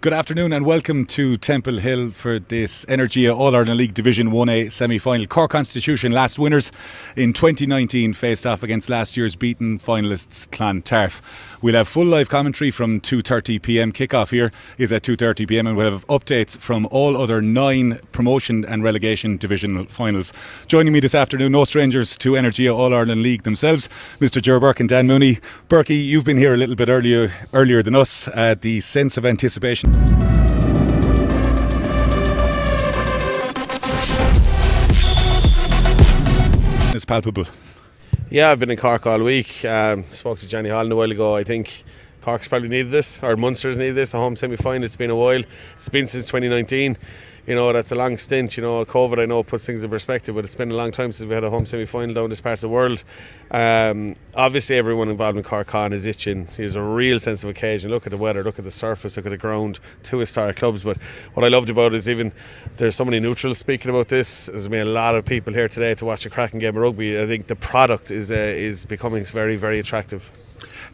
Good afternoon and welcome to Temple Hill for this Energia All-Ireland League Division 1A semi-final. Cork Constitution, last winners in 2019, faced off against last year's beaten finalists Clontarf. We'll have full live commentary from 2:30pm. Kick-off here is at 2:30pm, and we'll have updates from all other 9 promotion and relegation divisional finals. Joining me this afternoon, no strangers to Energia All-Ireland League themselves, Mr. Ger Burke and Dan Mooney. Berkey, you've been here a little bit earlier than us. The sense of anticipation is palpable. Yeah, I've been in Cork all week. Spoke to Johnny Holland a while ago. I think Cork's probably needed this, or Munster's needed this, a home semi-final. It's been a while. It's been since 2019. You know, that's a long stint. You know, COVID, I know, puts things in perspective, but it's been a long time since we had a home semi-final down this part of the world. Obviously, everyone involved in Cork Con is itching. There's a real sense of occasion. Look at the weather, look at the surface, look at the ground. 2 historic clubs. But what I loved about it is even there's so many neutrals speaking about this. There's been a lot of people here today to watch a cracking game of rugby. I think the product is becoming very, very attractive.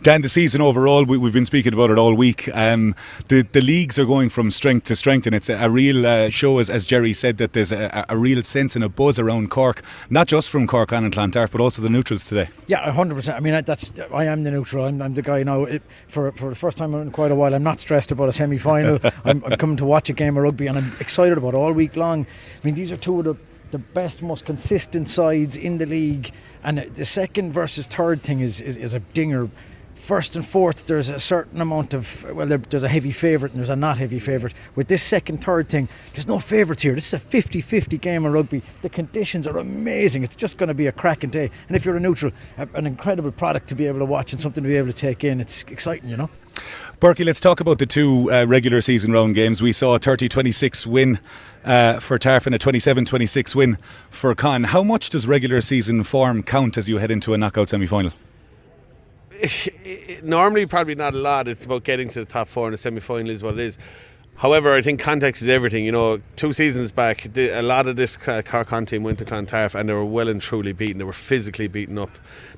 Dan, the season overall, we've been speaking about it all week. The leagues are going from strength to strength, and it's a real show, as Jerry said, that there's a real sense and a buzz around Cork, not just from Cork and Clontarf, but also the neutrals today. Yeah, 100%. I mean, I am the neutral. I'm the guy now. For the first time in quite a while, I'm not stressed about a semi-final. I'm coming to watch a game of rugby, and I'm excited about it all week long. I mean, these are two of the best, most consistent sides in the league, and the second versus third thing is a dinger. First and fourth, there's a certain amount of, there's a heavy favourite and there's a not heavy favourite. With this second, third thing, there's no favourites here. This is a 50-50 game of rugby. The conditions are amazing. It's just going to be a cracking day. And if you're a neutral, an incredible product to be able to watch and something to be able to take in. It's exciting, you know. Berkey, let's talk about the 2 regular season round games. We saw a 30-26 win for Tarf and a 27-26 win for Con. How much does regular season form count as you head into a knockout semi-final? Normally probably not a lot. It's about getting to the top 4 in the semi-final is what it is. However, I think context is everything. You know, 2 seasons back, a lot of this Cork Con team went to Clontarf and they were well and truly beaten. They were physically beaten up.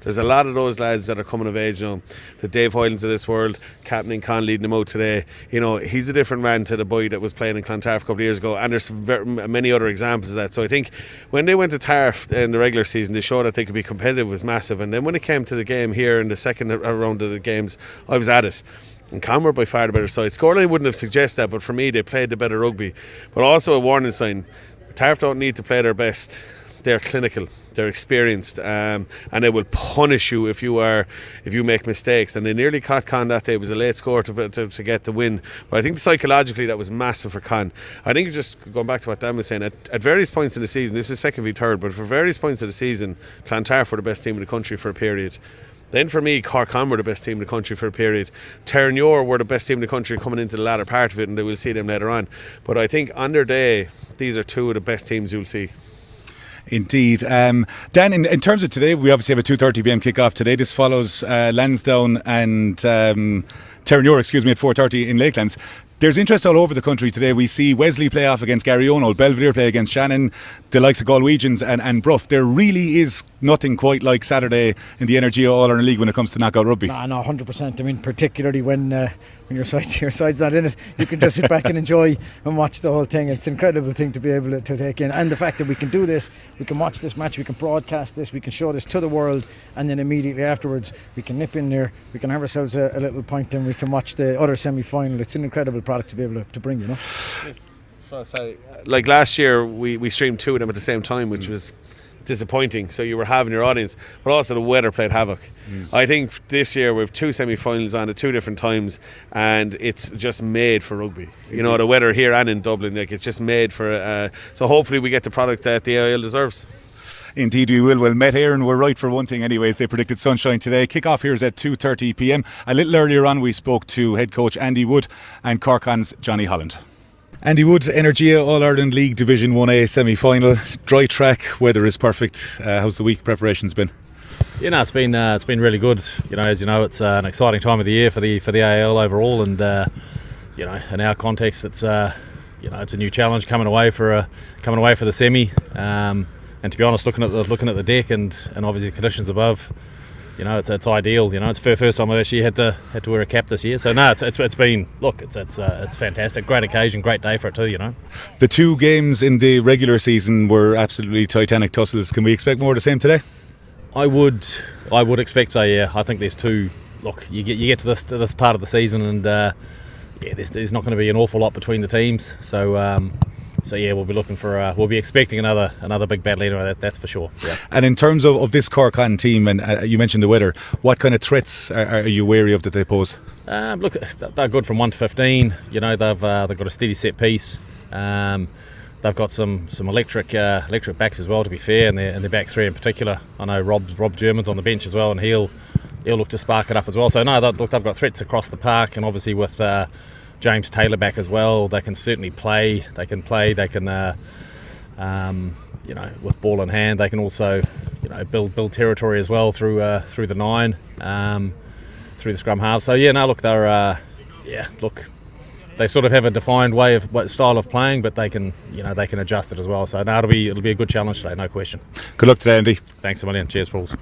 There's a lot of those lads that are coming of age now. The Dave Hoylands of this world, captaining Con, leading them out today. You know, he's a different man to the boy that was playing in Clontarf a couple of years ago. And there's many other examples of that. So I think when they went to Tarf in the regular season, they showed that they could be competitive. It was massive. And then when it came to the game here in the second round of the games, I was at it. And Con were by far the better side. Scoreline wouldn't have suggested that, but for me, they played the better rugby. But also a warning sign: Tarf don't need to play their best. They're clinical, they're experienced, and they will punish you if you make mistakes. And they nearly caught Con that day. It was a late score to get the win. But I think psychologically that was massive for Con. I think just going back to what Dan was saying, at various points in the season, this is second v third, but for various points of the season, Clontarf were the best team in the country for a period. Then for me, Cork Con were the best team in the country for a period. Terranure were the best team in the country coming into the latter part of it, and we'll see them later on. But I think on their day, these are 2 of the best teams you'll see. Indeed. Dan, in terms of today, we obviously have a 2:30pm kick-off today. This follows Lansdowne and Terranure, at 4:30 in Lakelands. There's interest all over the country today. We see Wesley play off against Garryono, Belvedere play against Shannon, the likes of Galwegians and Bruff. There really is nothing quite like Saturday in the Energia All-Ireland League when it comes to knockout rugby. No, 100%. I mean, particularly when your side's not in it, you can just sit back and enjoy and watch the whole thing. It's an incredible thing to be able to take in. And the fact that we can do this, we can watch this match, we can broadcast this, we can show this to the world, and then immediately afterwards we can nip in there, we can have ourselves a little pint and we can watch the other semi-final. It's an incredible product to be able to bring, you know. Sorry. Like last year we streamed 2 of them at the same time, which was disappointing. So you were having your audience, but also the weather played havoc. I think this year we have 2 semi-finals on at 2 different times, and it's just made for rugby. You know, the weather here and in Dublin, like, it's just made for so hopefully we get the product that the AIL deserves. Indeed we will. Well, Met Éireann were right for one thing anyways. They predicted sunshine today. Kick-off here is at 2:30pm. A little earlier on we spoke to head coach Andy Wood and Cork Con's Johnny Holland. Andy Wood, Energia All-Ireland League Division 1A semi-final. Dry track, weather is perfect. How's the week preparations been? You know, it's been really good. You know, as you know, it's an exciting time of the year for the AIL overall, and you know, in our context, it's it's a new challenge coming away for the semi. And to be honest, looking at the deck and obviously the conditions above, you know, it's ideal. You know, it's the first time I've actually had to wear a cap this year. So no, it's been, look, it's fantastic, great occasion, great day for it too. You know, The two games in the regular season were absolutely titanic tussles. Can we expect more of the same today? I would expect so. Yeah, I think there's two. Look, you get to this part of the season, and there's not going to be an awful lot between the teams. So yeah, we'll be looking for we'll be expecting another big battle anyway. That's for sure. Yeah. And in terms of this Cork team, and you mentioned the weather, what kind of threats are you wary of that they pose? Look, they're good from 1 to 15. You know, they've got a steady set piece. They've got some electric backs as well. To be fair, and their back three in particular. I know Rob German's on the bench as well, and he'll look to spark it up as well. So no, they've got threats across the park, and obviously with James Taylor back as well, they can certainly play. They can you know, with ball in hand, they can also, you know, build territory as well through the nine, through the scrum half. So yeah, no, look, they're they sort of have a defined way of style of playing, but they can adjust it as well. So no, it'll be a good challenge today, no question. Good luck today, Andy. Thanks a million. Cheers, Fools.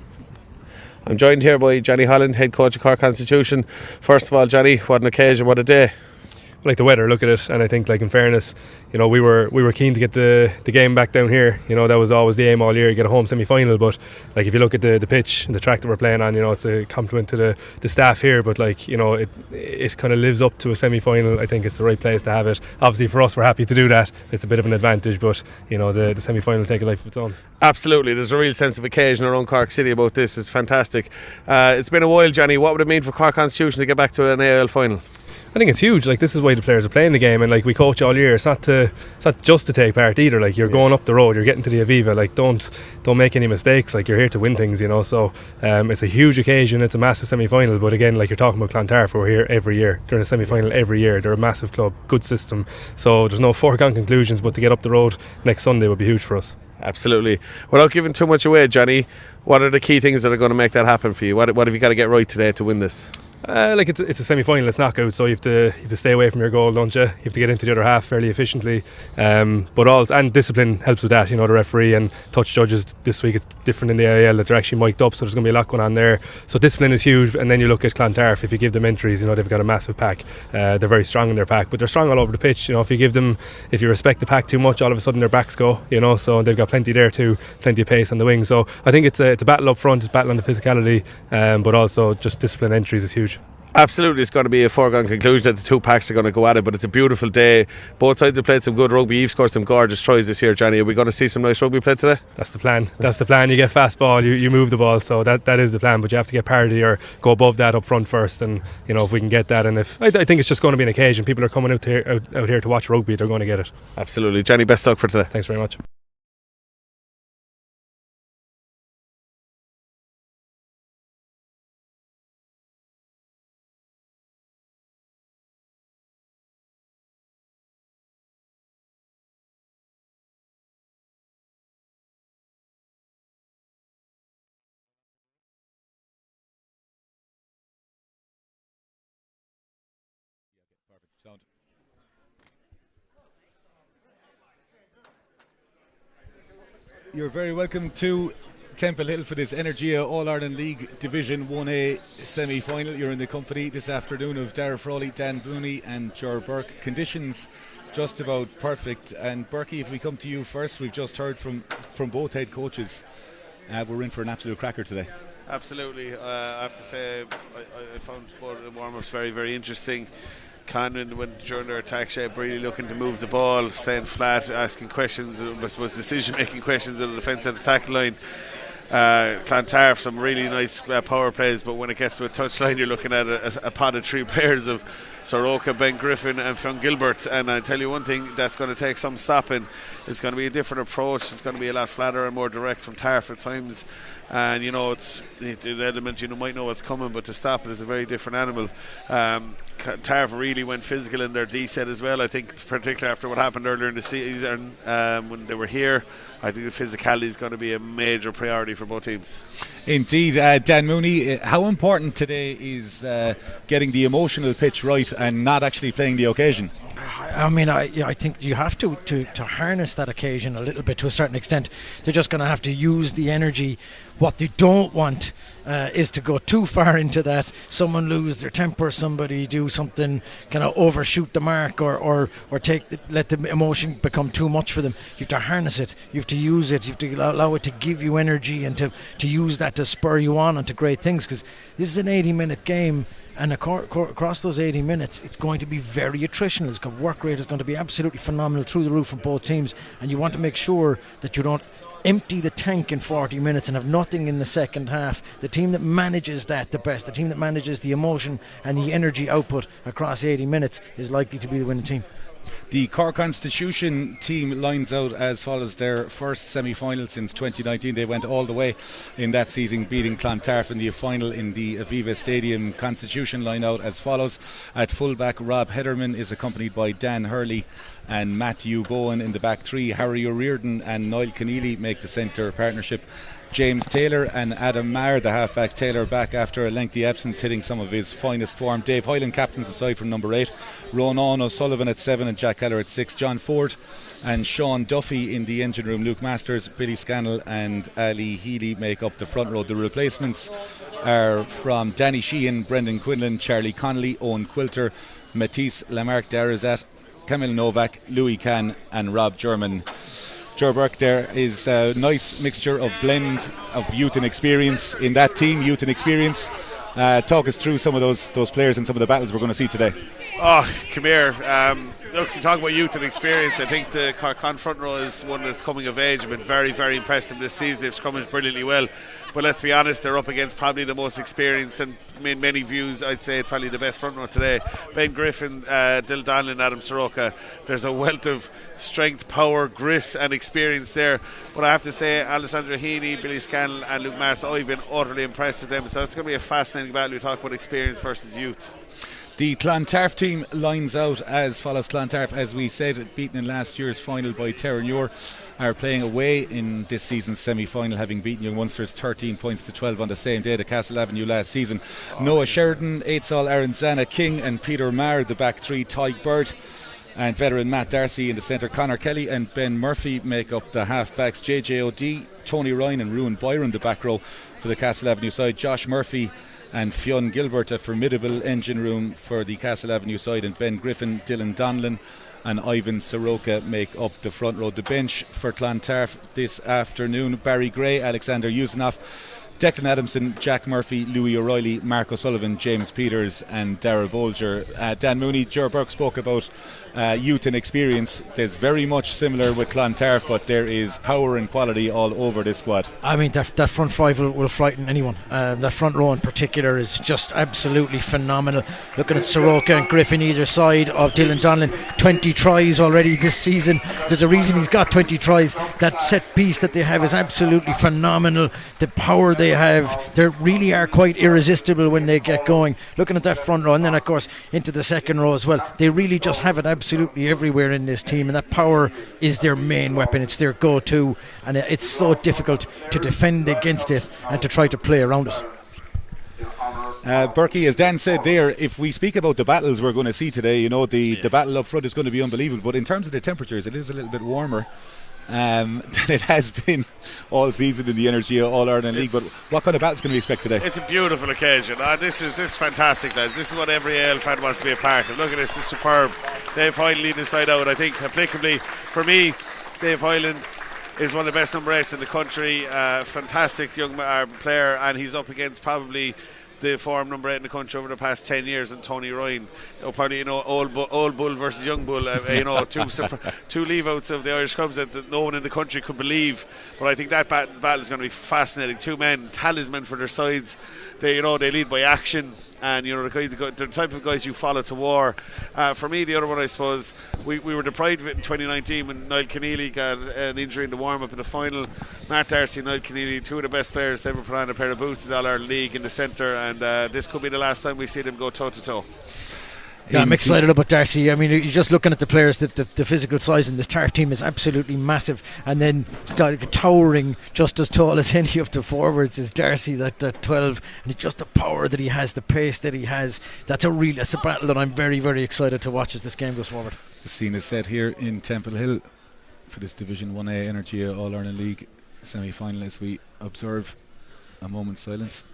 I'm joined here by Johnny Holland, head coach of Cork Constitution. First of all, Johnny, what an occasion, what a day. Like the weather, look at it, and I think, like, in fairness, you know, we were keen to get the game back down here. You know, that was always the aim all year, get a home semi-final. But like, if you look at the pitch and the track that we're playing on, you know, it's a compliment to the staff here. But like, you know, it kind of lives up to a semi-final. I think it's the right place to have it. Obviously for us, we're happy to do that. It's a bit of an advantage, but you know, the semi-final will take a life of its own. Absolutely, there's a real sense of occasion around Cork City about this. It's fantastic. It's been a while, Johnny. What would it mean for Cork Constitution to get back to an AIL final? I think it's huge. Like, this is why the players are playing the game, and like, we coach all year. It's not just to take part either. Like, you're going up the road, you're getting to the Aviva. Like, don't make any mistakes. Like, you're here to win things, you know. So it's a huge occasion. It's a massive semi-final. But again, like you're talking about Clontarf, we're here every year. They're in a semi-final every year. They're a massive club, good system. So there's no foregone conclusions. But to get up the road next Sunday would be huge for us. Absolutely. Without giving too much away, Johnny, what are the key things that are going to make that happen for you? What have you got to get right today to win this? Like, it's a semi-final, it's knockout, so you have to stay away from your goal, don't you? You have to get into the other half fairly efficiently, and discipline helps with that. You know, the referee and touch judges this week is different in the AIL, that they're actually mic'd up, so there's going to be a lot going on there. So discipline is huge. And then you look at Clontarf. If you give them entries, you know, they've got a massive pack. They're very strong in their pack, but they're strong all over the pitch. You know, if you respect the pack too much, all of a sudden their backs go. You know, so they've got plenty there too, plenty of pace on the wing. So I think it's a battle up front, it's a battle on the physicality, but also just discipline entries is huge. Absolutely, it's going to be a foregone conclusion that the two packs are going to go at it, but it's a beautiful day. Both sides have played some good rugby. You've scored some gorgeous tries this year, Johnny. Are we going to see some nice rugby played today? That's the plan. That's the plan. You get fast ball, you move the ball, so that is the plan. But you have to get parity or go above that up front first. And you know, if we can get that, and if I think it's just going to be an occasion. People are coming out here to watch rugby. They're going to get it. Absolutely, Johnny. Best luck for today. Thanks very much. You're very welcome to Temple Hill for this Energia All-Ireland League Division 1A semi-final. You're in the company this afternoon of Dara Frawley, Dan Booney and Ger Burke. Conditions just about perfect. And Berkey, if we come to you first, we've just heard from both head coaches. We're in for an absolute cracker today. Absolutely. I have to say I found both of the warm-ups very, very interesting. Conran went during their attack shape, really looking to move the ball, staying flat, asking questions, was decision-making questions on the defence and the tackle line. Clontarf, some really nice power plays, but when it gets to a touchline, you're looking at a pod of three players of Soroka, Ben Griffin and Fionn Gilbert, and I tell you one thing, that's going to take some stopping. It's going to be a different approach. It's going to be a lot flatter and more direct from Tarf at times, and you know, it's an element, you might know what's coming, but to stop it is a very different animal. Clontarf really went physical in their D set as well. I think particularly after what happened earlier in the season when they were here, I think the physicality is going to be a major priority for both teams. Indeed. Dan Mooney, how important today is getting the emotional pitch right and not actually playing the occasion? I mean, I think you have to harness that occasion a little bit to a certain extent. They're just going to have to use the energy. What they don't want is to go too far into that. Someone lose their temper, somebody do something, kind of overshoot the mark, or let the emotion become too much for them. You have to harness it. You have to use it. You have to allow it to give you energy and to use that to spur you on onto great things. Because this is an 80-minute game. And across those 80 minutes, it's going to be very attritional. Its work rate is going to be absolutely phenomenal through the roof from both teams. And you want to make sure that you don't empty the tank in 40 minutes and have nothing in the second half. The team that manages that the best, the team that manages the emotion and the energy output across 80 minutes is likely to be the winning team. The Cork Constitution team lines out as follows. Their first semi-final since 2019. They went all the way in that season, beating Clontarf in the final in the Aviva Stadium. Constitution line out as follows. At fullback, Rob Hederman is accompanied by Dan Hurley and Matthew Bowen in the back three. Harry O'Riordan and Niall Keneally make the centre partnership. James Taylor and Adam Maher, the halfbacks. Taylor back after a lengthy absence, hitting some of his finest form. Dave Hyland captains the side from number 8. Ronan O'Sullivan at 7 and Jack Keller at 6. John Ford and Sean Duffy in the engine room. Luke Masters, Billy Scannell and Ali Healy make up the front row. The replacements are from Danny Sheehan, Brendan Quinlan, Charlie Connolly, Owen Quilter, Matisse Lamarck Darazat, Camille Novak, Louis Kahn and Rob German. Ger Burke, there is a nice mixture of blend of youth and experience in that team. Youth and experience. Talk us through some of those players and some of the battles we're going to see today. Oh, come here. Look, you talk about youth and experience. I think the Cork front row is one that's coming of age. Been very, very impressive this season. They've scrummaged brilliantly well. But let's be honest, they're up against probably the most experienced, and in many views, I'd say probably the best front row today. Ben Griffin, Dill Donlan, Adam Soroka. There's a wealth of strength, power, grit, and experience there. But I have to say, Alessandro Heaney, Billy Scannell, and Luke Masters, I've been utterly impressed with them. So it's going to be a fascinating battle. We talk about experience versus youth. The Clontarf team lines out as follows. Clontarf, as we said, beaten in last year's final by Terranure, are playing away in this season's semi-final, having beaten Young Munsters 13 points to 12 on the same day, the Castle Avenue last season. Noah Sheridan, Eidsall Aranzana King and Peter Marr, the back three. Tyke Bird and veteran Matt Darcy in the centre. Conor Kelly and Ben Murphy make up the half-backs. JJ O'D, Tony Ryan and Ruan Byron the back row for the Castle Avenue side. Josh Murphy and Fionn Gilbert, a formidable engine room for the Castle Avenue side, and Ben Griffin, Dylan Donlan and Ivan Soroka make up the front row. The bench for Clontarf this afternoon: Barry Gray, Alexander Usinoff, Declan Adamson, Jack Murphy, Louis O'Reilly, Mark O'Sullivan, James Peters and Darragh Bolger. Dan Mooney, Ger Burke spoke about youth and experience. There's very much similar with Clontarf, but there is power and quality all over this squad. I mean, that front five will frighten anyone. That front row in particular is just absolutely phenomenal. Looking at Soroka and Griffin either side of Dylan Donlan, 20 tries already this season. There's a reason he's got 20 tries. That set piece that they have is absolutely phenomenal. The power they have, they really are quite irresistible when they get going. Looking at that front row, and then of course into the second row as well, they really just have it absolutely everywhere in this team, and that power is their main weapon. It's their go-to, and it's so difficult to defend against it and to try to play around it. Berkey, as Dan said there, if we speak about the battles we're going to see today, the battle up front is going to be unbelievable, but in terms of the temperatures, it is a little bit warmer than it has been all season in the Energia All-Ireland League. But what kind of battles can we expect today? It's a beautiful occasion. This is fantastic, lads. This is what every AIL fan wants to be a part of. Look at this, it's superb. Dave Hyland leading the side out. I think applicably for me, Dave Hyland is one of the best number 8s in the country. Fantastic young player, and he's up against probably the form number 8 in the country over the past 10 years, and Tony Ryan. Probably old bull versus young bull. Two leave-outs of the Irish clubs that no one in the country could believe. But I think that battle is going to be fascinating. Two men, talisman for their sides. They lead by action, and the type of guys you follow to war. For me, the other one, I suppose, we were deprived of it in 2019 when Niall Keneally got an injury in the warm-up in the final. Matt Darcy and Niall Keneally, two of the best players to ever put on a pair of boots in the All-Ireland League in the centre, and this could be the last time we see them go toe-to-toe. Yeah, I'm excited about Darcy. I mean, you're just looking at the players, the physical size in this Tarf team is absolutely massive. And then towering, just as tall as any of the forwards, is Darcy, that 12. And it's just the power that he has, the pace that he has. That's a battle that I'm very, very excited to watch as this game goes forward. The scene is set here in Temple Hill for this Division 1A Energia All-Ireland League semi-final as we observe a moment's silence.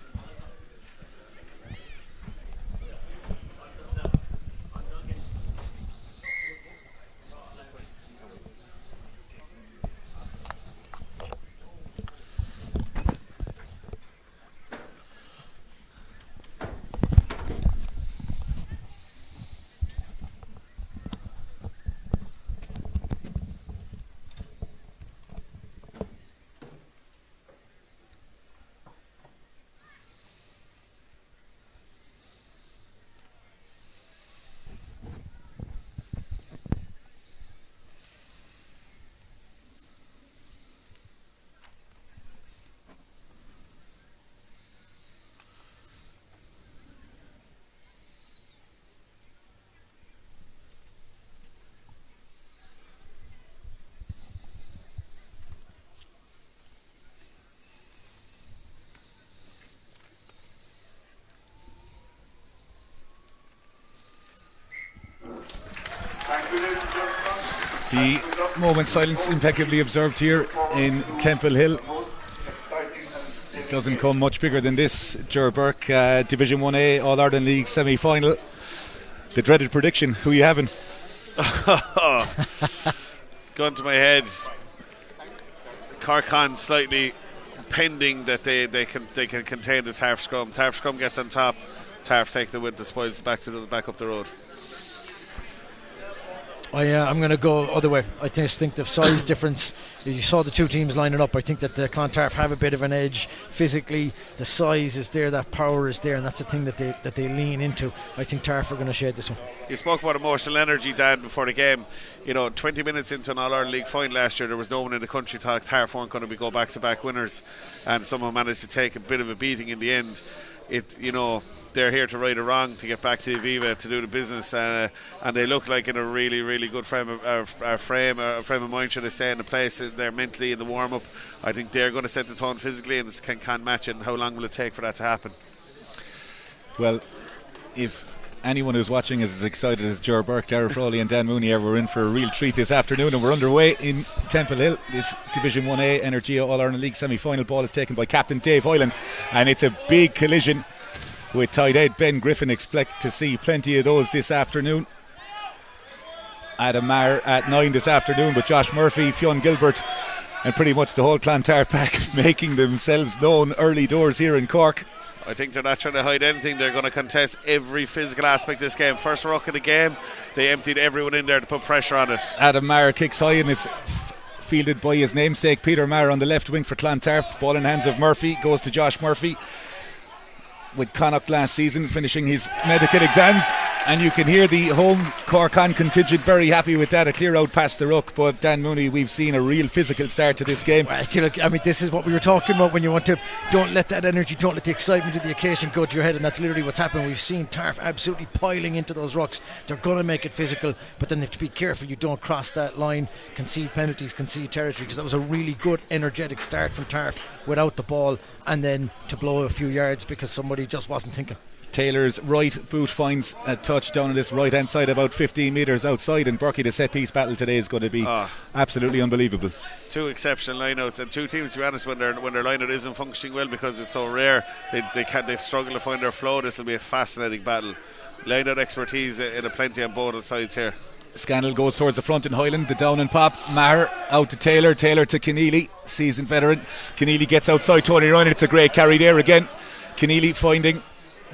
The moment silence impeccably observed here in Temple Hill. It doesn't come much bigger than this. Ger Burke, Division 1A All-Ireland League semi-final. The dreaded prediction, who are you having? Gun to my head. Cork slightly pending that they can contain the Tarf scrum. Tarf scrum gets on top. Tarf take the spoils back up the road. I'm going to go other way. I just think the size difference, you saw the two teams lining up. I think that the Clontarf have a bit of an edge physically. The size is there, that power is there, and that's the thing that they lean into. I think Tarf are going to shade this one. You spoke about emotional energy, Dan, before the game. 20 minutes into an All-Ireland League final last year, there was no one in the country thought Tarf weren't going to go back-to-back winners, and someone managed to take a bit of a beating in the end. They're here to right a wrong, to get back to the Aviva, to do the business, and they look like in a really, really good frame of mind, should I say, in the place. They're mentally in the warm-up. I think they're going to set the tone physically, and can't match it. And how long will it take for that to happen? Well, if anyone who's watching is as excited as Ger Burke, Dara Frawley and Dan Mooney are, we're in for a real treat this afternoon, and we're underway in Temple Hill. This Division 1A Energia All-Ireland League semi-final. Ball is taken by Captain Dave Hyland, and it's a big collision with tight end Ben Griffin. Expect to see plenty of those this afternoon. Adam Maher at 9 this afternoon, but Josh Murphy, Fionn Gilbert and pretty much the whole Clontarf pack making themselves known early doors here in Cork. I think they're not trying to hide anything. They're going to contest every physical aspect of this game. First ruck of the game, they emptied everyone in there to put pressure on it. Adam Maher kicks high and is fielded by his namesake Peter Maher on the left wing for Clontarf. Ball in hands of Murphy, goes to Josh Murphy. With Connacht last season, finishing his medical exams, and you can hear the home Cork contingent very happy with that. A clear out past the ruck, but Dan Mooney, we've seen a real physical start to this game. Well, I mean, this is what we were talking about when you want to, don't let that energy, don't let the excitement of the occasion go to your head, and that's literally what's happened. We've seen Tarf absolutely piling into those rucks. They're going to make it physical, but then they have to be careful you don't cross that line, concede penalties, concede territory, because that was a really good energetic start from Tarf without the ball, and then to blow a few yards because somebody just wasn't thinking. Taylor's right boot finds a touch down on this right hand side about 15 metres outside, and Berkey, the set piece battle today is going to be absolutely unbelievable. Two exceptional lineouts, and two teams, to be honest, when their lineout isn't functioning well because it's so rare, they've struggled to find their flow. This will be a fascinating battle. Lineout expertise in a plenty on both sides here. Scannell goes towards the front in Highland, the down and pop. Maher out to Taylor to Keneally, seasoned veteran. Keneally gets outside Tony Ryan. It's a great carry there again. Keneally finding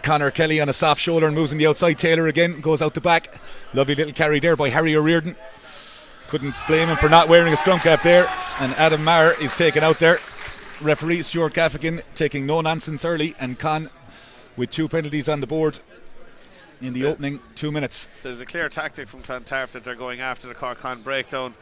Conor Kelly on a soft shoulder and moves on the outside. Taylor again goes out the back. Lovely little carry there by Harry O'Riordan. Couldn't blame him for not wearing a scrum cap there. And Adam Maher is taken out there. Referee Stuart Gaffigan taking no nonsense early, and Con with 2 penalties on the board in the opening 2 minutes. There's a clear tactic from Clontarf that they're going after the Cork breakdown.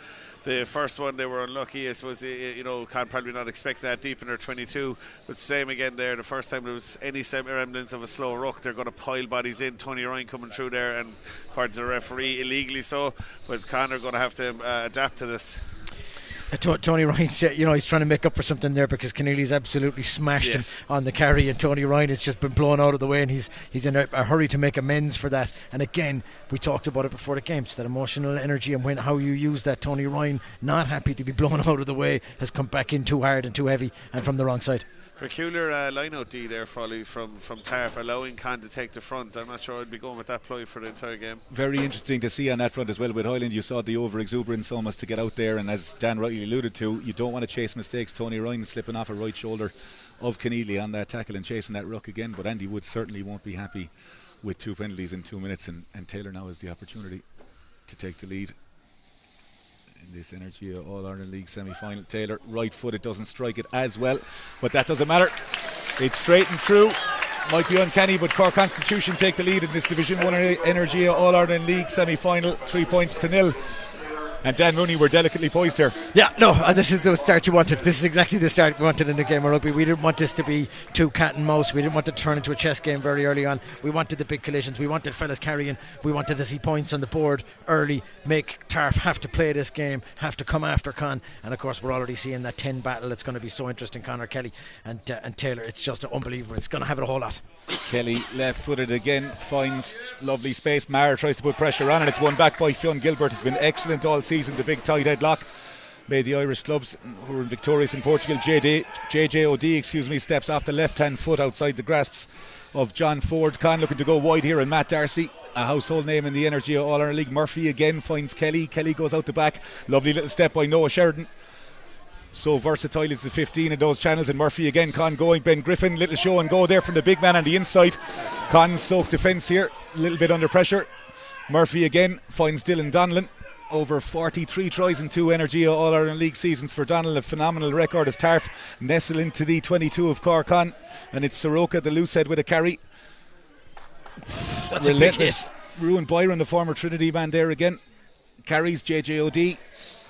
The first one they were unlucky. I suppose can't probably not expect that deep in their 22. But same again there. The first time there was any remnants of a slow ruck, they're going to pile bodies in. Tony Ryan coming through there, and according to the referee, illegally so. But Conor going to have to adapt to this. Tony Ryan, he's trying to make up for something there because Keneally's absolutely smashed him on the carry, and Tony Ryan has just been blown out of the way, and he's in a hurry to make amends for that. And again, we talked about it before the game, it's that emotional energy and how you use that. Tony Ryan, not happy to be blown out of the way, has come back in too hard and too heavy and from the wrong side. Peculiar line-out D there, Foley, from Tarf, allowing Con to take the front. I'm not sure I'd be going with that ploy for the entire game. Very interesting to see on that front as well with Highland. You saw the over-exuberance almost to get out there, and as Dan rightly alluded to, you don't want to chase mistakes. Tony Ryan slipping off a right shoulder of Keneally on that tackle and chasing that ruck again, but Andy Wood certainly won't be happy with 2 penalties in 2 minutes, and Taylor now has the opportunity to take the lead in this Energia All-Ireland League semi-final. Taylor, right foot, it doesn't strike it as well, but that doesn't matter. It's straight and true. Might be uncanny, but Cork Constitution take the lead in this Division 1 Energia All-Ireland League semi-final, 3 points to 0. And Dan Mooney were delicately poised here. Yeah, no, this is the start you wanted. This is exactly the start we wanted in the game of rugby. We didn't want this to be too cat and mouse. We didn't want it to turn into a chess game very early on. We wanted the big collisions. We wanted fellas carrying. We wanted to see points on the board early, make Tarf have to play this game, have to come after Con. And of course, we're already seeing that 10 battle. It's going to be so interesting. Conor Kelly and Taylor. It's just unbelievable. It's going to have it a whole lot. Kelly left-footed again, finds lovely space. Maher tries to put pressure on, and it's won back by Fionn Gilbert. Has been excellent all season. The big tight headlock made the Irish clubs who were victorious in Portugal. JJOD, steps off the left-hand foot outside the grasps of John Ford. Con looking to go wide here, and Matt Darcy, a household name in the Energia All-Ireland League. Murphy again finds Kelly. Kelly goes out the back. Lovely little step by Noah Sheridan. So versatile is the 15 in those channels, and Murphy again. Con going. Ben Griffin, little show and go there from the big man on the inside. Con soaked defence here, a little bit under pressure. Murphy again finds Dylan Donlan. Over 43 tries in 2 Energia All-Ireland League seasons for Donald, a phenomenal record as Tarf nestle into the 22 of Cork on, and it's Soroka, the loose head, with a carry. That's relentless. A big hit. Ruin Byron, the former Trinity man, there again. Carries JJOD.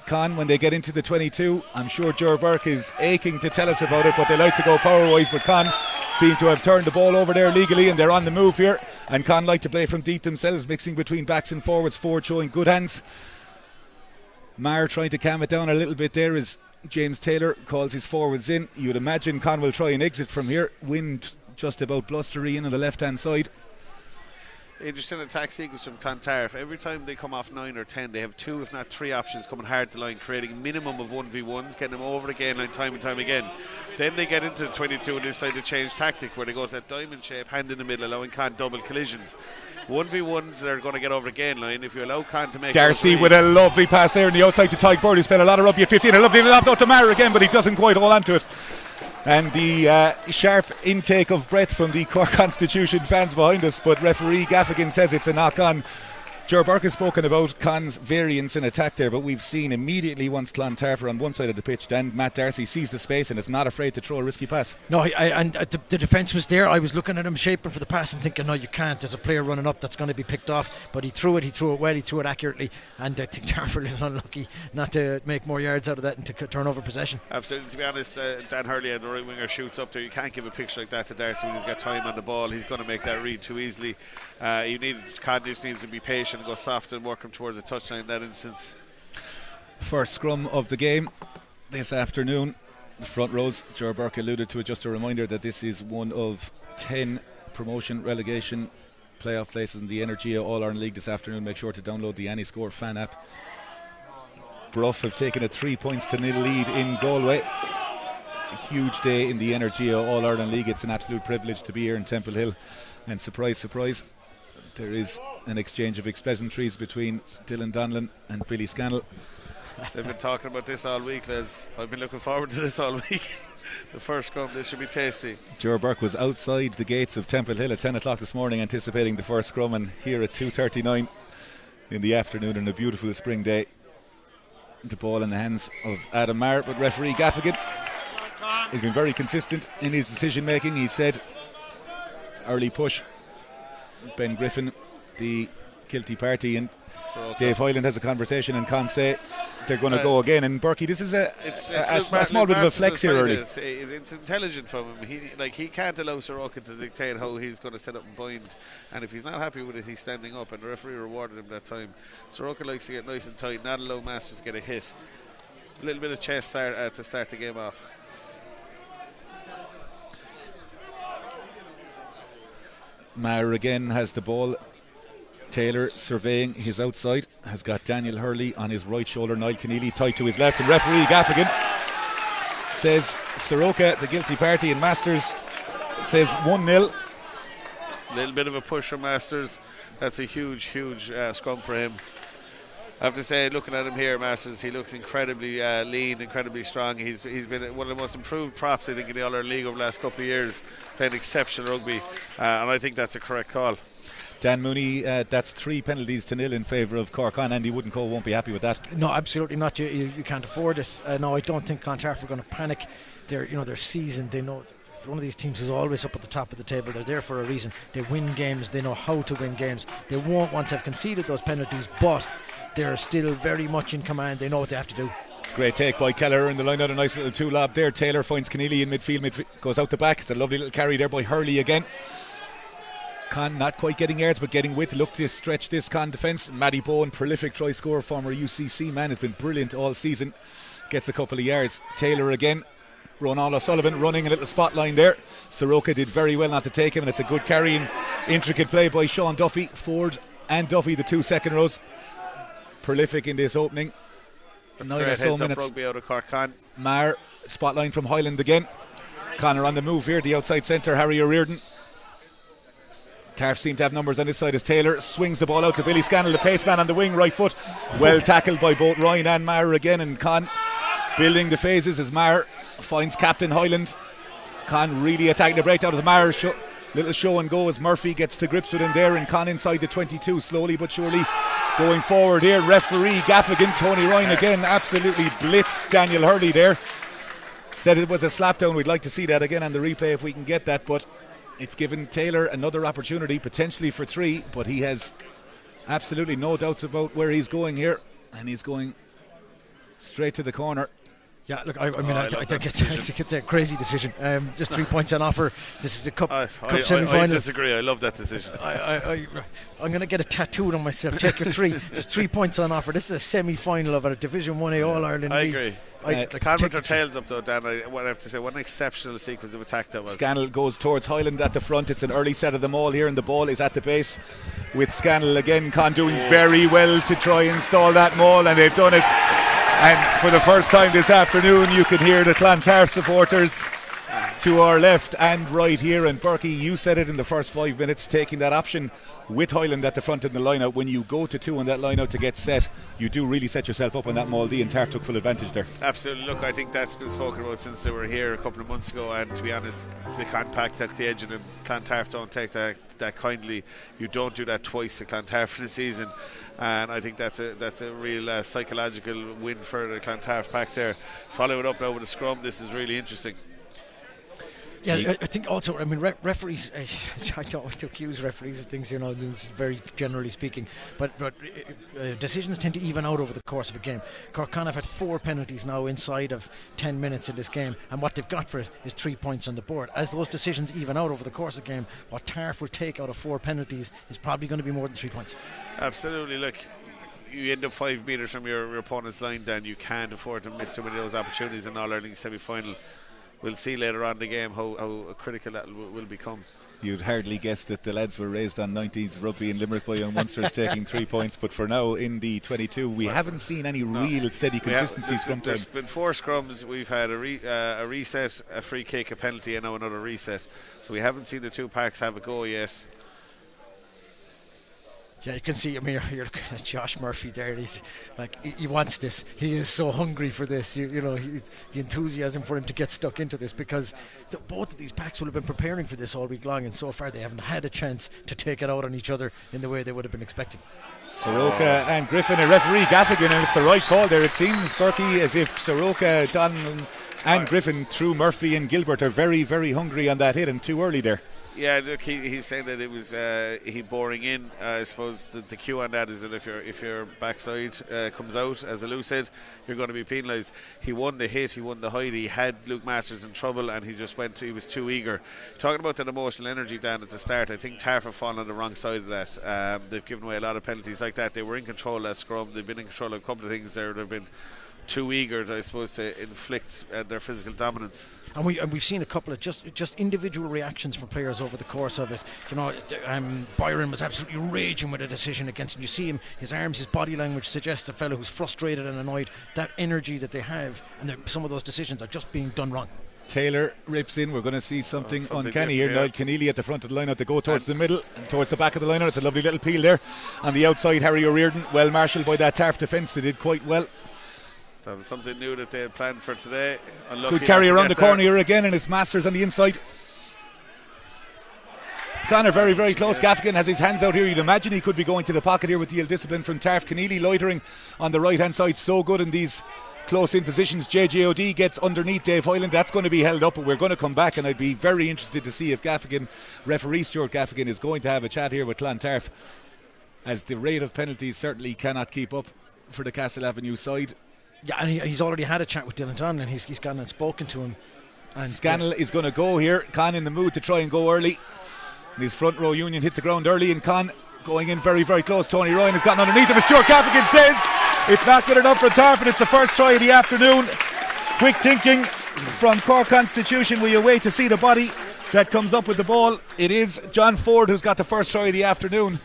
Con, when they get into the 22, I'm sure Ger Burke is aching to tell us about it, but they like to go power-wise, but Con seem to have turned the ball over there legally, and they're on the move here, and Con like to play from deep themselves, mixing between backs and forwards. Ford showing good hands. Maher trying to calm it down a little bit there as James Taylor calls his forwards in. You'd imagine Con will try and exit from here. Wind just about blustery in on the left-hand side. Interesting attack sequence from Clontarf. Every time they come off 9 or 10, they have 2 if not 3 options coming hard to line, creating a minimum of 1v1s, getting them over the gain line time and time again. Then they get into the 22 and decide to change tactic, where they go to that diamond shape, hand in the middle, allowing Con double collisions. 1v1s, they're going to get over the gain line. If you allow Con to make Darcy with a lovely pass there on the outside to Tyke Bird, who's played a lot of rugby at 15. A lovely lob out to Maher again, but he doesn't quite hold on to it. And the sharp intake of breath from the Cork Constitution fans behind us, but referee Gaffigan says it's a knock-on. Ger Burke has spoken about Con's variance in attack there, but we've seen immediately once Clontarf are on one side of the pitch, then Matt Darcy sees the space and is not afraid to throw a risky pass. No, the defence was there. I was looking at him shaping for the pass and thinking, no, you can't. There's a player running up that's going to be picked off. But he threw it well, he threw it accurately, and I think Tarf were a little unlucky not to make more yards out of that and to turn over possession. Absolutely. To be honest, Dan Hurley, the right winger, shoots up there. You can't give a picture like that to Darcy when he's got time on the ball. He's going to make that read too easily. Con just needs to be patient and go soft and work him towards a touchline in that instance. First scrum of the game this afternoon. The front rows, Ger Burke alluded to it. Just a reminder that this is one of 10 promotion relegation playoff places in the Energia All-Ireland League this afternoon. Make sure to download the AnyScore fan app. Bruff have taken a 3 points to 0 lead in Galway. A huge day in the Energia All-Ireland League. It's an absolute privilege to be here in Temple Hill, and surprise, surprise, there is an exchange of pleasantries between Dylan Donlan and Billy Scannell. They've been talking about this all week, lads. I've been looking forward to this all week. The first scrum, this should be tasty. Ger Burke was outside the gates of Temple Hill at 10 o'clock this morning anticipating the first scrum, and here at 2:39 in the afternoon on a beautiful spring day, the ball in the hands of Adam Maher. But referee Gaffigan has been very consistent in his decision making. He said early push. Ben Griffin, the guilty party, and Dave Hyland has a conversation, and Con say they're going to go again. And Berkey, this is a small bit of a flex here early. It's intelligent from him. He can't allow Soroka to dictate how he's going to set up and bind. And if he's not happy with it, he's standing up, and the referee rewarded him that time. Soroka likes to get nice and tight, not allow Masters to get a hit. A little bit of chest to start the game off. Maher again has the ball. Taylor surveying his outside, has got Daniel Hurley on his right shoulder, Niall Keneally tight to his left, and referee Gaffigan says Soroka the guilty party, and Masters says 1-0. Little bit of a push from Masters. That's a huge scrum for him. I have to say, looking at him here, Masters, he looks incredibly lean, incredibly strong. He's been one of the most improved props, I think, in the All-Ireland League over the last couple of years, playing exceptional rugby, and I think that's a correct call. Dan Mooney, that's 3 penalties to 0 in favour of Cork. Andy Woodencole won't be happy with that. No, absolutely not. You can't afford it. No, I don't think Clontarf are going to panic. They're seasoned. They know one of these teams is always up at the top of the table. They're there for a reason. They win games. They know how to win games. They won't want to have conceded those penalties, but they're still very much in command. They know what they have to do. Great take by Kelleher in the line out, a nice little 2-lob there. Taylor finds Keneally in midfield, goes out the back. It's a lovely little carry there by Hurley again. Con not quite getting yards, but getting width. Look to stretch this Con defence. Matty Bowen, prolific try scorer, former UCC man, has been brilliant all season. Gets a couple of yards. Taylor again. Ronald O'Sullivan running a little spot line there. Soroka did very well not to take him, and it's a good carrying, intricate play by Sean Duffy. Ford and Duffy, the 2 second rows, prolific in this opening. That's 9 or so minutes. Rugby out of Cork. Maher, spotline from Highland again. Connor on the move here, the outside centre, Harry O'Riordan. Tarf seem to have numbers on this side as Taylor swings the ball out to Billy Scannell, the paceman on the wing, right foot. Well tackled by both Ryan and Maher again, and Con building the phases as Maher finds Captain Highland. Con really attacking the breakdown as Maher little show and go as Murphy gets to grips with him there, and Con inside the 22, slowly but surely going forward here. Referee Gaffigan, Tony Ryan again, absolutely blitzed Daniel Hurley there. Said it was a slap down. We'd like to see that again on the replay if we can get that, but it's given Taylor another opportunity, potentially for 3, but he has absolutely no doubts about where he's going here, and he's going straight to the corner. Yeah, look, I think it's a crazy decision. Just 3 points on offer. This is the cup semi-final. I disagree. I love that decision. I'm going to get a tattoo on myself. Take your 3. Just 3 points on offer. This is a semi-final of a Division 1A All-Ireland League. I agree. Can't put their tails up though, Dan. I have to say, what an exceptional sequence of attack that was. Scannell goes towards Highland at the front. It's an early set of the maul here, and the ball is at the base with Scannell again. Con doing very well to try and stall that maul, and they've done it. And for the first time this afternoon, you can hear the Clontarf supporters to our left and right here. And Berkey, you said it in the first 5 minutes, taking that option with Highland at the front in the line-out. When you go to 2 on that line-out to get set, you do really set yourself up on that Maldi, and Tarf took full advantage there. Absolutely. Look, I think that's been spoken about since they were here a couple of months ago, and to be honest, they can't pack the edge, and Clontarf don't take that kindly. You don't do that twice to Clontarf in the season, and I think that's a real psychological win for the Clontarf pack there. Follow it up now with a scrum. This is really interesting. Yeah, I think also, I mean, referees, I don't want to accuse referees of things here now, this is very generally speaking, but decisions tend to even out over the course of a game. Cork have had 4 penalties now inside of 10 minutes in this game, and what they've got for it is 3 points on the board. As those decisions even out over the course of the game, what Tarf will take out of 4 penalties is probably going to be more than 3 points. Absolutely. Look, you end up 5 metres from your opponent's line, then you can't afford to miss too many of those opportunities in All-Ireland semi-final. We'll see later on in the game how critical that will become. You'd hardly guess that the lads were raised on 90s rugby in Limerick by young Munsters taking 3 points, but for now in the 22 we haven't seen any real steady consistency scrum time. There's been 4 scrums. We've had a reset, a free kick, a penalty, and now another reset, so we haven't seen the 2 packs have a go yet. Yeah, you can see, I mean, you're looking at Josh Murphy there. He's like, he wants this. He is so hungry for this. You know, the enthusiasm for him to get stuck into this, because both of these packs will have been preparing for this all week long, and so far they haven't had a chance to take it out on each other in the way they would have been expecting. Soroka and Griffin, a referee Gaffigan, and it's the right call there. It seems, Berkey, as if Soroka, Donald And Griffin, through Murphy and Gilbert, are very, very hungry on that hit and too early there. Yeah, look, he's saying that it was he boring in. I suppose the cue on that is that if your backside comes out as a loose hit, you're going to be penalised. He won the hit, he won the height, he had Luke Masters in trouble, and he was too eager. Talking about that emotional energy, Dan, at the start, I think Tarf have fallen on the wrong side of that. They've given away a lot of penalties like that. They were in control of that scrum. They've been in control of a couple of things there. They've been too eager, I suppose, to inflict their physical dominance. And we've seen a couple of just individual reactions from players over the course of it. You know, Byron was absolutely raging with a decision against him. You see him, his arms, his body language suggests a fellow who's frustrated and annoyed. That energy that they have, and some of those decisions are just being done wrong. Taylor rips in. We're going to see something uncanny here. Niall Keneally at the front of the line-out. They go towards the middle and towards the back of the line-out. It's a lovely little peel there. On the outside, Harry O'Riordan, well marshalled by that Tarf defence. They did quite well. That was something new that they had planned for today. Good carry around the corner here again, and it's Masters on the inside. Connor very, very close. Gaffigan has his hands out here. You'd imagine he could be going to the pocket here with the ill discipline from Tarf. Keneally loitering on the right hand side, so good in these close in positions. JJOD gets underneath Dave Hoyland. That's going to be held up, but we're going to come back, and I'd be very interested to see if Gaffigan, referee Stuart Gaffigan, is going to have a chat here with Clontarf, as the rate of penalties certainly cannot keep up for the Castle Avenue side. Yeah, and he's already had a chat with Dylan Donlan, and he's gone and spoken to him. And Scannell is going to go here. Con in the mood to try and go early. And his front row union hit the ground early, and Con going in very, very close. Tony Ryan has gotten underneath him, as Stuart Gaffigan says it's not good enough for Tarf, and it's the first try of the afternoon. Quick thinking from Cork Constitution. We await to see the body that comes up with the ball. It is John Ford who's got the first try of the afternoon.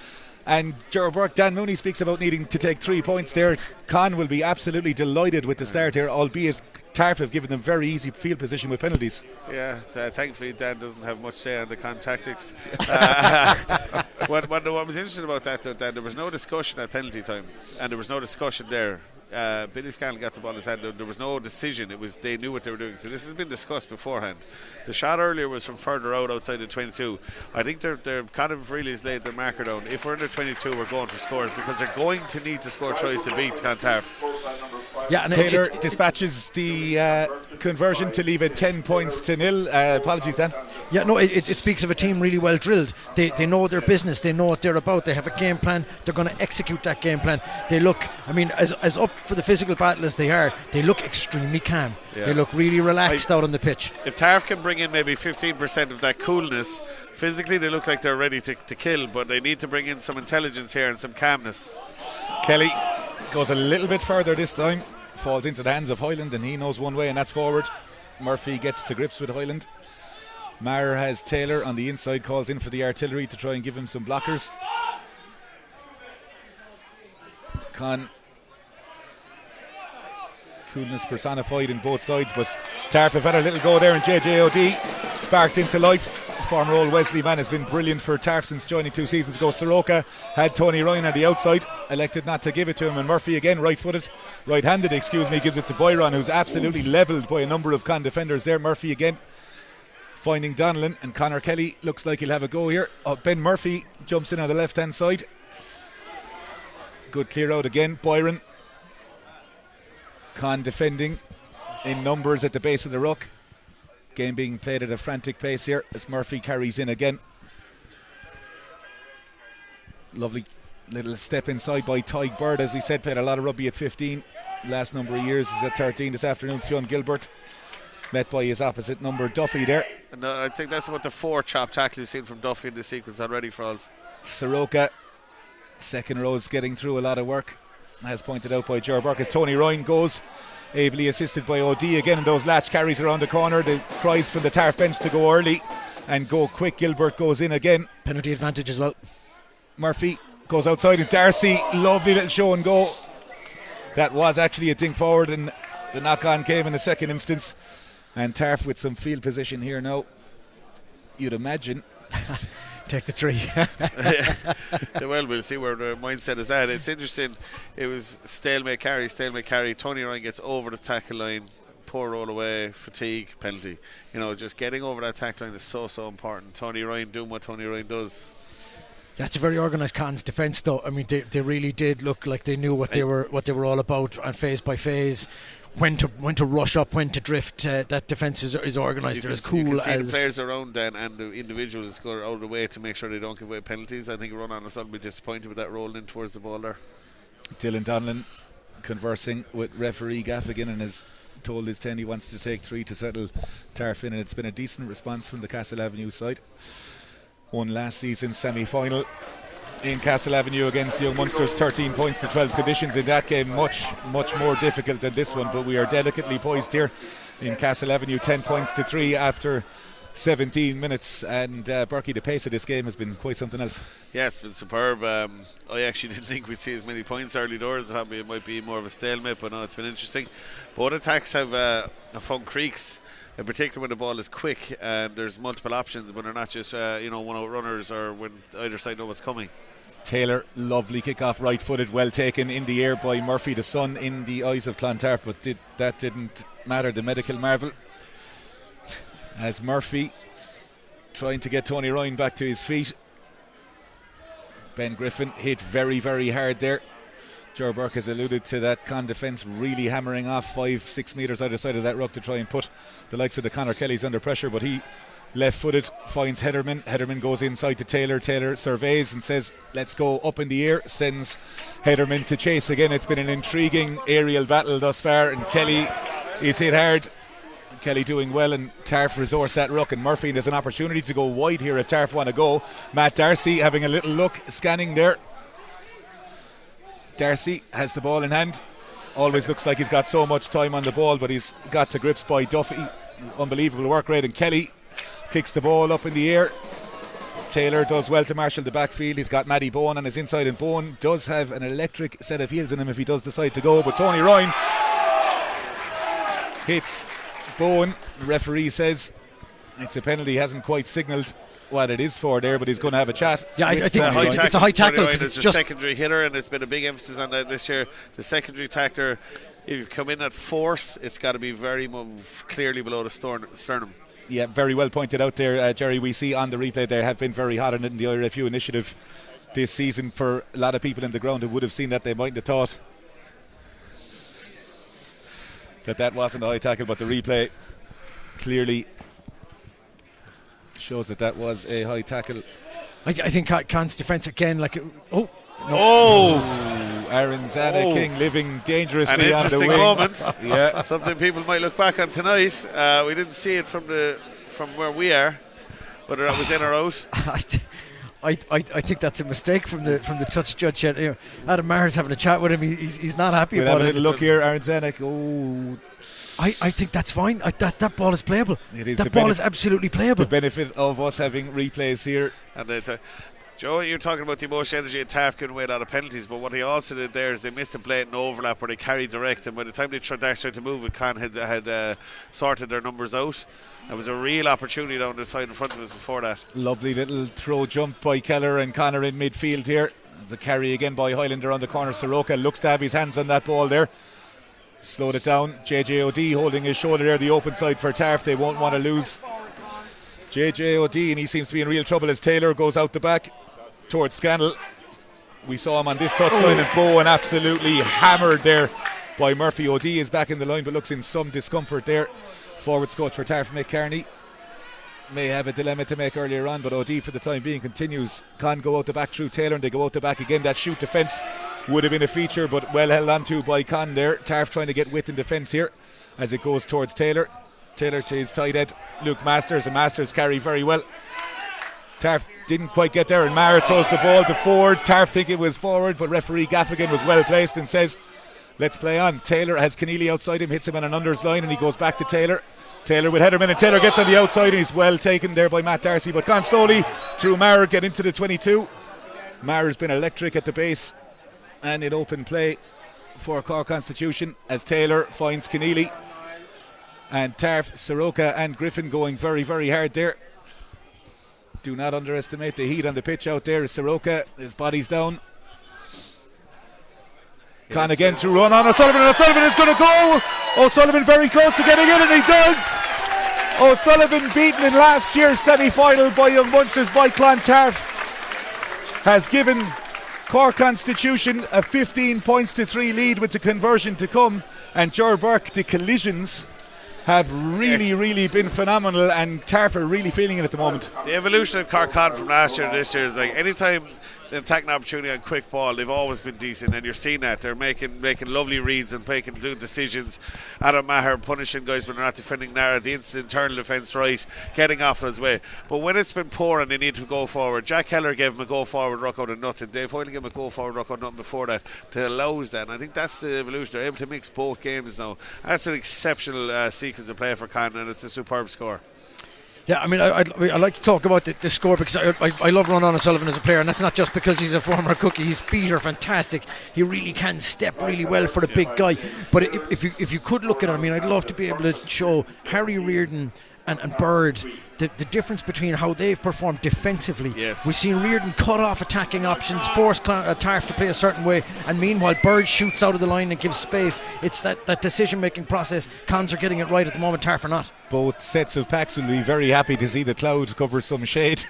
And Ger Burke, Dan Mooney speaks about needing to take 3 points there. Con will be absolutely delighted with the start here, albeit Tarf have given them very easy field position with penalties. Yeah, thankfully Dan doesn't have much say on the Con tactics. What was interesting about that, though, Dan, there was no discussion at penalty time, and there was no discussion there. Billy Scannell got the ball in his hand. There was no decision. It was they knew what they were doing. So this has been discussed beforehand. The shot earlier was from further out outside the 22. I think they're kind of really laid their marker down. If we're under 22, we're going for scores, because they're going to need to score tries to beat Clontarf. Yeah, and Taylor dispatches the conversion to leave it 10-0. Apologies, Dan. Yeah, no, it speaks of a team really well drilled. They know their business. They know what they're about. They have a game plan. They're going to execute that game plan. They look, I mean, as up for the physical battle as they are, they look extremely calm. Yeah. They look really relaxed out on the pitch. If Tarf can bring in maybe 15% of that coolness, physically they look like they're ready to kill, but they need to bring in some intelligence here and some calmness. Kelly goes a little bit further this time, falls into the hands of Hoyland, and he knows one way, and that's forward. Murphy gets to grips with Hoyland. Maher has Taylor on the inside, calls in for the artillery to try and give him some blockers. Con, coolness personified in both sides, but Tarf have had a little go there, and JJOD sparked into life. Former old Wesley man has been brilliant for Tarf since joining 2 seasons ago. Soroka had Tony Ryan on the outside, elected not to give it to him, and Murphy again, right-handed, gives it to Byron, who's absolutely levelled by a number of Con defenders there. Murphy again finding Donlan, and Conor Kelly looks like he'll have a go here. Ben Murphy jumps in on the left-hand side. Good clear out again. Byron. Con defending in numbers at the base of the ruck. Game being played at a frantic pace here as Murphy carries in again. Lovely little step inside by Tyg Bird, as we said, played a lot of rugby at 15. Last number of years is at 13 this afternoon. Fionn Gilbert met by his opposite number, Duffy there. And I think that's about the 4 chop tackle you've seen from Duffy in the sequence already for us. Soroka, second row's getting through a lot of work, as pointed out by Ger Burke, as Tony Ryan goes, ably assisted by OD again, and those latch carries around the corner. The cries from the Tarf bench to go early and go quick. Gilbert goes in again. Penalty advantage as well. Murphy goes outside, and Darcy, lovely little show and go. That was actually a dink forward, and the knock on came in the second instance. And Tarf with some field position here now, you'd imagine. Take the 3. Well, we'll see where the mindset is at. It's interesting. It was stalemate carry. Tony Ryan gets over the tackle line, poor roll away, fatigue, penalty. You know, just getting over that tackle line is so important. Tony Ryan doing what Tony Ryan does. That's a very organised Con's defence, though. I mean, they really did look like they knew what they were all about, and phase by phase when to rush up, when to drift. That defence is organised. They're as cool you can see as the players around then, and the individuals go out of the way to make sure they don't give away penalties. I think Ron Anderson will be disappointed with that rolling in towards the ball there. Dylan Donlan conversing with referee Gaffigan and has told his 10 he wants to take 3 to settle Tarf in, and it's been a decent response from the Castle Avenue side. Won last season's semi-final in Castle Avenue against the Young Munsters, 13 points to 12. Conditions in that game much more difficult than this one, but we are delicately poised here in Castle Avenue. 10 points to 3 after 17 minutes, and Berkey, the pace of this game has been quite something else. Yeah, it's been superb. I actually didn't think we'd see as many points early doors. I thought it might be more of a stalemate, but no, it's been interesting. Both attacks have fun creaks, in particular when the ball is quick and there's multiple options, when they're not just one-out runners, or when either side know what's coming. Taylor, lovely kick-off, right-footed, well taken in the air by Murphy, the sun in the eyes of Clontarf, but that didn't matter. The medical marvel, as Murphy trying to get Tony Ryan back to his feet. Ben Griffin hit very, very hard there. Ger Burke has alluded to that Con defence really hammering off 5-6 metres either side of that ruck to try and put the likes of the Conor Kellys under pressure, but he left-footed finds Hederman goes inside to Taylor surveys and says let's go up in the air, sends Hederman to chase again. It's been an intriguing aerial battle thus far, and Kelly is hit hard. Kelly doing well, and Tarf resource that ruck, and Murphy, there's an opportunity to go wide here if Tarf want to go. Matt Darcy having a little look, scanning there. Darcy has the ball in hand, always looks like he's got so much time on the ball, but he's got to grips by Duffy. Unbelievable work rate, and Kelly kicks the ball up in the air. Taylor does well to marshal the backfield. He's got Matty Bowen on his inside, and Bowen does have an electric set of heels in him if he does decide to go, but Tony Ryan hits Bowen. The referee says it's a penalty. He hasn't quite signalled what it is for there, but he's going to have a chat. Yeah, I think it's a high tackle. It's just a secondary hitter, and it's been a big emphasis on that this year. The secondary tackler, if you come in at force, it's got to be very clearly below the sternum. Yeah, very well pointed out there, Jerry. We see on the replay they have been very hot on it in the IRFU initiative this season. For a lot of people in the ground who would have seen that, they mightn't have thought that wasn't a high tackle, but the replay clearly shows that was a high tackle. I think Con's defence again, like Aaron Zana King living dangerously an on the wing. moment. Yeah, something people might look back on tonight. We didn't see it from where we are, whether that was in or out. I think that's a mistake from the touch judge. Adam Maher's having a chat with him. He's not happy we'll about have it. A little look here, Aaron Zanuck. I think that's fine. That ball is playable. It is. That ball is absolutely playable. The benefit of us having replays here. And Joe, you're talking about the emotion, Energy and Tarf giving away a lot of penalties, but what he also did there is they missed a blatant overlap where they carried direct, and by the time they started to move it, Con had sorted their numbers out. There was a real opportunity down the side in front of us before that. Lovely little throw jump by Keller and Connor in midfield here. There's a carry again by Highlander on the corner. Soroka looks to have his hands on that ball there. Slowed it down. JJOD holding his shoulder there, the open side for Tarf. They won't want to lose JJOD, and he seems to be in real trouble as Taylor goes out the back towards Scannell. We saw him on this touchline, and Bowen absolutely hammered there by Murphy. OD is back in the line but looks in some discomfort there. Forwards coach for Tarf, Mick Carney, may have a dilemma to make earlier on, but OD for the time being continues. Con go out the back through Taylor, and they go out the back again. That shoot defence would have been a feature, but well held on to by Con there. Tarf trying to get width in defence here as it goes towards Taylor. Taylor to his tight head, Luke Masters, and Masters carry very well. Tarf didn't quite get there, and Maher throws the ball to forward. Tarf think it was forward, but referee Gaffigan was well placed and says let's play on. Taylor has Keneally outside him, hits him on an unders line, and he goes back to Taylor. Taylor with Hederman, and Taylor gets on the outside, and he's well taken there by Matt Darcy, but Con slowly through Maher get into the 22. Maher's been electric at the base and in open play for Cork Constitution as Taylor finds Keneally, and Tarf, Soroka and Griffin going very, very hard there. Do not underestimate the heat on the pitch out there. Soroka, his body's down. Con again to run on O'Sullivan, and O'Sullivan is going to go. O'Sullivan very close to getting in, and he does. O'Sullivan, beaten in last year's semi-final by Young Munsters by Clontarf, has given Cork Constitution a 15 points to 3 lead with the conversion to come. And Ger Burke, the collisions have really been phenomenal, and Tarf are really feeling it at the moment. The evolution of Cork from last year to this year is like anytime they attack an opportunity on quick ball, they've always been decent, and you're seeing that they're making lovely reads and making good decisions. Adam Maher punishing guys when they're not defending Nara, the internal defence right, getting off his way. But when it's been poor and they need to go forward, Jack Keller gave him a go forward ruck out of nothing. Dave Hoyle gave him a go forward ruck out of nothing before that to allows that, and I think that's the evolution. They're able to mix both games now. That's an exceptional sequence of play for Con, and it's a superb score. Yeah, I mean, I'd like to talk about the score, because I love Ronan O'Sullivan as a player, and that's not just because he's a former cookie. His feet are fantastic. He really can step really well for the big guy. But if you could look at it, I mean, I'd love to be able to show Harry Reardon and Bird the difference between how they've performed defensively. Yes. We've seen Reardon cut off attacking options, force Tarf to play a certain way, and meanwhile Bird shoots out of the line and gives space. It's that decision-making process. Cons are getting it right at the moment, Tarf are not. Both sets of packs will be very happy to see the cloud cover some shade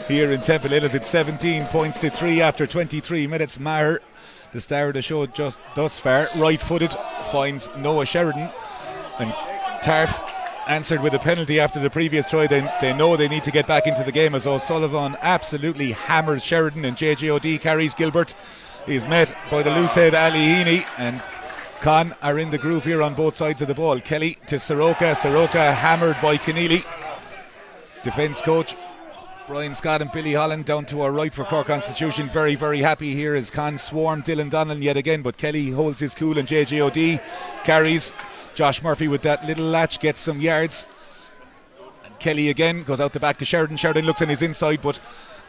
here in Temple Hill, as it's 17 points to 3 after 23 minutes. Maher, the star of the show just thus far, right-footed, finds Noah Sheridan, and Tarf answered with a penalty after the previous try. They know they need to get back into the game, as O'Sullivan absolutely hammers Sheridan, and JJOD carries Gilbert. He's met by the loosehead Ali Heaney, and Con are in the groove here on both sides of the ball. Kelly to Soroka hammered by Keneally. Defence coach Brian Scott and Billy Holland down to our right for Cork Constitution, very happy here as Con swarm Dylan Donnellan yet again, but Kelly holds his cool, and JJOD carries. Josh Murphy with that little latch gets some yards, and Kelly again goes out the back to Sheridan. Sheridan looks in his inside, but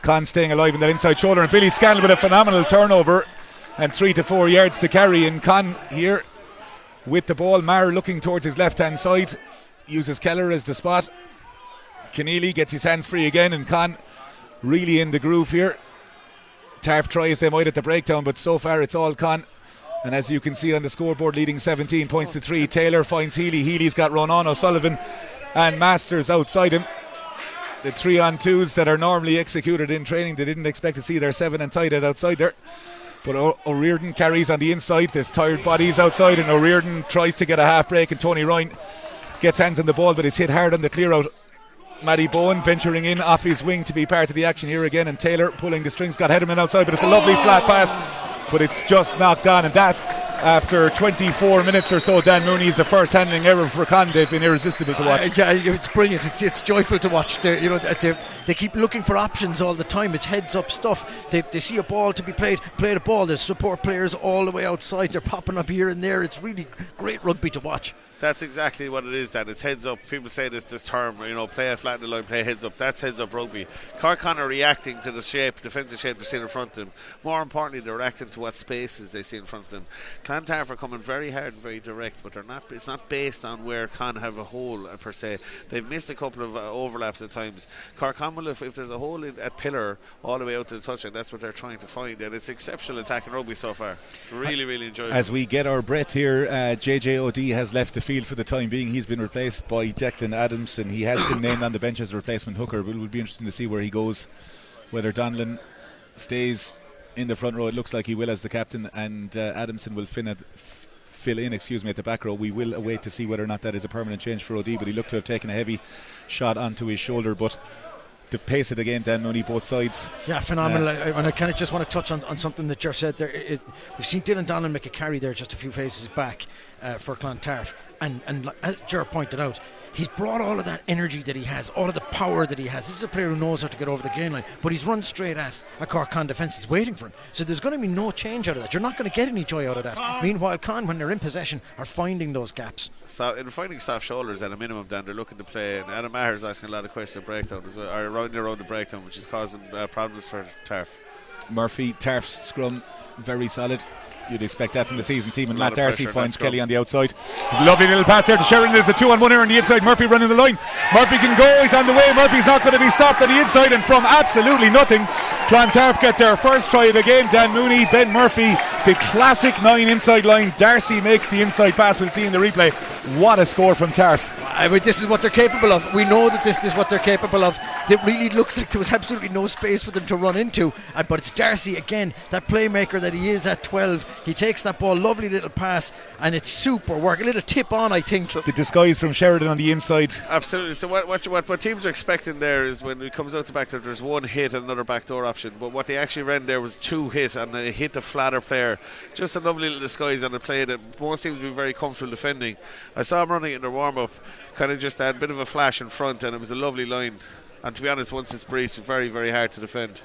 Con staying alive in that inside shoulder, and Billy Scanlon with a phenomenal turnover, and 3 to 4 yards to carry. And Con here with the ball. Maher looking towards his left hand side, uses Keller as the spot. Keneally gets his hands free again, and Con really in the groove here. Tarf tries them out at the breakdown, but so far it's all Con. And as you can see on the scoreboard, leading 17 points to 3. Taylor finds Healy. Healy's got Ronan O'Sullivan and Masters outside him. The 3-on-2s that are normally executed in training, they didn't expect to see their 7 and tied it outside there. But O'Riordan carries on the inside. There's tired bodies outside, and O'Riordan tries to get a half break, and Tony Ryan gets hands on the ball, but is hit hard on the clear out. Matty Bowen venturing in off his wing to be part of the action here again, and Taylor pulling the strings, got Headerman outside, but it's a lovely flat pass, but it's just knocked on, and that after 24 minutes or so. Dan Mooney is the first handling ever for Con. They've been irresistible to watch. Yeah, it's brilliant. It's joyful to watch. They keep looking for options all the time. It's heads up stuff. They see a ball to be played, play the ball. There's support players all the way outside. They're popping up here and there. It's really great rugby to watch. That's exactly what it is, Dan. It's heads up. People say this term, play a flat in the line, play heads up. That's heads up rugby. Cork are reacting to the defensive shape they see in front of them. More importantly, they're reacting to what spaces they see in front of them. Clontarf are coming very hard and very direct, but it's not based on where Con have a hole per se. They've missed a couple of overlaps at times. Cork will, if there's a hole at pillar all the way out to the touchline, that's what they're trying to find, and it's exceptional attacking rugby so far. Really enjoyable. As we get our breath here, JJOD has left the field for the time being. He's been replaced by Declan Adamson. He has been named on the bench as a replacement hooker. It will be interesting to see where he goes, whether Donlan stays in the front row. It looks like he will as the captain, and Adamson will fill in at the back row. We will await to see whether or not that is a permanent change for OD, but he looked to have taken a heavy shot onto his shoulder. But to pace it again, Dan Mooney, both sides. Yeah, phenomenal. And I kind of just want to touch on something that Ger said there. We've seen Dylan Donlan make a carry there just a few phases back for Clontarf, and as Ger pointed out, he's brought all of that energy that he has, all of the power that he has. This is a player who knows how to get over the gain line, but he's run straight at a Cork Con defence. It's waiting for him. So there's going to be no change out of that. You're not going to get any joy out of that. Meanwhile, Con, when they're in possession, are finding those gaps. So in finding soft shoulders at a minimum, Dan, they're looking to play, and Adam Maher's asking a lot of questions at breakdown as well, or around the breakdown, which is causing problems for Tarf. Murphy, Tarf's scrum very solid. You'd expect that from the season team, and Matt Darcy finds Kelly on the outside. There's a lovely little pass there to Sheridan. There's a 2-on-1 here on the inside. Murphy running the line. Murphy can go, he's on the way. Murphy's not going to be stopped on the inside, and from absolutely nothing, Clontarf get their first try of the game. Dan Mooney, Ben Murphy, the classic 9 inside line. Darcy makes the inside pass. We'll see in the replay. What a score from Tarf. I mean, this is what they're capable of. We know that this is what they're capable of. It really looked like there was absolutely no space for them to run into. But it's Darcy again, that playmaker that he is at 12. He takes that ball, lovely little pass, and it's super work. A little tip on, I think. The disguise from Sheridan on the inside. Absolutely. So what teams are expecting there is when it comes out the back door, there's one hit and another backdoor option. But what they actually ran there was 2 hit, and they hit the flatter player. Just a lovely little disguise on a play that most teams will be very comfortable defending. I saw him running it in their warm-up, kind of just had a bit of a flash in front, and it was a lovely line. And to be honest, once it's breached, it's very, very hard to defend.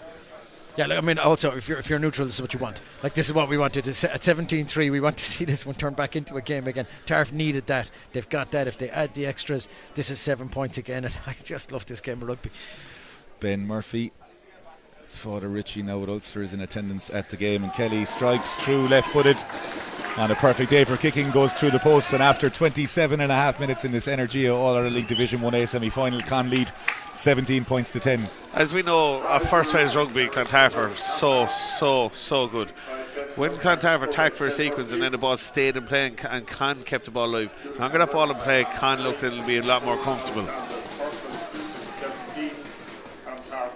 Yeah, like, I mean, also, if you're neutral, this is what you want. Like, this is what we wanted. At 17-3, we want to see this one turn back into a game again. Tarf needed that. They've got that. If they add the extras, this is 7 points again, and I just love this game of rugby. Ben Murphy, his father Richie, now with Ulster, is in attendance at the game, and Kelly strikes through left-footed on a perfect day for kicking, goes through the post, and after 27.5 minutes in this Energia All-Ireland League Division 1A semi-final, Con lead 17 points to 10. As we know, first phase rugby, Clontarf are so good. When Clontarf attacked for a sequence and then the ball stayed in play and Con kept the ball alive, the longer that ball in play, Con looked it'll be a lot more comfortable.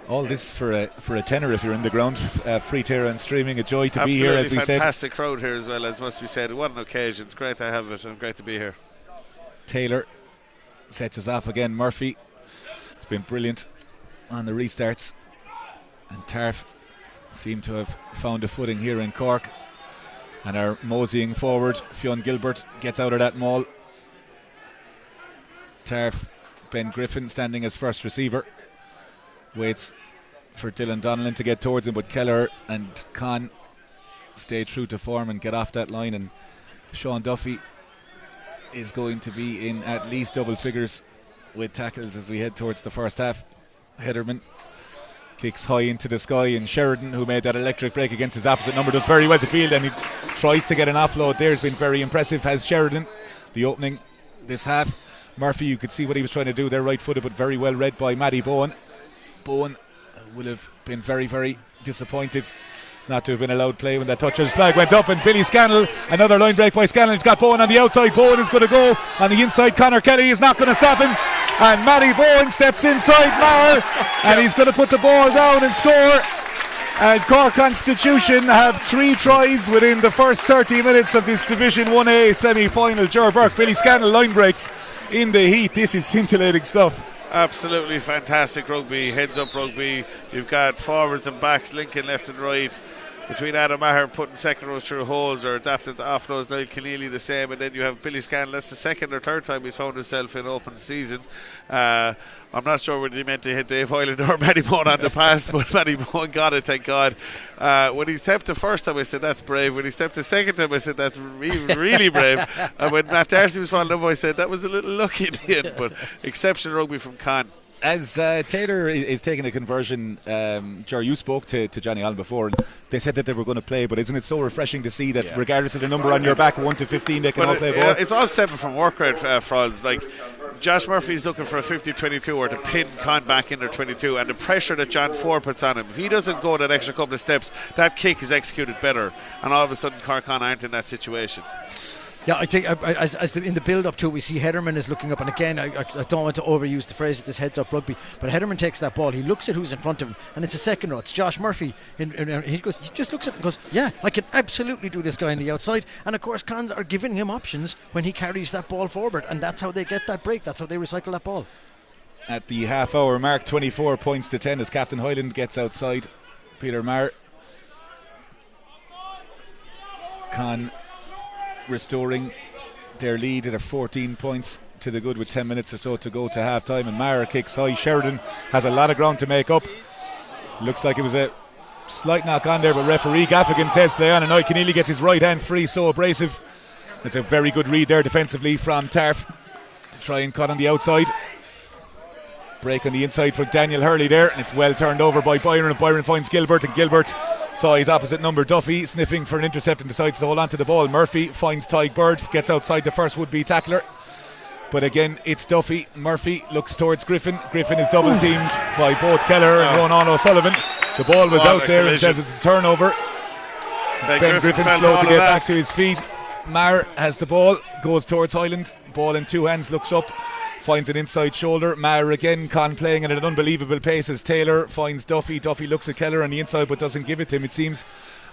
All this for a tenner if you're in the ground, free tier and streaming. A joy to Absolutely be here, as we said. Fantastic crowd here as well, as must be said. What an occasion. It's great to have it and great to be here. Taylor sets us off again. Murphy, it's been brilliant on the restarts, and Tarf seem to have found a footing here in Cork and are moseying forward. Fionn Gilbert gets out of that maul. Tarf, Ben Griffin standing as first receiver, waits for Dylan Donnellan to get towards him, but Keller and Con stay true to form and get off that line, and Sean Duffy is going to be in at least double figures with tackles as we head towards the first half. Hederman kicks high into the sky, and Sheridan, who made that electric break against his opposite number, does very well to field, and he tries to get an offload there. Has been very impressive, has Sheridan. The opening this half, Murphy, you could see what he was trying to do there, right footed, but very well read by Matty Bowen. Bowen will have been very, very disappointed not to have been allowed play when that toucher's flag went up, and Billy Scannell, another line break by Scannell. He's got Bowen on the outside. Bowen is going to go on the inside. Conor Kelly is not going to stop him, and Matty Bowen steps inside Maher and he's going to put the ball down and score. And Cork Constitution have 3 tries within the first 30 minutes of this Division 1A semi-final. Ger Burke, Billy Scannell line breaks in the heat. This is scintillating stuff. Absolutely fantastic rugby, heads up rugby. You've got forwards and backs linking left and right between Adam Maher putting second rows through holes or adapting to offloads. Niall Keneally the same, and then you have Billy Scannell. That's the second or third time he's found himself in open season. I'm not sure whether he meant to hit Dave Hyland or Matty Bowen on the pass, but Matty Bowen got it, thank God. When he stepped the first time, I said that's brave. When he stepped the second time, I said that's really brave. And when Matt Darcy was falling over, I said that was a little lucky in the end, but exceptional rugby from Con. As Taylor is taking a conversion, Ger, you spoke to Johnny Allen before, and they said that they were going to play, but isn't it so refreshing to see that regardless of the number on your back, 1 to 15, they can all play ball? It's all separate from work rate, Frauds. Like, Josh Murphy's looking for a 50-22 or to pin Con back in their 22, and the pressure that John Ford puts on him, if he doesn't go that extra couple of steps, that kick is executed better, and all of a sudden Cork aren't in that situation. Yeah, I think in the build-up to it, we see Hederman is looking up, and again, I don't want to overuse the phrase that this heads-up rugby, but Hederman takes that ball, he looks at who's in front of him, and it's a second row, it's Josh Murphy, and he just looks at it and goes, yeah, I can absolutely do this guy on the outside, and of course Cons are giving him options when he carries that ball forward, and that's how they get that break, that's how they recycle that ball. At the half-hour mark, 24 points to 10 as Captain Hyland gets outside Peter Maher. Con restoring their lead at 14 points to the good with 10 minutes or so to go to half time, and Maher kicks high. Sheridan has a lot of ground to make up. Looks like it was a slight knock on there, but referee Gaffigan says play on, and Niall Keneally gets his right hand free, so abrasive. It's a very good read there defensively from Tarf to try and cut on the outside. Break on the inside for Daniel Hurley there, and it's well turned over by Byron, and Byron finds Gilbert, and Gilbert saw his opposite number Duffy sniffing for an intercept and decides to hold on to the ball. Murphy finds Tyke Bird, gets outside the first would-be tackler, but again it's Duffy. Murphy looks towards Griffin. Griffin is double teamed by both Keller and Ronan O'Sullivan. The ball was out there and says it's a turnover. Ben Griffin slow to get back to his feet. Maher has the ball, goes towards Hyland, ball in 2 hands, looks up finds an inside shoulder. Maher again, Con playing at an unbelievable pace as Taylor finds Duffy. Duffy looks at Keller on the inside but doesn't give it to him. It seems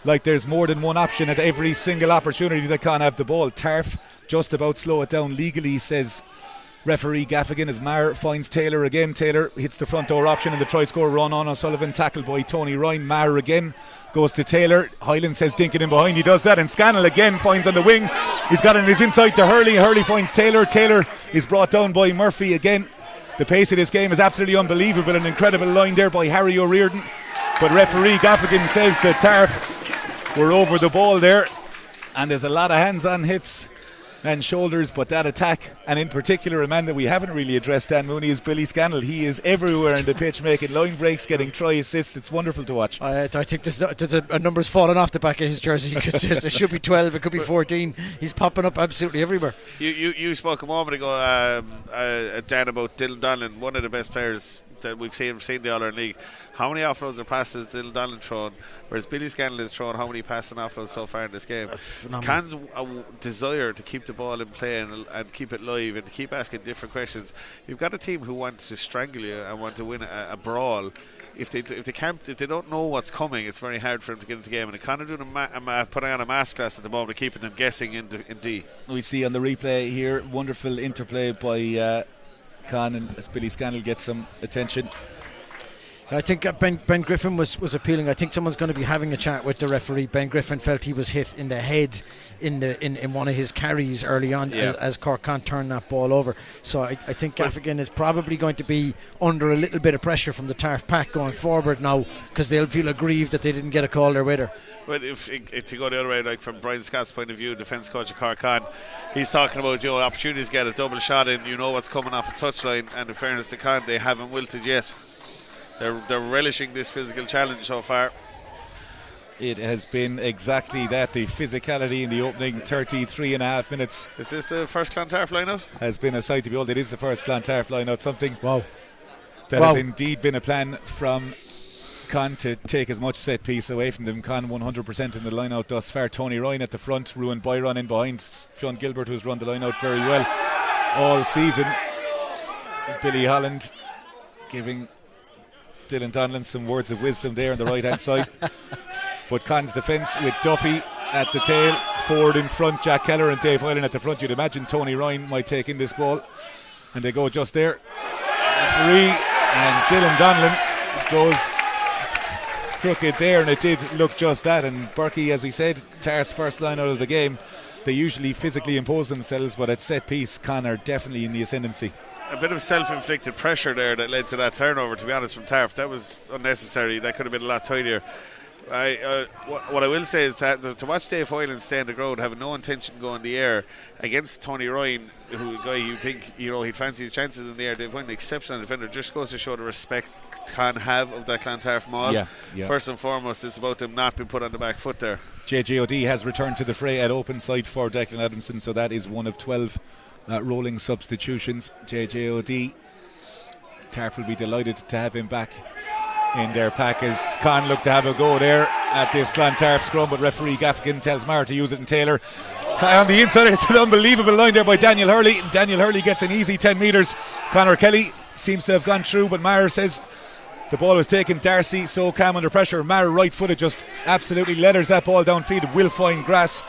like there's more than one option at every single opportunity that Con have the ball. Tarf just about slow it down legally, says referee Gaffigan, as Maher finds Taylor again. Taylor hits the front door option and the try score run on O'Sullivan, tackled by Tony Ryan. Maher again goes to Taylor. Hyland says dink it in behind. He does that, and Scannell again finds on the wing. He's got it in his inside to Hurley. Hurley finds Taylor. Taylor is brought down by Murphy again. The pace of this game is absolutely unbelievable. An incredible line there by Harry O'Riordan, but referee Gaffigan says that Tarf were over the ball there, and there's a lot of hands on hips and shoulders, but that attack, and in particular a man that we haven't really addressed, Dan Mooney, is Billy Scannell. He is everywhere in the pitch, making line breaks, getting try assists. It's wonderful to watch. I think there's a number's fallen off the back of his jersey, because there should be 12, it could be 14. He's popping up absolutely everywhere. You spoke a moment ago, Dan, about Dylan Donlan, one of the best players that we've seen the All-Ireland League. How many offloads or passes Dylan Donlan thrown, whereas Billy Scannell has thrown how many passes and offloads so far in this game? Can's desire to keep the ball in play and keep it live and to keep asking different questions. You've got a team who want to strangle you and want to win a brawl. If they don't know what's coming, it's very hard for them to get into the game. And they're kind of doing putting on a masterclass at the moment, keeping them guessing in D. We see on the replay here wonderful interplay by Con, and as Billy Scannell gets some attention. I think Ben Griffin was appealing. I think someone's going to be having a chat with the referee. Ben Griffin felt he was hit in the head in one of his carries early on, as Cork can't turn that ball over. So I think Gaffigan is probably going to be under a little bit of pressure from the Tarf pack going forward now, because they'll feel aggrieved that they didn't get a call there with her. But if to go the other way, like from Brian Scott's point of view, defence coach of Cork, he's talking about opportunities to get a double shot in. You know what's coming off a touchline, and in fairness to Con, they haven't wilted yet. They're relishing this physical challenge so far. It has been exactly that. The physicality in the opening 33 and a half minutes. Is this the first Clontarf line-out? Has been a sight to behold. It is the first Clontarf line-out. Something that Wow. has indeed been a plan from Con to take as much set piece away from them. Con 100% in the line-out thus far. Tony Ryan at the front, Ruan Byron in behind. Sean Gilbert, who's run the line-out very well all season. Billy Holland giving Dylan Donlan some words of wisdom there on the right hand side. But Con's defence with Duffy at the tail, Ford in front, Jack Keller and Dave Hyland at the front. You'd imagine Tony Ryan might take in this ball, and they go just there. Referee, and Dylan Donlan goes crooked there, and it did look just that. And Berkey, as we said, Tar's first line out of the game. They usually physically impose themselves, but at set piece Con are definitely in the ascendancy. A bit of self-inflicted pressure there that led to that turnover, to be honest, from Tarf. That was unnecessary. That could have been a lot tidier. What I will say is that to watch Dave Hyland stay on the ground, having no intention going in the air against Tony Ryan, who a guy you think he'd fancy his chances in the air. Dave Hyland, an exceptional defender, just goes to show the respect Con have of that Clontarf maul. Yeah. First and foremost, it's about them not being put on the back foot there. JJOD has returned to the fray at open side for Declan Adamson, so that is one of 12 rolling substitutions. JJOD, Tarf will be delighted to have him back in their pack, as Con looked to have a go there at this Clontarf scrum, but referee Gaffigan tells Maher to use it, and Taylor on the inside. It's an unbelievable line there by Daniel Hurley. Daniel Hurley gets an easy 10 metres. Conor Kelly seems to have gone through, but Maher says the ball was taken. Darcy so calm under pressure. Maher right footed just absolutely leathers that ball downfield. Will find grass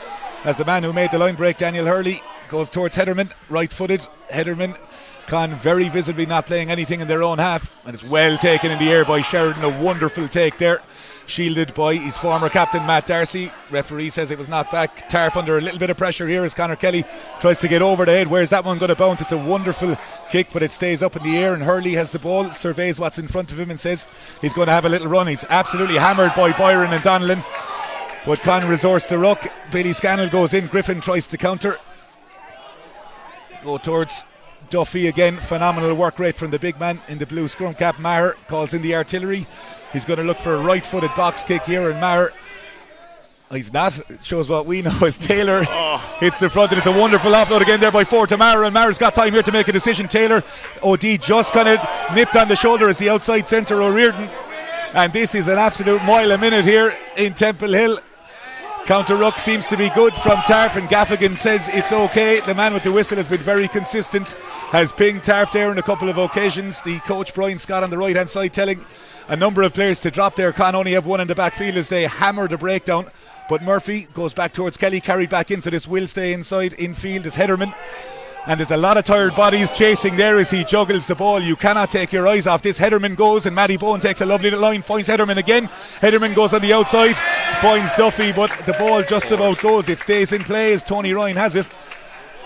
as the man who made the line break, Daniel Hurley, goes towards Hederman, right footed. Hederman, Con very visibly not playing anything in their own half, and it's well taken in the air by Sheridan. A wonderful take there, shielded by his former captain Matt Darcy. Referee says it was not back. Tarf under a little bit of pressure here as Conor Kelly tries to get over the head. Where's that one going to bounce? It's a wonderful kick, but it stays up in the air, and Hurley has the ball, surveys what's in front of him and says he's going to have a little run. He's absolutely hammered by Byron and Donlan, but Con resorts to ruck. Billy Scannell goes in. Griffin tries to counter. Go towards Duffy again. Phenomenal work rate from the big man in the blue scrum cap. Maher calls in the artillery. He's going to look for a right footed box kick here, and Maher, he's not. It shows what we know as Taylor hits the front, and it's a wonderful offload again there by Ford to Maher, and Maher's got time here to make a decision. Taylor, OD just kind of nipped on the shoulder as the outside centre O'Riordan, and this is an absolute mile a minute here in Temple Hill. Counter ruck seems to be good from Tarf, and Gaffigan says it's okay. The man with the whistle has been very consistent, has pinged Tarf there on a couple of occasions. The coach Brian Scott on the right hand side telling a number of players to drop there. Can only have one in the backfield as they hammer the breakdown, but Murphy goes back towards Kelly, carried back in, so this will stay inside infield as Hederman. And there's a lot of tired bodies chasing there as he juggles the ball. You cannot take your eyes off this. Hederman goes, and Matty Bowen takes a lovely little line, finds Hederman again. Hederman goes on the outside, finds Duffy, but the ball just about goes. It stays in play as Tony Ryan has it.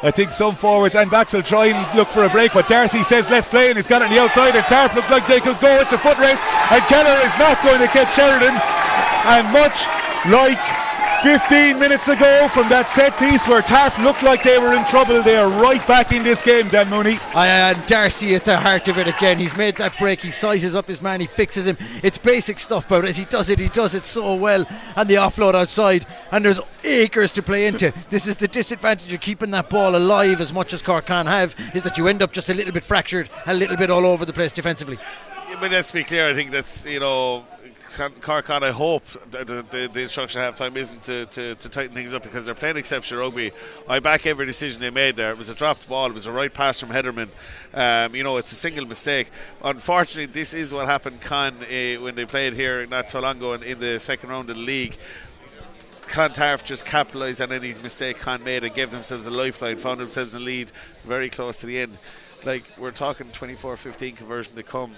I think some forwards and backs will try and look for a break, but Darcy says let's play, and he's got it on the outside, and Tarf looks like they could go. It's a foot race, and Keller is not going to catch Sheridan. And much like 15 minutes ago from that set piece where Tarf looked like they were in trouble, they are right back in this game, Dan Mooney. And Darcy at the heart of it again. He's made that break, he sizes up his man, he fixes him. It's basic stuff, but as he does it so well. And the offload outside, and there's acres to play into. This is the disadvantage of keeping that ball alive as much as Cork can have, is that you end up just a little bit fractured, a little bit all over the place defensively. Yeah, but let's be clear, I think that's, Cork, I hope the instruction at half time isn't to tighten things up, because they're playing exceptional rugby. I back every decision they made there. It was a dropped ball, it was a right pass from Hederman. It's a single mistake. Unfortunately, this is what happened when they played here not so long ago in the second round of the league. Clontarf just capitalised on any mistake Con made and gave themselves a lifeline, found themselves in the lead very close to the end. Like, we're talking 24-15 conversion to come,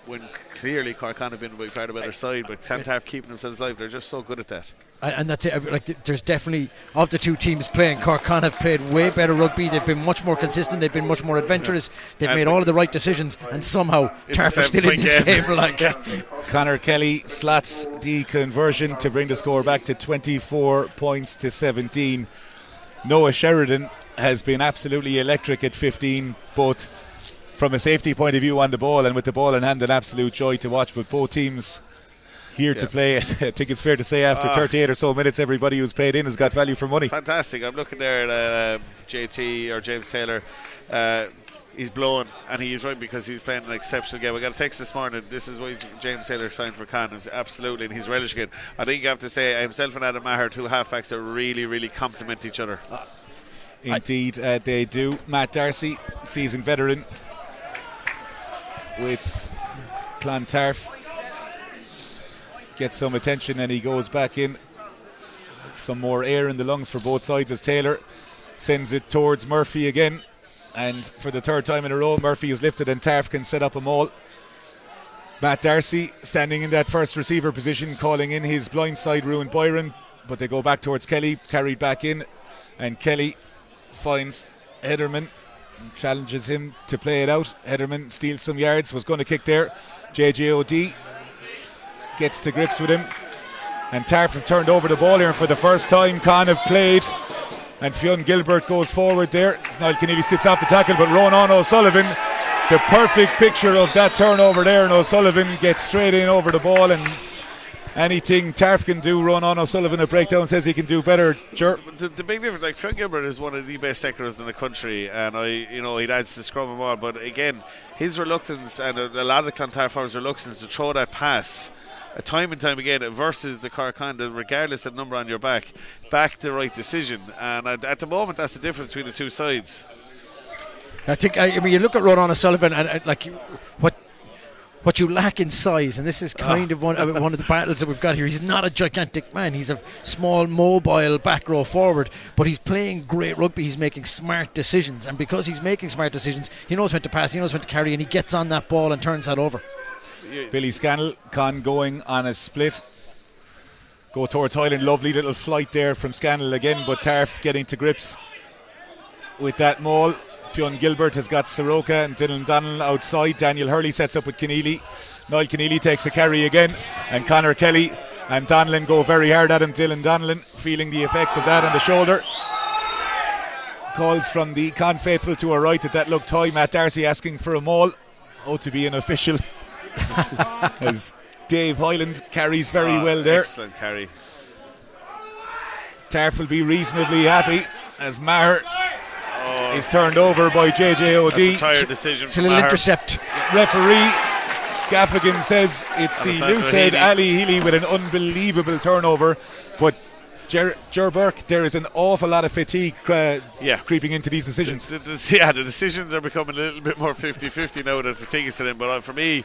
when clearly Cork have been by far the better side, but Clontarf keeping themselves alive. They're just so good at that. And that's it. Like, there's definitely, of the two teams playing, Cork have played way better rugby. They've been much more consistent. They've been much more adventurous. They've made all of the right decisions, and somehow Tarf are still in this game. Connor Kelly slats the conversion to bring the score back to 24 points to 17. Noah Sheridan has been absolutely electric at 15, both from a safety point of view on the ball and with the ball in hand, an absolute joy to watch. But both teams here to play. I think it's fair to say after 38 or so minutes, everybody who's played in has got value for money. Fantastic. I'm looking there at JT or James Taylor. He's blown, and he's right, because he's playing an exceptional game. I got a text this morning. This is why James Taylor signed for Con. Absolutely, and he's relishing it. I think you have to say himself and Adam Maher, two halfbacks that really, really complement each other. Indeed, they do. Matt Darcy, seasoned veteran with Clontarf, gets some attention, and he goes back in. Some more air in the lungs for both sides as Taylor sends it towards Murphy again, and for the third time in a row Murphy is lifted and Tarf can set up a maul. Matt Darcy standing in that first receiver position, calling in his blindside Ruin Byron, but they go back towards Kelly, carried back in, and Kelly finds Hederman, challenges him to play it out. Hederman steals some yards, was going to kick there. JJOD gets to grips with him, and Tarf have turned over the ball here, and for the first time Con have played, and Fionn Gilbert goes forward there. Niall Keneally slips off the tackle, but Ronan O'Sullivan, the perfect picture of that turnover there, and O'Sullivan gets straight in over the ball, and anything Tarf can do, Ronan O'Sullivan at breakdown says he can do better. Sure. The big difference, like, Fionn Gilbert is one of the best seconders in the country, and he adds to scrum and all, but again, his reluctance, and a lot of the Clontarf forwards' reluctance to throw that pass time and time again versus the Cork, regardless of the number on your back the right decision, and at the moment that's the difference between the two sides. I think, you look at Ronan O'Sullivan, and what you lack in size, and this is kind of one of the battles that we've got here. He's not a gigantic man, he's a small mobile back row forward, but he's playing great rugby. He's making smart decisions, and because he's making smart decisions, he knows when to pass, he knows when to carry, and he gets on that ball and turns that over. Billy Scannell, Con going on a split, go towards Highland. Lovely little flight there from Scannell again, but Tarf getting to grips with that maul. Fionn Gilbert has got Soroka and Dylan Donnell outside. Daniel Hurley sets up with Keneally. Niall Keneally takes a carry again, and Conor Kelly and Donnellan go very hard at him. Dylan Donnellan feeling the effects of that on the shoulder. Calls from the Con faithful to our right that looked high. Matt Darcy asking for a maul. To be an official. As Dave Hyland carries very well there. Excellent carry. Tarf will be reasonably happy as Maher is turned over by JJOD. That's a tired decision. It's a little intercept. Referee Gaffigan says it's the loose head Ali Healy with an unbelievable turnover, but Ger Burke, there is an awful lot of fatigue creeping into these decisions. The decisions are becoming a little bit more 50-50 now that fatigue is set in. But for me,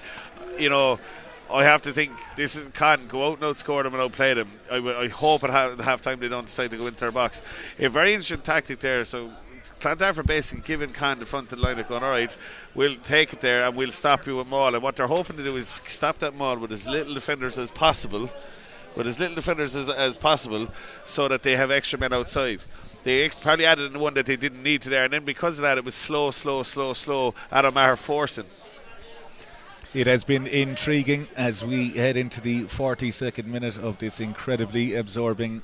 I have to think this can't go out and outscore them and outplay them. I hope at half time they don't decide to go into their box. A very interesting tactic there. So Clontarf are basically giving Con the front of the line of going, all right, we'll take it there and we'll stop you with maul. And what they're hoping to do is stop that maul with as little defenders as possible. So that they have extra men outside. They probably added in one that they didn't need to there, and then because of that it was slow Adam Maher forcing. It has been intriguing as we head into the 42nd minute of this incredibly absorbing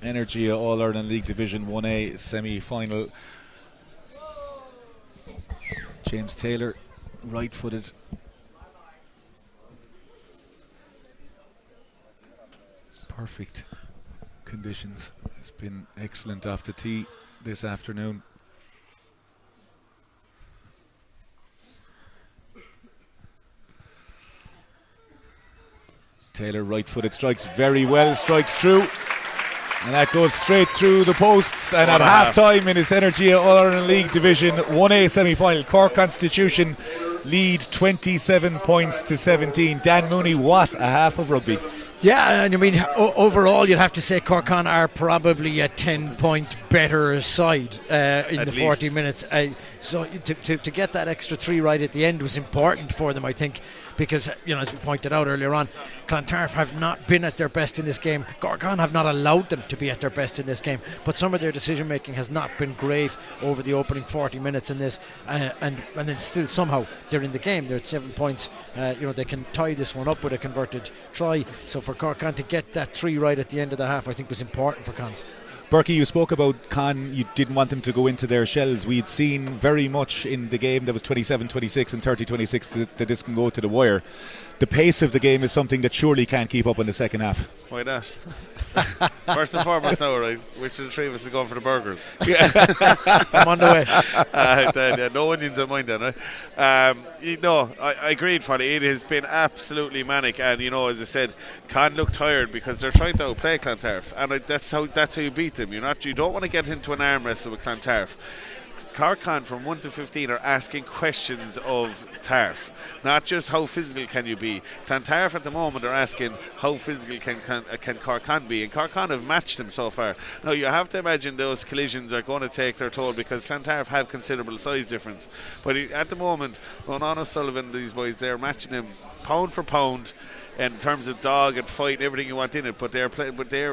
Energia All-Ireland League Division 1A semi-final. James Taylor, right-footed. Perfect conditions. It's been excellent off the tee this afternoon. Taylor right-footed, strikes very well, strikes true, and that goes straight through the posts. And at half-time in this Energia All-Ireland League Division 1A semi-final, Cork Constitution lead 27 points to 17. Dan Mooney, what a half of rugby. Yeah, and I mean, overall, you'd have to say Corkán are probably a 10-point better side in the 40 minutes. So to get that extra 3 right at the end was important for them, I think, because, as we pointed out earlier on, Clontarf have not been at their best in this game. Corkán have not allowed them to be at their best in this game, but some of their decision making has not been great over the opening 40 minutes in this, and then still somehow they're in the game. They're at 7 points. They can tie this one up with a converted try. So for Corkán to get that 3 right at the end of the half, I think was important for Cons. Berkey, you spoke about Con, you didn't want them to go into their shells. We'd seen very much in the game that was 27-26 and 30-26 that this can go to the wire. The pace of the game is something that surely can't keep up in the second half. Why not? First and foremost now, right? Which of the three of us is going for the burgers? I'm on the way. No onions on mine then, right? I agreed, Farley. It has been absolutely manic, and as I said, Con look tired because they're trying to outplay Clontarf, and that's how you beat them. You don't want to get into an arm wrestle with Clontarf. Corkán from 1 to 15 are asking questions of Tarf, not just how physical can you be. Clontarf at the moment are asking how physical can Corkán be, and Corkán have matched them so far. Now you have to imagine those collisions are going to take their toll because Clontarf have considerable size difference, but at the moment Ronan O'Sullivan, these boys, they're matching him pound for pound in terms of dog and fight and everything you want in it, but they're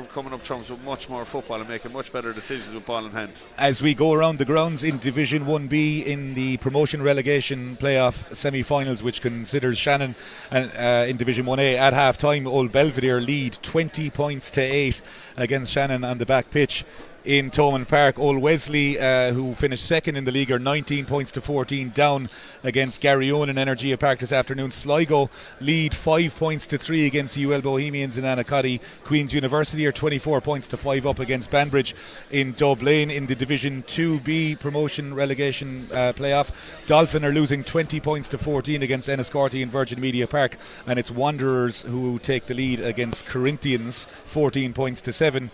coming up trumps with much more football and making much better decisions with ball in hand. As we go around the grounds in Division 1B in the promotion relegation playoff semi-finals, which considers Shannon in Division 1A at half-time, Old Belvedere lead 20 points to 8 against Shannon on the back pitch in Thomond Park. Old Wesley, who finished second in the league, are 19 points to 14 down against Garryowen in Energia Park this afternoon. Sligo lead 5 points to 3 against UL Bohemians in Annacotty. Queen's University are 24 points to 5 up against Banbridge in Dublin. In the Division 2B promotion relegation playoff, Dolphin are losing 20 points to 14 against Enniscorthy in Virgin Media Park, and it's Wanderers who take the lead against Corinthians 14 points to 7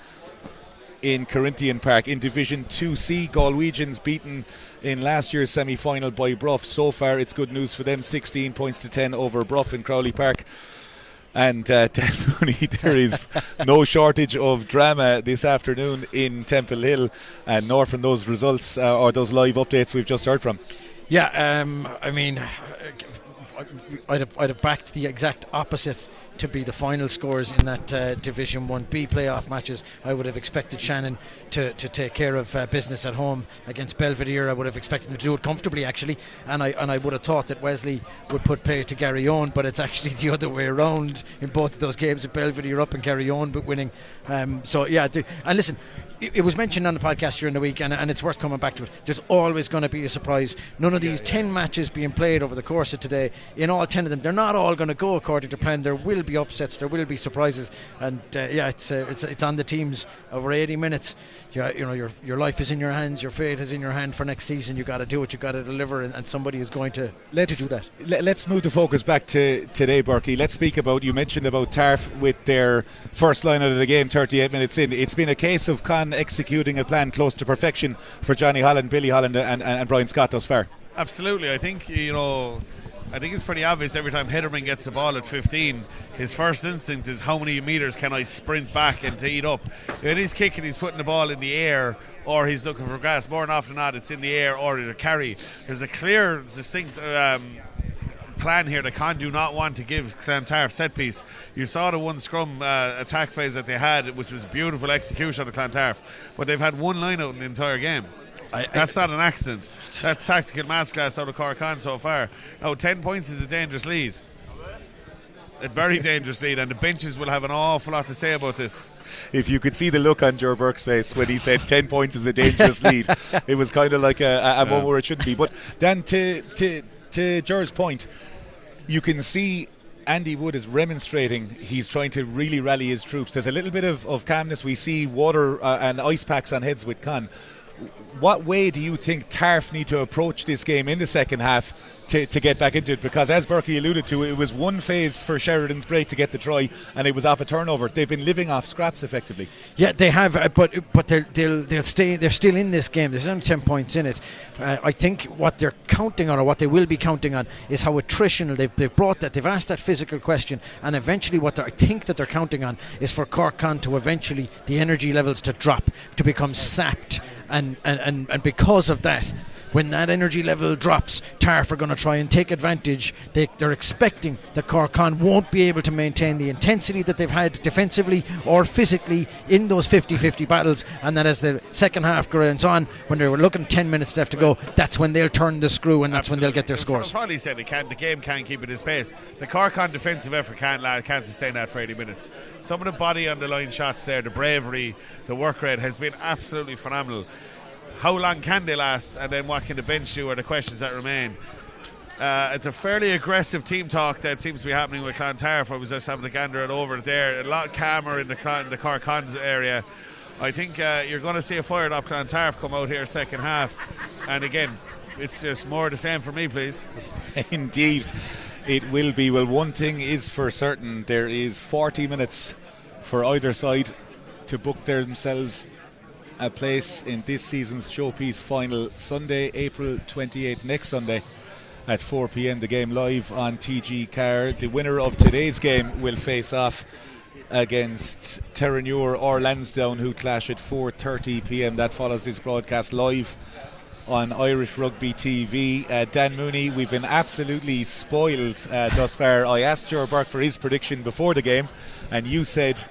in Corinthian Park. In Division 2C, Galwegians beaten in last year's semi-final by Bruff. So far it's good news for them, 16 points to 10 over Bruff in Crowley Park. And definitely there is no shortage of drama this afternoon in Temple Hill, and nor from those results or those live updates we've just heard from. Yeah, I mean, I'd have backed the exact opposite to be the final scores in that Division 1B playoff matches. I would have expected Shannon to take care of business at home against Belvedere. I would have expected them to do it comfortably, actually, and I would have thought that Wesley would put pay to Garryowen, but it's actually the other way around in both of those games, with Belvedere up and Garryowen but winning. So yeah, and listen, it was mentioned on the podcast during the week, and it's worth coming back to it. There's always going to be a surprise. None of these 10 matches being played over the course of today in all 10 of them. They're not all going to go according to plan. There will be upsets, there will be surprises, and it's on the teams over 80 minutes. Your life is in your hands, your fate is in your hand for next season. You got to do it, you got to deliver, and somebody is going to do that. Let's move the focus back to today, Berkey. Let's speak about, you mentioned about Tarf with their first line out of the game 38 minutes in. It's been a case of Con executing a plan close to perfection for Johnny Holland, Billy Holland and Brian Scott thus far. Absolutely. I think it's pretty obvious every time Hederman gets the ball at 15, his first instinct is how many metres can I sprint back and to eat up. When he's kicking, he's putting the ball in the air, or he's looking for grass. More than often than not, it's in the air or a carry. There's a clear, distinct plan here that Con do not want to give Clontarf set piece. You saw the one scrum attack phase that they had, which was beautiful execution of Clontarf, but they've had one line out in the entire game. That's not an accident. That's tactical masterclass out of Cork so far. Now 10 points is a dangerous lead, a very dangerous lead, and the benches will have an awful lot to say about this. If you could see the look on Ger Burke's face when he said 10 points is a dangerous lead, it was kind of like a moment where it shouldn't be. But Dan, to Ger's point, you can see Andy Wood is remonstrating. He's trying to really rally his troops. There's a little bit of calmness. We see water and ice packs on heads with Con. What way do you think Tarf need to approach this game in the second half to get back into it? Because as Berkey alluded to, it was one phase for Sheridan's break to get the try, and it was off a turnover. They've been living off scraps effectively. Yeah, they have, but they'll stay. They're still in this game. There's only 10 points in it. I think what they're counting on, or what they will be counting on, is how attritional they've brought that. They've asked that physical question, and eventually, I think that they're counting on is for Cork to eventually the energy levels to drop, to become sapped, and because of that, when that energy level drops, Tarf are going to try and take advantage. They're expecting that Cork won't be able to maintain the intensity that they've had defensively or physically in those 50-50 battles, and that as the second half goes on, when they were looking 10 minutes left to go, that's when they'll turn the screw, and that's when they'll get their scores. Probably said the game can't keep it in pace. The Cork defensive effort can't sustain that for 80 minutes. Some of the body on the line shots there, the bravery, the work rate has been absolutely phenomenal. How long can they last, and then what can the bench do, are the questions that remain. It's a fairly aggressive team talk that seems to be happening with Clontarf. I was just having a gander it over there. A lot calmer in the Cork area. I think you're going to see a fired up Clontarf come out here second half, and again, it's just more of the same for me, please. Indeed, it will be. Well, one thing is for certain, there is 40 minutes for either side to book themselves a place in this season's showpiece final, Sunday, April 28th, next Sunday at 4 p.m. The game live on TG Car. The winner of today's game will face off against Terranure or Lansdowne, who clash at 4:30 p.m. That follows this broadcast live on Irish Rugby TV. Dan Mooney, we've been absolutely spoiled thus far. I asked Ger Burke for his prediction before the game, and you said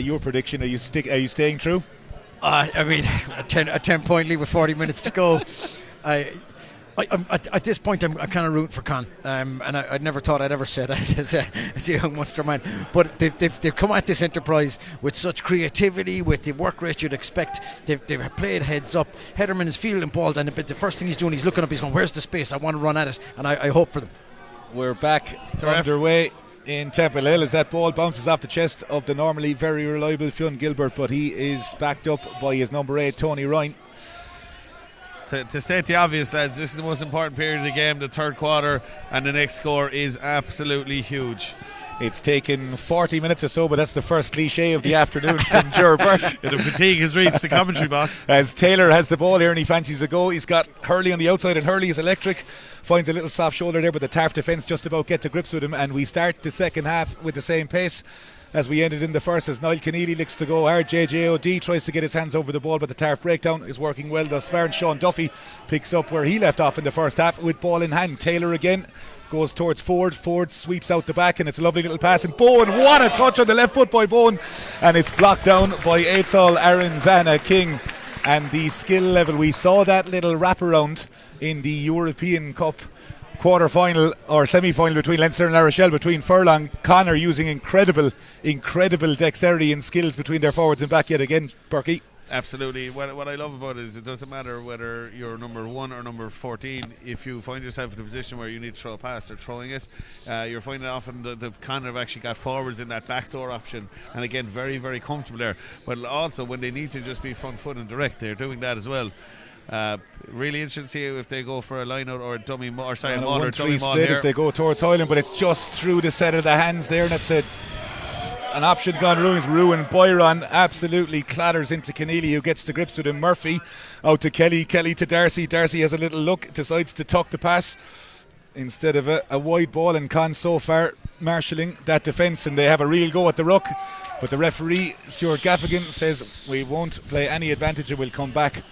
your prediction. Are you staying true? I mean, a 10-point lead with 40 minutes to go. I'm at this point, I'm kind of rooting for Con, and I never thought I'd ever say that as a young Munster man. But they've come at this enterprise with such creativity, with the work rate you'd expect. They've played heads up. Hederman is fielding balls, and the first thing he's doing, he's looking up, he's going, "Where's the space? I want to run at it," and I hope for them. We're back underway in Temple Hill as that ball bounces off the chest of the normally very reliable Fionn Gilbert, but he is backed up by his number 8, Tony Ryan. To state the obvious, lads, this is the most important period of the game, the third quarter, and the next score is absolutely huge. It's taken 40 minutes or so, but that's the first cliche of the afternoon from Ger Burke. The fatigue has reached the commentary box. As Taylor has the ball here and he fancies a go, he's got Hurley on the outside, and Hurley is electric. Finds a little soft shoulder there, but the Tarf defence just about get to grips with him, and we start the second half with the same pace as we ended in the first, as Niall Keneally licks to go hard. JJOD tries to get his hands over the ball, but the Tarf breakdown is working well thus far, and Sean Duffy picks up where he left off in the first half with ball in hand. Taylor again goes towards Ford. Ford sweeps out the back, and it's a lovely little pass, and Bowen, what a touch on the left foot by Bowen, and it's blocked down by Eidsall Aranzana King. And the skill level, we saw that little wraparound in the European Cup quarter-final or semi-final between Leinster and La Rochelle, between Furlong. Connor using incredible dexterity and skills between their forwards and back yet again, Berkey. Absolutely. What I love about it is it doesn't matter whether you're number 1 or number 14. If you find yourself in a position where you need to throw a pass, they're throwing it. You're finding often the Conor have actually got forwards in that backdoor option, and again, very, very comfortable there. But also when they need to just be front foot and direct, they're doing that as well. Really interesting to see if they go for a line out or a dummy maul, or sorry, a maul or dummy maul split here. as they go towards Hoyland, but it's just through the set of the hands there, and it's an option gone ruined. Byron absolutely clatters into Keneally, who gets to grips with him. Murphy out to Kelly to Darcy. Darcy has a little look, decides to tuck the pass instead of a wide ball, and Con so far marshalling that defence, and they have a real go at the ruck, but the referee Stuart Gaffigan says we won't play any advantage and we'll come back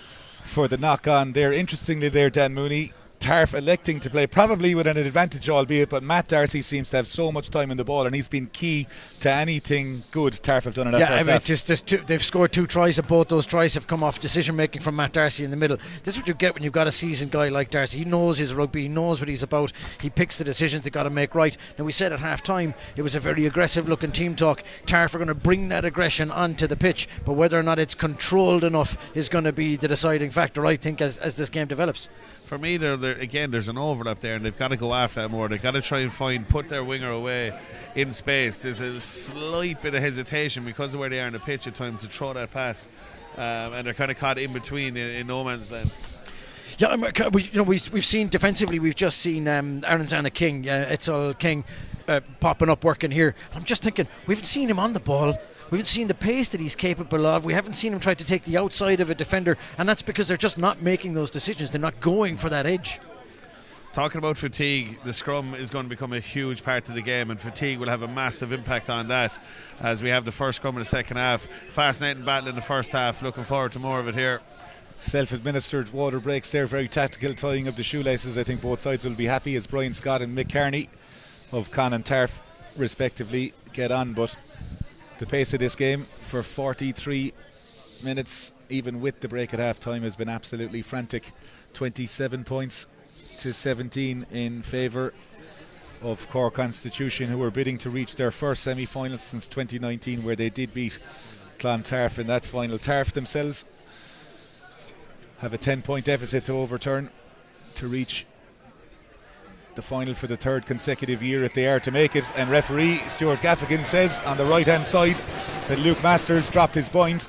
for the knock on there. Interestingly there, Dan Mooney, Tarf electing to play probably with an advantage, albeit, but Matt Darcy seems to have so much time in the ball, and he's been key to anything good Tarf have done in that first half. They've scored 2 tries, and both those tries have come off decision making from Matt Darcy in the middle. This is what you get when you've got a seasoned guy like Darcy. He knows his rugby, he knows what he's about, he picks the decisions they've got to make right. Now, we said at half time it was a very aggressive looking team talk. Tarf are going to bring that aggression onto the pitch, but whether or not it's controlled enough is going to be the deciding factor, I think, as this game develops. For me, again, there's an overlap there, and they've got to go after that more. They've got to try and put their winger away in space. There's a slight bit of hesitation because of where they are in the pitch at times to throw that pass, and they're kind of caught in between in no man's land. Yeah, we've seen defensively. We've just seen Aranzana King, Etzal King, popping up working here. I'm just thinking, we haven't seen him on the ball. We haven't seen the pace that he's capable of. We haven't seen him try to take the outside of a defender, and that's because they're just not making those decisions. They're not going for that edge. Talking about fatigue, the scrum is going to become a huge part of the game, and fatigue will have a massive impact on that as we have the first scrum in the second half. Fascinating battle in the first half. Looking forward to more of it here. Self-administered water breaks there, very tactical tying of the shoelaces. I think both sides will be happy as Brian Scott and Mick Carney of Con and Tarf respectively get on, but the pace of this game for 43 minutes, even with the break at half time, has been absolutely frantic. 27 points to 17 in favour of Cork Constitution, who were bidding to reach their first semi-final since 2019, where they did beat Clontarf in that final. Tarf themselves have a 10-point deficit to overturn to reach the final for the 3rd consecutive year if they are to make it, and referee Stuart Gaffigan says on the right hand side that Luke Masters dropped his bind,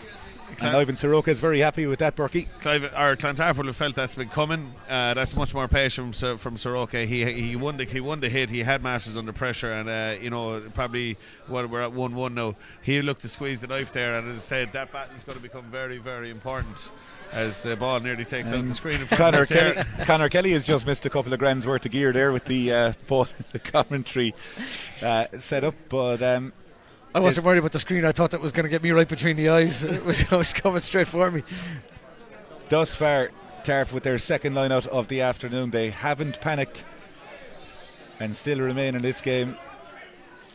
and Ivan Soroka is very happy with that, Berkey. Clontarf will have felt that's been coming. That's much more patience from Soroka. He won the hit. He had Masters under pressure, and probably we're at 1-1 now. He looked to squeeze the knife there, and as I said, that battle is going to become very, very important as the ball nearly takes out the screen in front of us. Conor Kelly has just missed a couple of grand's worth of gear there with the ball, the commentary set up, but I wasn't worried about the screen. I thought that was going to get me right between the eyes. It was coming straight for me. Thus far, Tarf with their second line out of the afternoon, they haven't panicked and still remain in this game.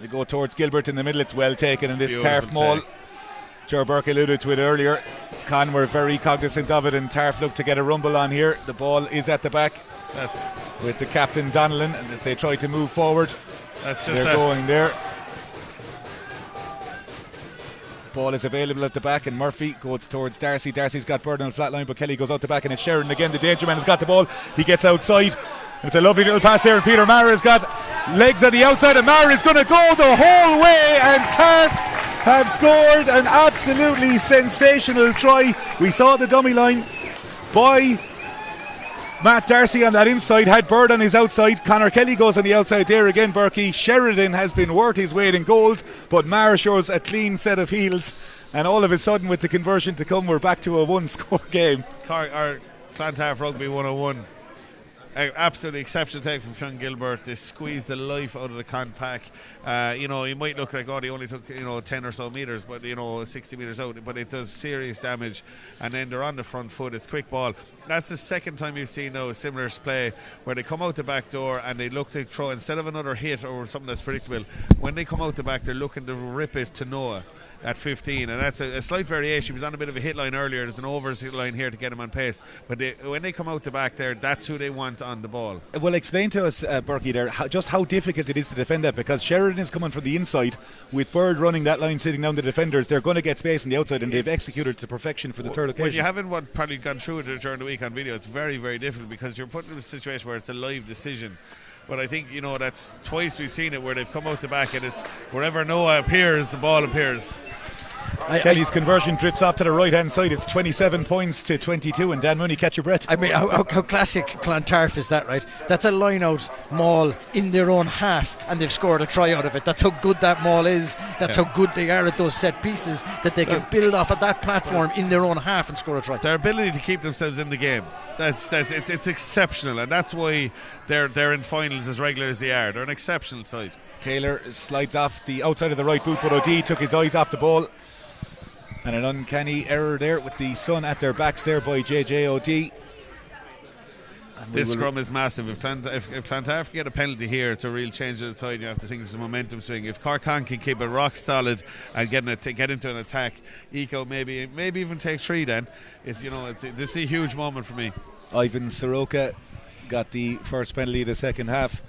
They go towards Gilbert in the middle. It's well taken in this Tarf maul. Joe Burke alluded to it earlier. Con were very cognizant of it, and Tarf looked to get a rumble on here. The ball is at the back with the captain Donnellan, and as they try to move forward, they're going there. Ball is available at the back, and Murphy goes towards Darcy. Darcy's got Burden on the flat line, but Kelly goes out the back, and it's Sheridan again. The danger man has got the ball. He gets outside. It's a lovely little pass there, and Peter Mara has got legs on the outside, and Mara is going to go the whole way, and Tarf have scored an absolutely sensational try. We saw the dummy line by Matt Darcy on that inside, had Bird on his outside. Conor Kelly goes on the outside there again, Berkey. Sheridan has been worth his weight in gold, but Mara shows a clean set of heels, and all of a sudden with the conversion to come, we're back to a one-score game. Clontarf Rugby 101. Absolutely exceptional take from Sean Gilbert. They squeezed the life out of the Con pack. He might look like, they only took 10 or so metres, but 60 metres out, but it does serious damage. And then they're on the front foot. It's quick ball. That's the second time you've seen now a similar play where they come out the back door and they look to throw, instead of another hit or something that's predictable, when they come out the back, they're looking to rip it to Noah at 15, and that's a slight variation. He was on a bit of a hit line earlier. There's an overs hit line here to get him on pace, but when they come out the back there, that's who they want on the ball. Well, explain to us, Berkey, there, just how difficult it is to defend that, because Sheridan is coming from the inside with Bird running that line, sitting down the defenders. They're going to get space on the outside, and they've executed to perfection for the third occasion. Well, you haven't probably gone through it during the week on video. It's very, very difficult because you're put in a situation where it's a live decision. But I think, that's twice we've seen it where they've come out the back and it's wherever Noah appears, the ball appears. Kelly's conversion drifts off to the right hand side. It's 27 points to 22, and Dan Mooney, catch your breath. I mean, how classic Clontarf is that, right? That's a line out maul in their own half, and they've scored a try out of it. That's how good that maul is. That's how good they are at those set pieces, that they can build off of that platform in their own half and score a try. Their ability to keep themselves in the game, it's exceptional, and that's why they're in finals as regular as they are. They're an exceptional side. Taylor slides off the outside of the right boot, but O'D took his eyes off the ball. And an uncanny error there with the sun at their backs there by JJ O'D. This scrum is massive. If Clontarf get a penalty here, it's a real change of the tide. You have to think it's a momentum swing. If Cork can keep it rock solid and get into an attack, Eco maybe even take 3, then this is a huge moment for me. Ivan Soroka got the first penalty of the second half.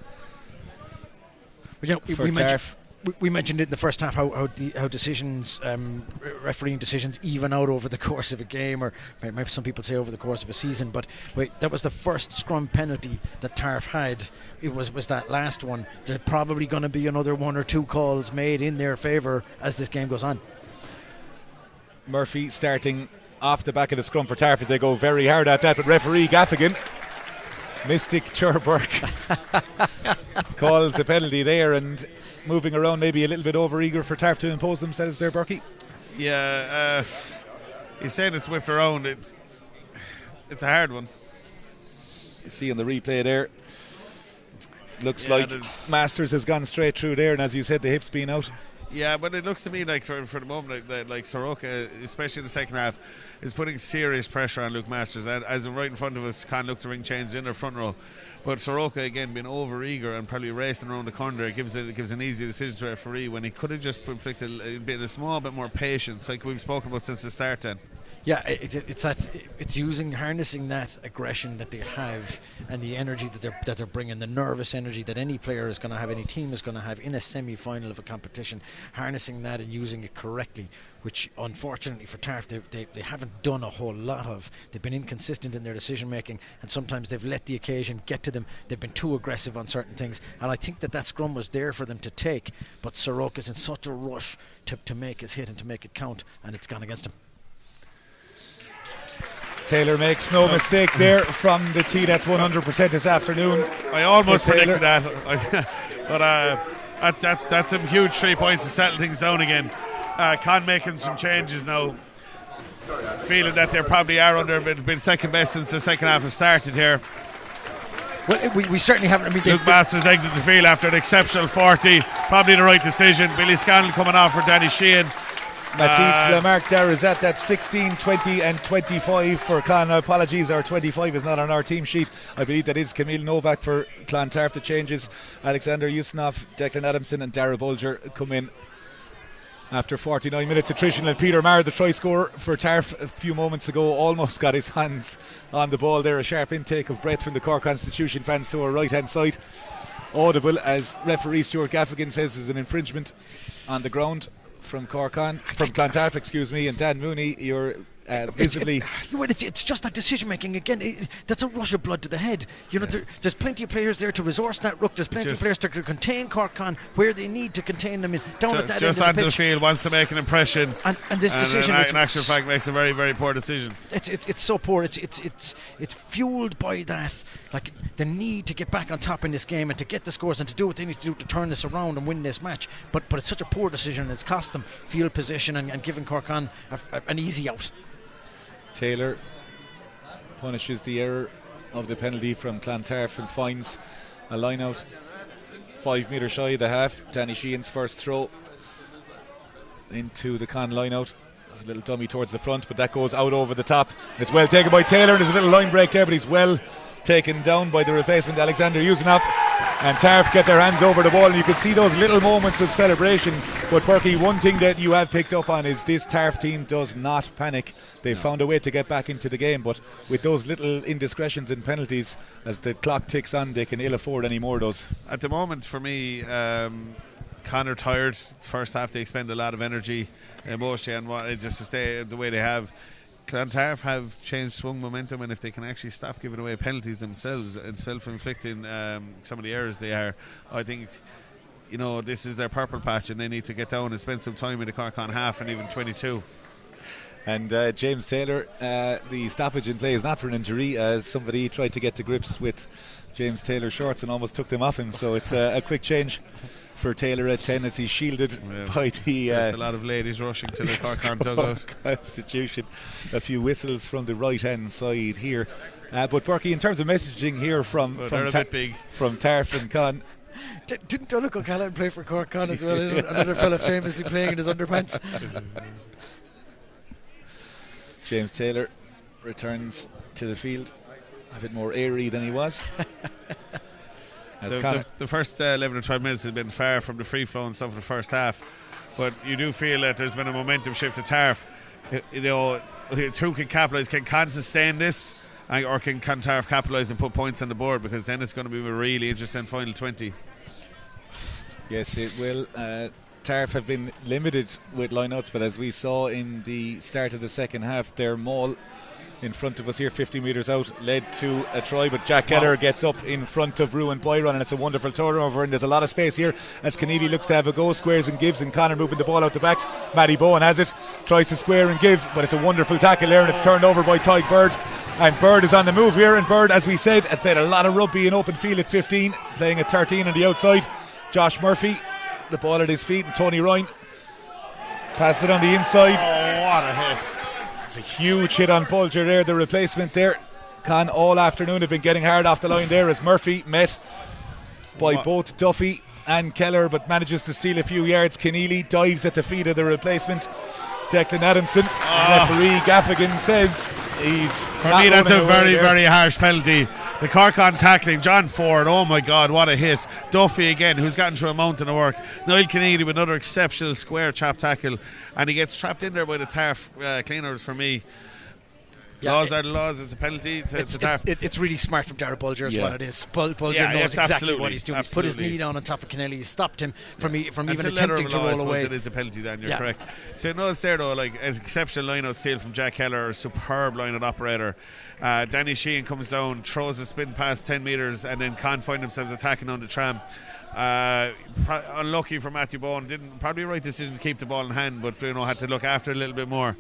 We mentioned it in the first half how decisions, refereeing decisions, even out over the course of a game, or maybe some people say over the course of a season. But that was the first scrum penalty that Tarf had. It was that last one. There's probably going to be another 1 or 2 calls made in their favour as this game goes on. Murphy starting off the back of the scrum for Tarf as they go very hard at that, but referee Gaffigan, Mystic Cherburg, calls the penalty there, and moving around maybe a little bit over eager for Tarf to impose themselves there, Berkey. Yeah, he's saying it's whipped around. It's a hard one. You see on the replay there, looks like Masters has gone straight through there, and as you said, the hips being out. Yeah, but it looks to me like for the moment like Soroka, especially in the second half, is putting serious pressure on Luke Masters. As right in front of us, can't look the ring change in their front row. But Soroka again being over eager and probably racing around the corner, it gives an easy decision to the referee when he could have just inflicted a small bit more patience, like we've spoken about since the start. Then. Yeah, it's harnessing that aggression that they have and the energy that they're bringing, the nervous energy that any player is going to have, any team is going to have in a semi-final of a competition, harnessing that and using it correctly, which unfortunately for Tarf they haven't done a whole lot of. They've been inconsistent in their decision making, and sometimes they've let the occasion get to them. They've been too aggressive on certain things, and I think that scrum was there for them to take, but Soroka's in such a rush to make his hit and to make it count, and it's gone against him. Taylor makes no mistake there from the tee. That's 100% this afternoon. I almost predicted that. But that's some huge 3 points to settle things down again. Con making some changes now. Feeling that they probably are under been second best since the second half has started here. Well, we certainly haven't. Luke Masters exits the field after an exceptional 40. Probably the right decision. Billy Scannell coming off for Danny Sheehan. Matisse Lamarck there is at that 16, 20 and 25 for Con. Apologies, our 25 is not on our team sheet. I believe that is Camille Novak for Clontarf. The changes, Alexander Yusnov, Declan Adamson and Dara Bulger come in after 49 minutes attrition. And Peter Maher, the try scorer for Tarf a few moments ago, almost got his hands on the ball there. A sharp intake of breath from the Cork Constitution fans to our right hand side. Audible as referee Stuart Gaffigan says is an infringement on the ground from Clontarf, and Dan Mooney, you're visibly. It's just that decision making again. That's a rush of blood to the head. There's plenty of players there to resource that ruck. There's plenty of players to contain Cork where they need to contain them down at that just end of the onto pitch. the field, wants to make an impression, and this decision, in actual fact, makes a very, very poor decision. It's so poor. It's fueled by that, like the need to get back on top in this game and to get the scores and to do what they need to do to turn this around and win this match. But it's such a poor decision, and it's cost them field position and giving Cork an easy out. Taylor punishes the error of the penalty from Clontarf and finds a line out 5 metres shy of the half. Danny Sheehan's first throw into the Con line out. There's a little dummy towards the front, but that goes out over the top. It's well taken by Taylor. There's a little line break there, but he's well taken down by the replacement Alexander Yusnov. And Tarf get their hands over the ball, and you could see those little moments of celebration. But Berkey, one thing that you have picked up on is this Tarf team does not panic. They've found a way to get back into the game, but with those little indiscretions and penalties, as the clock ticks on, they can ill afford any more of those. At the moment, for me, Connor tired. First half, they expend a lot of energy, emotion, and just to stay the way they have. Clontarf have changed swung momentum, and if they can actually stop giving away penalties themselves and self-inflicting some of the errors they are, I think, you know, this is their purple patch, and they need to get down and spend some time in the Cork on half and even 22. And James Taylor, the stoppage in play is not for an injury, as somebody tried to get to grips with James Taylor's shorts and almost took them off him, so it's a quick change for Taylor at 10 as he's shielded by the... There's a lot of ladies rushing to the Cork dugout. Constitution. A few whistles from the right hand side here. But Berkey, in terms of messaging here from Tarf and Con... Didn't Donald O'Callaghan play for Cork Con as well? Another fella famously playing in his underpants. James Taylor returns to the field a bit more airy than he was. The first 11 or 12 minutes has been far from the free flow and stuff in the first half, but you do feel that there's been a momentum shift to Tarf. You know, who can capitalise? Can Con sustain this, or can Clontarf capitalise and put points on the board? Because then it's going to be a really interesting final 20. Yes, it will. Tarf have been limited with lineouts, but as we saw in the start of the second half, their maul in front of us here, 50 metres out, led to a try, but Jack Keller gets up in front of Ruan Byron, and it's a wonderful turnover, and there's a lot of space here as Keneally looks to have a go, squares and gives, and Connor moving the ball out the backs. Matty Bowen has it, tries to square and give, but it's a wonderful tackle there, and it's turned over by Tyke Bird, and Bird is on the move here, and Bird, as we said, has played a lot of rugby in open field at 15, playing at 13 on the outside. Josh Murphy, the ball at his feet, and Tony Ryan passes it on the inside. Oh, what a hit. It's a huge hit on Bulger there, the replacement there. Con all afternoon have been getting hard off the line there as Murphy met by both Duffy and Keller, but manages to steal a few yards. Keneally dives at the feet of the replacement, Declan Adamson. Referee Gaffigan says he's for me that's a very, very harsh penalty. The Cork-on tackling, John Ford, oh my God, what a hit. Duffy again, who's gotten through a mountain of work. Niall Keneally with another exceptional square chop tackle, and he gets trapped in there by the Tarf cleaners for me. Yeah, laws are the laws, it's a penalty to Tarf. It's really smart from Jared Bulger is what it is. Bulger knows exactly what he's doing. He's put his knee down on top of Keneally, he's stopped him from even attempting to roll away. It is a penalty then, you're correct. So no, it's there though, like an exceptional line-out steal from Jack Keller, a superb line-out operator. Danny Sheehan comes down, throws a spin past 10 metres, and then can't find themselves attacking on the tram. Unlucky for Matthew Bowen, didn't probably right decision to keep the ball in hand, but had to look after it a little bit more.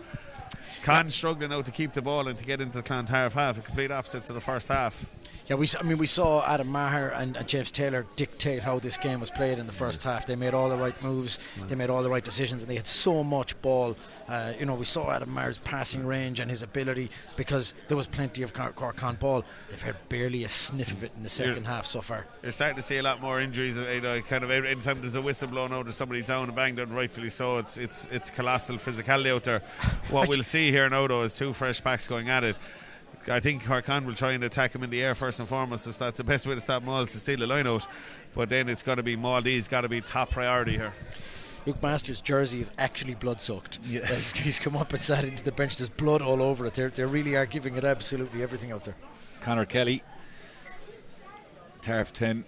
Con struggling out to keep the ball and to get into the Clontarf half, a complete opposite to the first half. Yeah, we saw Adam Maher and James Taylor dictate how this game was played in the first half. They made all the right moves, they made all the right decisions, and they had so much ball. We saw Adam Maher's passing range and his ability, because there was plenty of Cork on ball. They've had barely a sniff of it in the second half so far. You're starting to see a lot more injuries. Kind of every time there's a whistle blown out, there's somebody down and banged out, rightfully so. It's colossal physicality out there. What we'll see here now though is two fresh backs going at it. I think Cork will try and attack him in the air first and foremost, as that's the best way to stop Maul, is to steal a line out. But then it's got to be Maldi's got to be top priority here. Luke Masters' jersey is actually blood soaked. Yeah. He's come up and sat into the bench. There's blood all over it. They really are giving it absolutely everything out there. Conor Kelly, Tarf 10.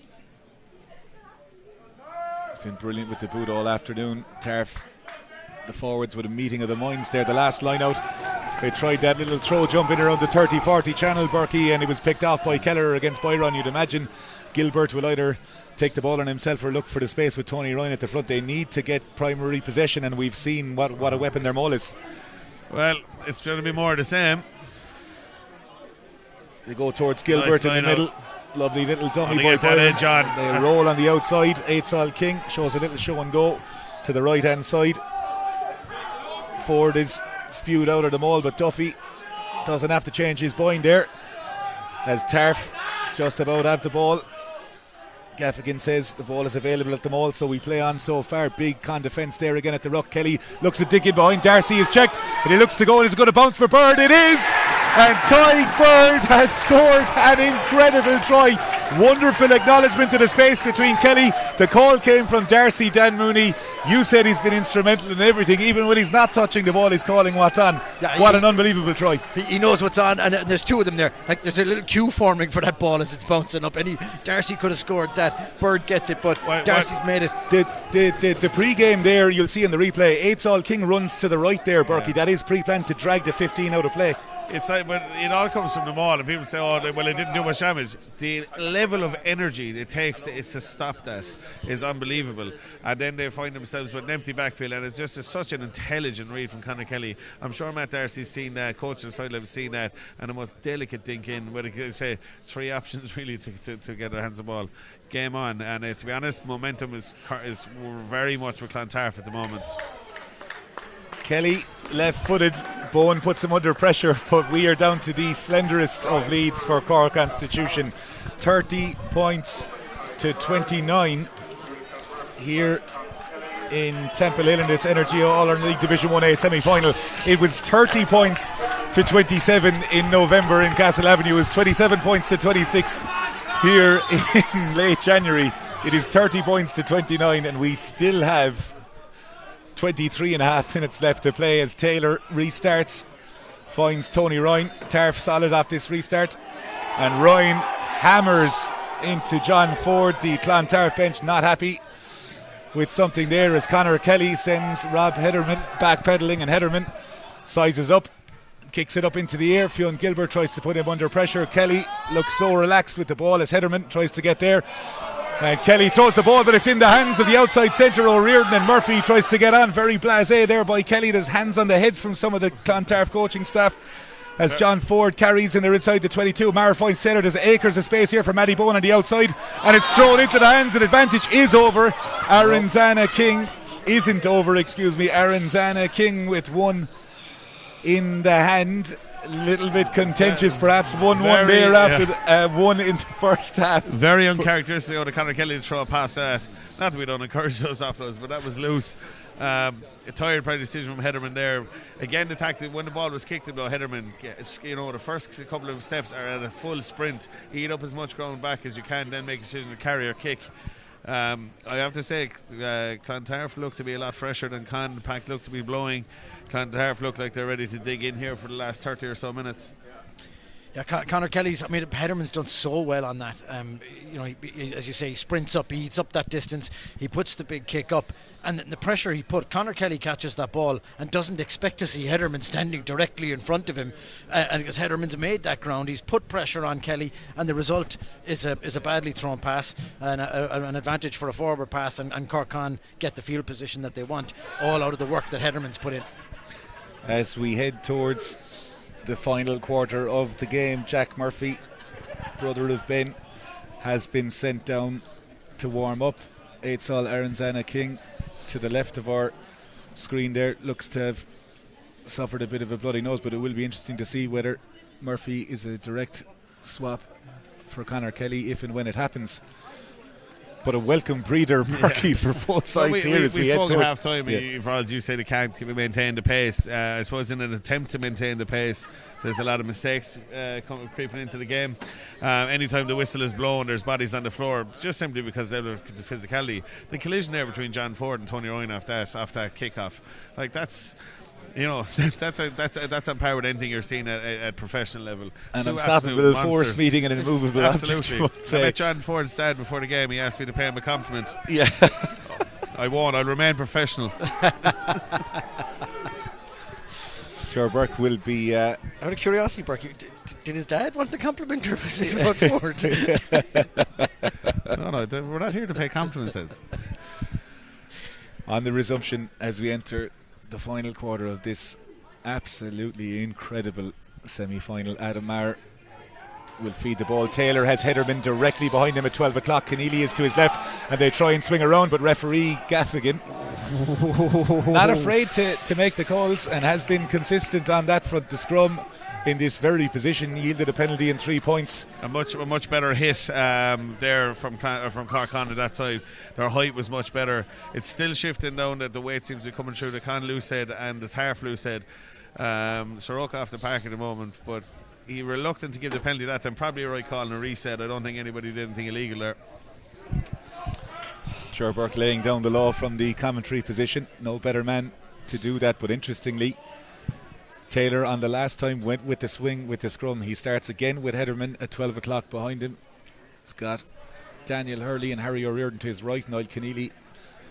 He's been brilliant with the boot all afternoon. Tarf, the forwards with a meeting of the minds there. The last line out, they tried that little throw jump in around the 30-40 channel, Berkey, and it was picked off by Keller against Byron. You'd imagine Gilbert will either take the ball on himself or look for the space with Tony Ryan at the front. They need to get primary possession, and we've seen what a weapon their maul is. Well, it's going to be more of the same. They go towards Gilbert in the middle. Lovely little dummy by Byron. They roll on the outside. Eidsall King shows a little show and go to the right hand side. Ford is spewed out of the maul, but Duffy doesn't have to change his bind there, as Tarf just about have the ball. Gaffigan says the ball is available at the maul, so we play on so far. Big con defence there again at the ruck. Kelly looks to dig in behind. Darcy is checked, and he looks to go, and it's going to bounce for Bird. It is, and Tyke Bird has scored an incredible try. Wonderful acknowledgement to the space between Kelly. The call came from Darcy Dan Mooney. You said he's been instrumental in everything. Even when he's not touching the ball, he's calling what's on. What an unbelievable try. He knows what's on, and there's two of them there. Like, there's a little queue forming for that ball as it's bouncing up. Darcy could have scored that. Bird gets it, but Darcy's made it. The pre-game there, you'll see in the replay, Eidsall King runs to the right there, Berkey. That is pre-planned to drag the 15 out of play. It's like, but it all comes from the maul, and people say, "Oh, well, it didn't do much damage." The level of energy it takes to stop that is unbelievable. And then they find themselves with an empty backfield, and it's just such an intelligent read from Conor Kelly. I'm sure Matt Darcy's seen that, coach on the sideline has seen that, and a most delicate dink in, where they say 3 options really to get their hands on the ball. Game on, and to be honest, momentum is very much with Clontarf at the moment. Kelly left-footed. Bowen puts him under pressure, but we are down to the slenderest of leads for Cork Constitution. 30 points to 29 here in Temple Hill in this Energia All-Ireland League Division 1A semi-final. It was 30 points to 27 in November in Castle Avenue. It was 27 points to 26 here in late January. It is 30 points to 29, and we still have 23 and a half minutes left to play as Taylor restarts, finds Tony Ryan. Tarf solid off this restart, and Ryan hammers into John Ford. The Clontarf bench not happy with something there as Conor Kelly sends Rob Hederman backpedaling, and Hederman sizes up, kicks it up into the air. Fionn Gilbert tries to put him under pressure. Kelly looks so relaxed with the ball as Hederman tries to get there. And Kelly throws the ball, but it's in the hands of the outside centre O'Riordan, and Murphy tries to get on. Very blasé there by Kelly. There's hands on the heads from some of the Clontarf coaching staff as John Ford carries in there inside the 22. Mara finds Taylor. There's acres of space here for Matty Bowen on the outside, and it's thrown into the hands, and advantage is over. Aranzana King isn't over, Aranzana King with one in the hand. Little bit contentious, perhaps 1-1 there after one in the first half. Very uncharacteristic of the Conor Kelly to throw a pass that. Not that we don't encourage those offloads, but that was loose. A tired probably decision from Hederman there. Again, the tactic when the ball was kicked, though, Hederman, the first couple of steps are at a full sprint. Eat up as much ground back as you can, then make a decision to carry or kick. I have to say, Clontarf looked to be a lot fresher than Con. The pack looked to be blowing. Clontarf looked like they're ready to dig in here for the last 30 or so minutes. Yeah, Conor Kelly's, Hederman's done so well on that. He, as you say, he sprints up, he eats up that distance, he puts the big kick up, and the pressure he put, Conor Kelly catches that ball and doesn't expect to see Hederman standing directly in front of him. And because Hederman's made that ground, he's put pressure on Kelly, and the result is a badly thrown pass, and an advantage for a forward pass, and Cork Con get the field position that they want, all out of the work that Hederman's put in. As we head towards the final quarter of the game, Jack Murphy, brother of Ben, has been sent down to warm up. Eidsall Aranzana King to the left of our screen there looks to have suffered a bit of a bloody nose, but it will be interesting to see whether Murphy is a direct swap for Conor Kelly if and when it happens. But a welcome breather, Murphy, for both sides here as we head towards half time. As you say, they can't maintain the pace. I suppose in an attempt to maintain the pace, there's a lot of mistakes creeping into the game. Anytime the whistle is blown, there's bodies on the floor, just simply because of the physicality. The collision there between John Ford and Tony Ryan off that kickoff, like that's. That's on par with anything you're seeing at professional level. An unstoppable force meeting an immovable absolutely. object. I met John Ford's dad before the game. He asked me to pay him a compliment. Yeah. I won't. I'll remain professional. Sure, Burke will be. Out of curiosity, Burke, did his dad want the compliment, or was it about Ford? No, we're not here to pay compliments. On the resumption as we enter the final quarter of this absolutely incredible semi-final, Adam Maher will feed the ball. Taylor has Hederman directly behind him at 12 o'clock. Keneally is to his left, and they try and swing around, but referee Gaffigan not afraid to make the calls and has been consistent on that front. The scrum in this very position yielded a penalty and 3 points. A much better hit there from Cork on to that side. Their height was much better. It's still shifting down that the weight seems to be coming through the Con loose head and the Tarf loose head. Soroka off the park at the moment, but he reluctant to give the penalty that time. Probably a right call and a reset. I don't think anybody did anything illegal there. Sherburke laying down the law from the commentary position. No better man to do that, but interestingly, Taylor on the last time went with the swing with the scrum. He starts again with Heatherman at 12 o'clock behind him. He's got Daniel Hurley and Harry O'Riordan to his right, Niall Keneally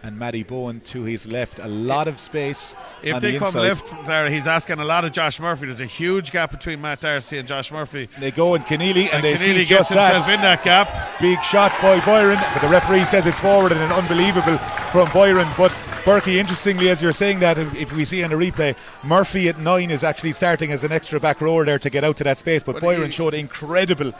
and Matty Bowen to his left. A lot of space if on they the come inside. left there, he's asking a lot of Josh Murphy. There's a huge gap between Matt Darcy and Josh Murphy. They go in Keneally and they see Keneally just gets himself that. in that gap. Big shot by Byron, but the referee says it's forward and an unbelievable from Byron. But Berkey, interestingly, as you're saying that, if we see on the replay, Murphy at 9 is actually starting as an extra back rower there to get out to that space, but Byron showed incredible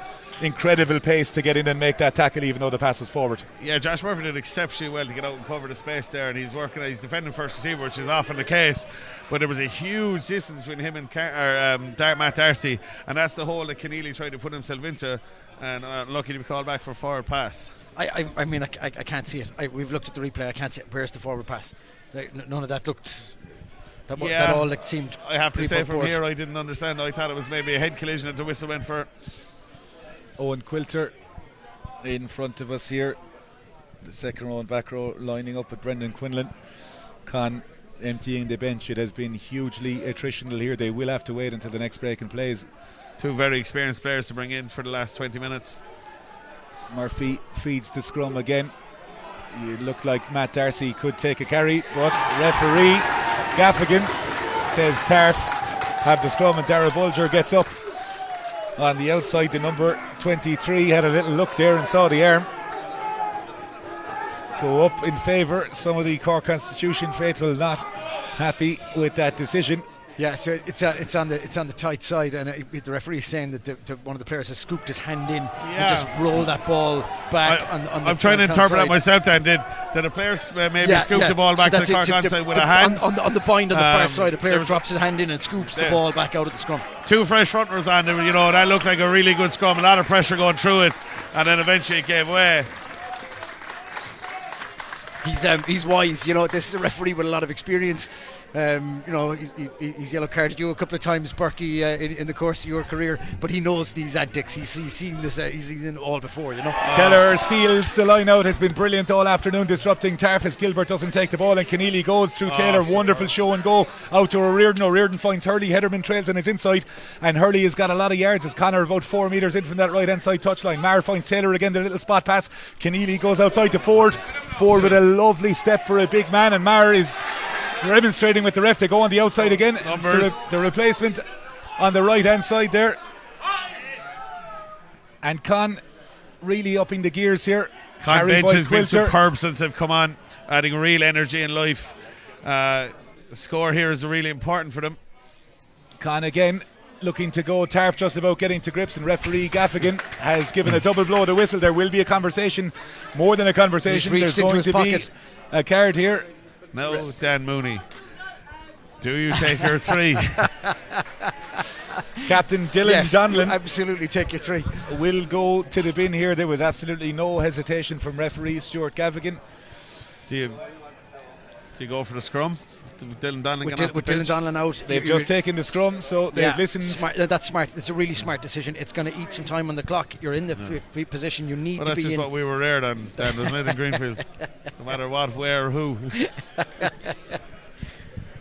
pace to get in and make that tackle, even though the pass was forward. Yeah, Josh Murphy did exceptionally well to get out and cover the space there, and he's defending first receiver, which is often the case, but there was a huge distance between him and Matt Darcy, and that's the hole that Keneally tried to put himself into, and lucky to be called back for a forward pass. I mean, I can't see it. We've looked at the replay. I can't see it. Where's the forward pass? None of that looked. That all seemed. I have to say, from forward. here, I didn't understand. I thought it was maybe a head collision, and the whistle went for. Owen Quilter in front of us here. The second row and back row lining up with Brendan Quinlan. Con emptying the bench. It has been hugely attritional here. They will have to wait until the next break and plays. Two very experienced players to bring in for the last 20 minutes. Murphy feeds the scrum again. It looked like Matt Darcy could take a carry, but referee Gaffigan says Tarf have the scrum, and Darragh Bulger gets up on the outside. The number 23 had a little look there and saw the arm go up in favour. Some of the Cork Constitution faithful not happy with that decision. Yeah, so it's on the tight side, and the referee is saying that one of the players has scooped his hand in and just rolled that ball back. I'm trying to interpret that myself. Then did the players maybe scoop the ball back to the Cork onside with a hand on the bind on the far side? The player drops his hand in and scoops the ball back out of the scrum. Two fresh front rows on there. That looked like a really good scrum. A lot of pressure going through it, and then eventually it gave way. He's wise, this is a referee with a lot of experience. He's yellow carded you a couple of times, Berkey, in the course of your career, but he knows these antics. He's seen this. He's seen it all before, Keller steals the line out. Has been brilliant all afternoon, disrupting Tarf as Gilbert doesn't take the ball, and Keneally goes through Taylor. Wonderful show and go out to O'Riordan. O'Riordan finds Hurley. Heatherman trails on his inside, and Hurley has got a lot of yards as Connor about 4 metres in from that right hand side touchline. Maher finds Taylor again, the little spot pass. Keneally goes outside to Ford with a lovely step for a big man, and Maher is demonstrating with the ref. They go on the outside again. The replacement on the right hand side there, and Con really upping the gears here. Con bench has been superb since they've come on, adding real energy and life. The score here is really important for them. Con again looking to go. Tarf just about getting to grips, and referee Gaffigan has given a double blow to whistle. There will be a conversation, more than a conversation. There's going to be a card here. No, Dan Mooney. Do you take your 3? Captain Dylan Donlan. Absolutely take your 3. Will go to the bin here. There was absolutely no hesitation from referee Stuart Gaffigan. Do you go for the scrum? Dylan Donlan with Dylan Donlan out, they've just taken the scrum, so they've listened. That's smart. It's a really smart decision. It's going to eat some time on the clock. You're in the position you need to be in. That's just what we were there then, wasn't it, in Greenfield? No matter what, where, or who.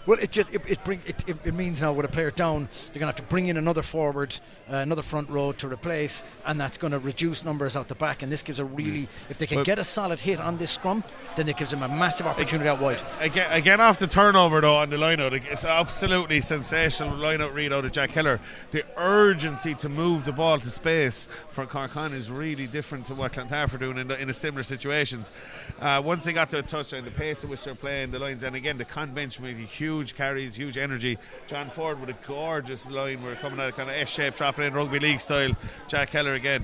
Well, it means now with a player down, they're going to have to bring in another forward, another front row to replace, and that's going to reduce numbers out the back. And this gives if they can get a solid hit on this scrum, then it gives them a massive opportunity out wide. Again, off the turnover though on the line-out, it's absolutely sensational line-out read out of Jack Keller. The urgency to move the ball to space for Cork is really different to what Clontarf are doing in a similar situations. Once they got to a touchdown, the pace at which they're playing the lines, and again the Con bench made huge carries, huge energy. John Ford with a gorgeous line. We're coming out kind of S-shape, dropping in rugby league style. Jack Keller again.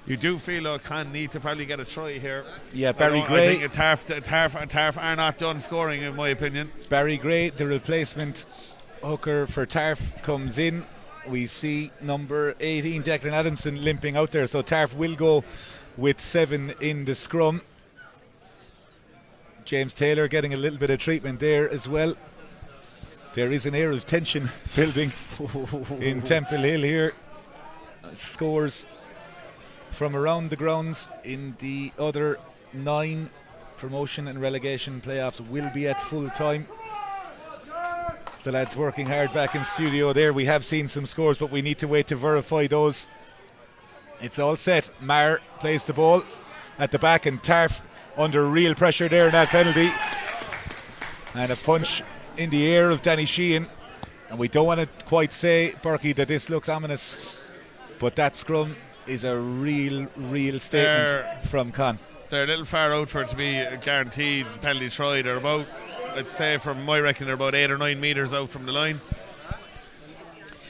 You do feel like Con need to probably get a try here. Yeah, Barry Gray. I think Tarf are not done scoring, in my opinion. Barry Gray, the replacement hooker for Tarf, comes in. We see number 18, Declan Adamson, limping out there. So Tarf will go with 7 in the scrum. James Taylor getting a little bit of treatment there as well. There is an air of tension building in Temple Hill here. Scores from around the grounds in the other 9 promotion and relegation playoffs will be at full time. The lads working hard back in studio there. We have seen some scores, but we need to wait to verify those. It's all set. Maher plays the ball at the back, and Tarf under real pressure there in that penalty. And a punch in the air of Danny Sheehan. And we don't want to quite say, Berkey, that this looks ominous, but that scrum is a real statement from Con. They're a little far out for it to be a guaranteed penalty try. They're about, I'd say from my reckoning, they're about 8 or 9 metres out from the line.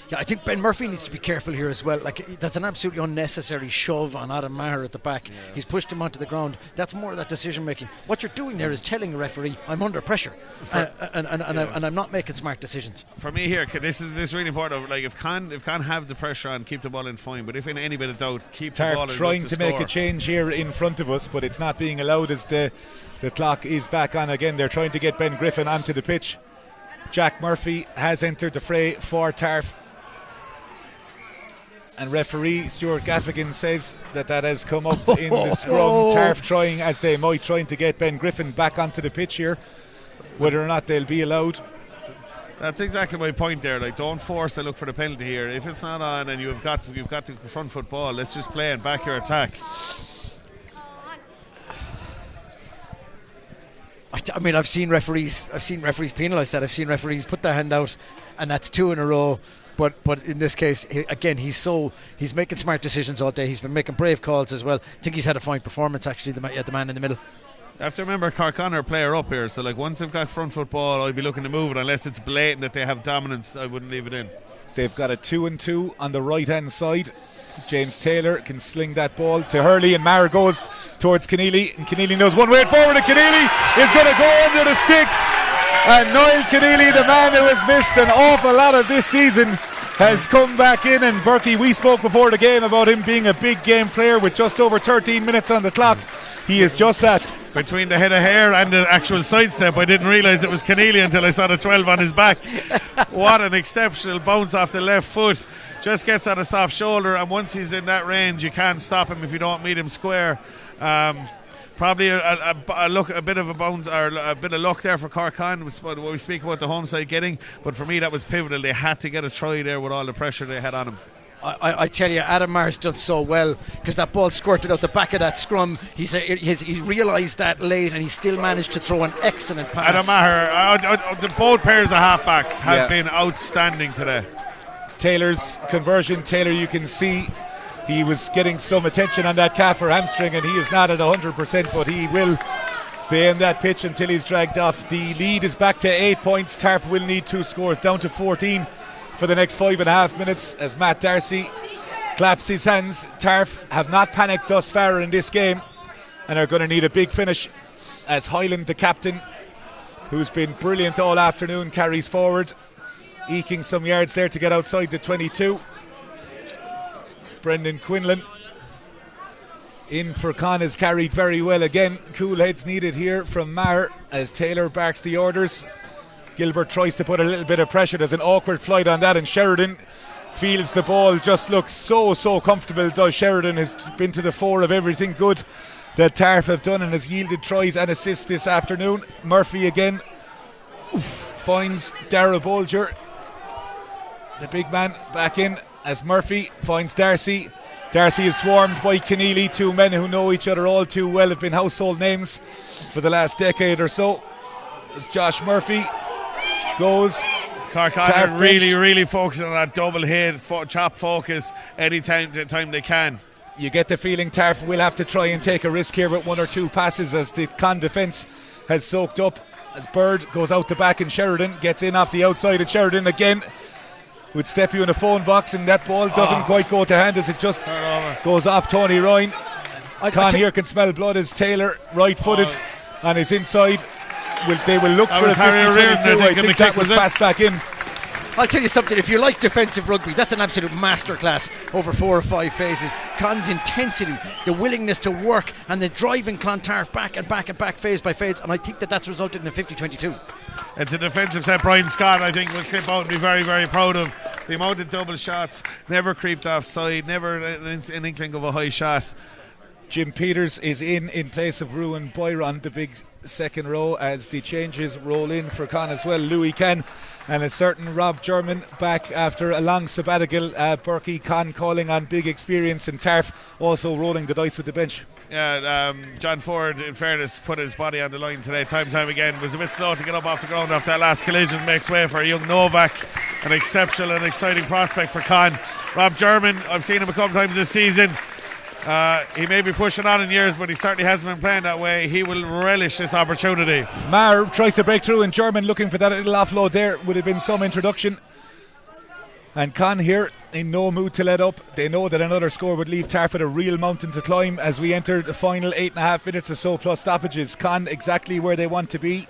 Yeah, I think Ben Murphy needs to be careful here as well. Like, that's an absolutely unnecessary shove on Adam Maher at the back. He's pushed him onto the ground. That's more of that decision making. What you're doing there is telling a referee, I'm under pressure, and I'm not making smart decisions. For me here, this is really important. Like, if Con have the pressure on, keep the ball in, fine. But if in any bit of doubt, keep the ball in. Trying to make a change here in front of us, but it's not being allowed as the clock is back on again. They're trying to get Ben Griffin onto the pitch. Jack Murphy has entered the fray for Tarf. And referee Stuart Gaffigan says that has come up in the scrum. Tarf trying, as they might, trying to get Ben Griffin back onto the pitch here. Whether or not they'll be allowed. That's exactly my point there. Like, don't force a look for the penalty here. If it's not on and you've got the front foot ball, let's just play and back your attack. I mean, I've seen referees penalise that. I've seen referees put their hand out, and that's 2 in a row. But in this case, again, he's making smart decisions all day. He's been making brave calls as well. I think he's had a fine performance, actually, the man in the middle. You have to remember Cork are player up here, so like once they've got front foot ball, I'd be looking to move it. Unless it's blatant that they have dominance, I wouldn't leave it in. They've got a 2-2 on the right hand side. James Taylor can sling that ball to Hurley, and Maher goes towards Keneally, and Keneally knows one way forward, and Keneally is going to go under the sticks. And Niall Keneally, the man who has missed an awful lot of this season, has come back in. And Berkey, we spoke before the game about him being a big game player with just over 13 minutes on the clock. He is just that. Between the head of hair and the actual sidestep, I didn't realise it was Keneally until I saw the 12 on his back. What an exceptional bounce off the left foot. Just gets on a soft shoulder, and once he's in that range, you can't stop him if you don't meet him square. Probably a bit of a bounce or a bit of luck there for Cork. What we speak about the home side getting, but for me that was pivotal. They had to get a try there with all the pressure they had on him. I tell you, Adam Maher's done so well, because that ball squirted out the back of that scrum. He realised that late, and he still managed to throw an excellent pass. Adam Maher, both pairs of halfbacks have been outstanding today. Taylor's conversion. Taylor, you can see he was getting some attention on that calf or hamstring, and he is not at 100%, but he will stay in that pitch until he's dragged off. The lead is back to 8 points. Tarf will need 2 scores, down to 14 for the next 5.5 minutes as Matt Darcy claps his hands. Tarf have not panicked thus far in this game and are going to need a big finish as Hyland, the captain, who's been brilliant all afternoon, carries forward, eking some yards there to get outside the 22. Brendan Quinlan in for Con has carried very well again. Cool heads needed here from Maher as Taylor barks the orders. Gilbert tries to put a little bit of pressure. There's an awkward flight on that, and Sheridan feels the ball. Just looks so comfortable, does Sheridan. Has been to the fore of everything good that Tarf have done and has yielded tries and assists this afternoon. Murphy again finds Darragh Bolger, the big man, back in as Murphy finds Darcy. Darcy is swarmed by Keneally, 2 men who know each other all too well, have been household names for the last decade or so. As Josh Murphy goes, Cork are really focusing on that double hit, chop focus any time they can. You get the feeling Tarf will have to try and take a risk here with 1 or 2 passes as the Con defence has soaked up. As Bird goes out the back and Sheridan gets in off the outside, and Sheridan again would step you in a phone box, and that ball doesn't quite go to hand as it just goes off Tony Ryan. Con here can smell blood as Taylor right-footed and is inside. They will look for a 50-22. I think that was passed back in. I'll tell you something, if you like defensive rugby, that's an absolute masterclass over 4 or 5 phases. Con's intensity, the willingness to work, and the driving Clontarf back and back phase by phase, and I think that's resulted in a 50-22. It's a defensive set Brian Scott, I think, will clip out and be very proud of. the amount of double shots, never creeped offside, never an inkling of a high shot. Jim Peters is in place of Ruan Boyron, the big second row, as the changes roll in for Con as well. Louis Ken and a certain Rob German back after a long sabbatical. Berkey, Con calling on big experience, and Tarf also rolling the dice with the bench. Yeah, John Ford, in fairness, put his body on the line today, time again. Was a bit slow to get up off the ground after that last collision. Makes way for a young Novak, an exceptional and exciting prospect for Con. Rob German, I've seen him a couple times this season. He may be pushing on in years, but he certainly hasn't been playing that way. He will relish this opportunity. Maher tries to break through, and German looking for that little offload there. Would have been some introduction. And Con here in no mood to let up. They know that another score would leave Tarf at a real mountain to climb as we enter the final 8.5 minutes or so plus stoppages. Con exactly where they want to be.